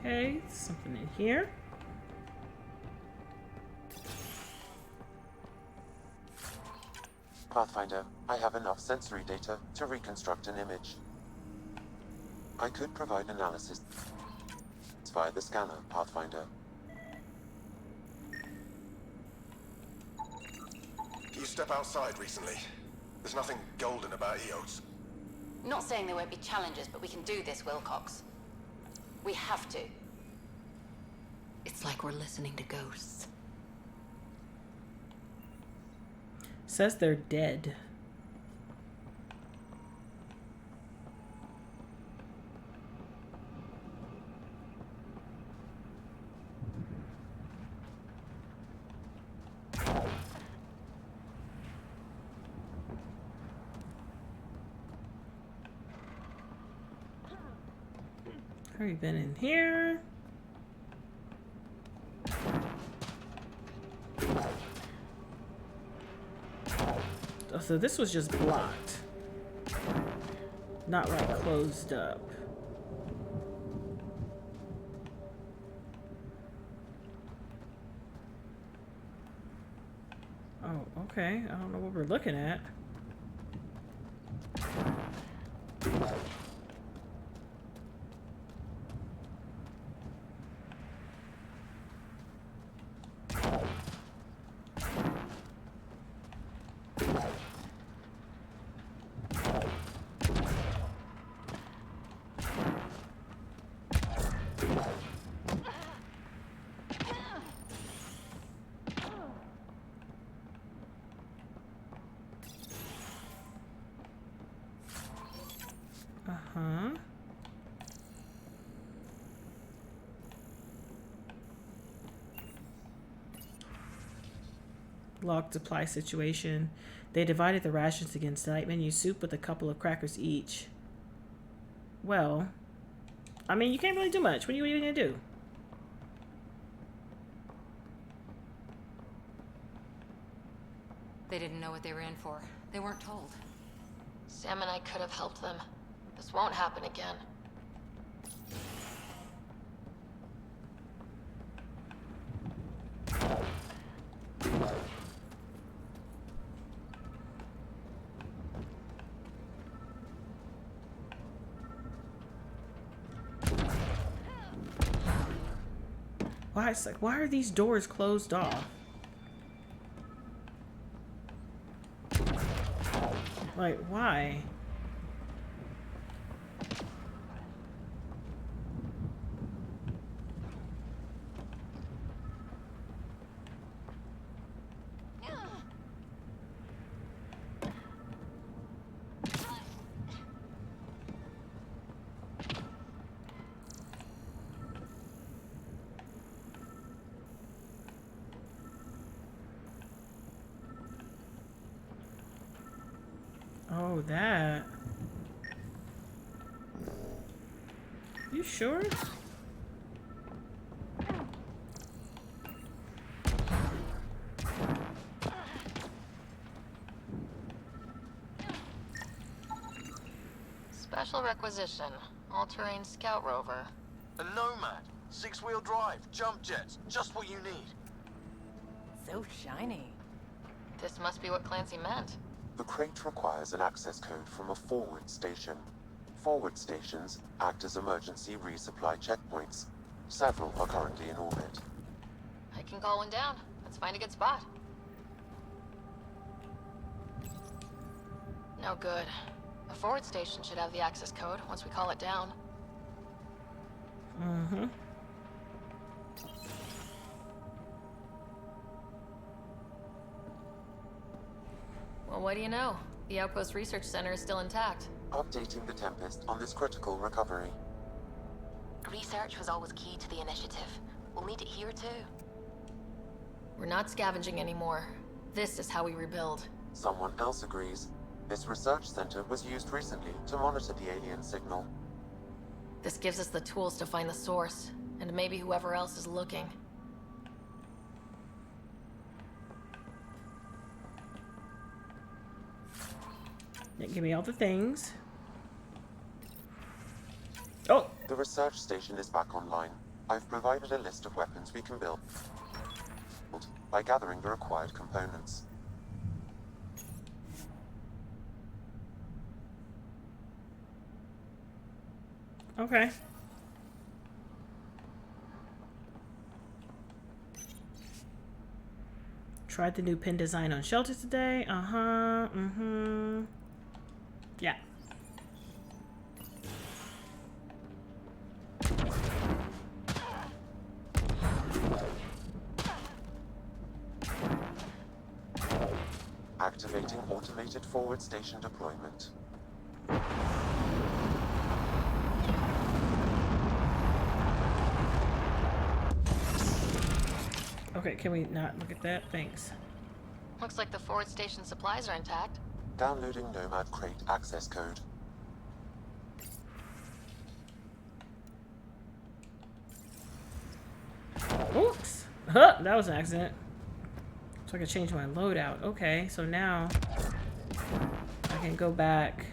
Okay, something in here. Pathfinder, I have enough sensory data to reconstruct an image. I could provide analysis via the scanner, Pathfinder. You step outside recently. There's nothing golden about Eos. Not saying there won't be challenges, but we can do this, Wilcox. We have to. It's like we're listening to ghosts. Says they're dead. Already been in here. Oh, so this was just blocked, not like closed up. Oh, okay. I don't know what we're looking at. Locked supply situation. They divided the rations against night menu soup with a couple of crackers each. Well, I mean, you can't really do much. What are you gonna do? They didn't know what they were in for. They weren't told. Sam and I could have helped them. This won't happen again. Why are these doors closed off? Like, why? Oh, that. You sure? Special requisition. All-terrain scout rover. A Nomad. 6-wheel drive. Jump jets. Just what you need. So shiny. This must be what Clancy meant. The crate requires an access code from a forward station. Forward stations act as emergency resupply checkpoints. Several are currently in orbit. I can call one down. Let's find a good spot. No good. The forward station should have the access code once we call it down. Mm-hmm. Well, what do you know? The Outpost Research Center is still intact. Updating the Tempest on this critical recovery. Research was always key to the initiative. We'll need it here too. We're not scavenging anymore. This is how we rebuild. Someone else agrees. This research center was used recently to monitor the alien signal. This gives us the tools to find the source, and maybe whoever else is looking. Yeah, give me all the things. Oh! The research station is back online. I've provided a list of weapons we can build by gathering the required components. Okay. Tried the new pin design on shelters today. Yeah. Activating automated forward station deployment. Okay, can we not look at that? Thanks. Looks like the forward station supplies are intact. Downloading Nomad Crate access code. Oops! Huh, that was an accident. So I can change my loadout. Okay, so now I can go back.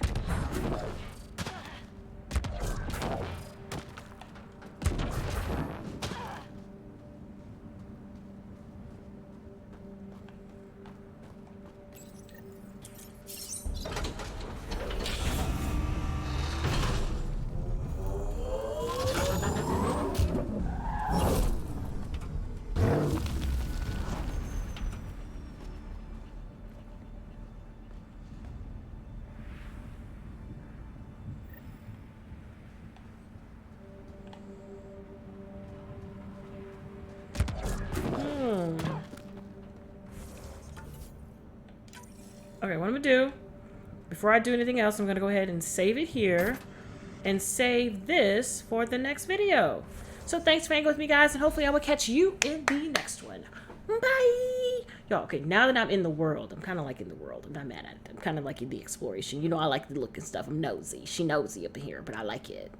Okay, what I'm gonna do, before I do anything else, I'm gonna go ahead and save it here and save this for the next video. So thanks for hanging with me, guys, and hopefully I will catch you in the next one. Bye! Y'all, okay, now that I'm in the world, I'm kind of liking the world. I'm not mad at it. I'm kind of liking the exploration. You know, I like the look and stuff. I'm nosy. She nosy up in here, but I like it.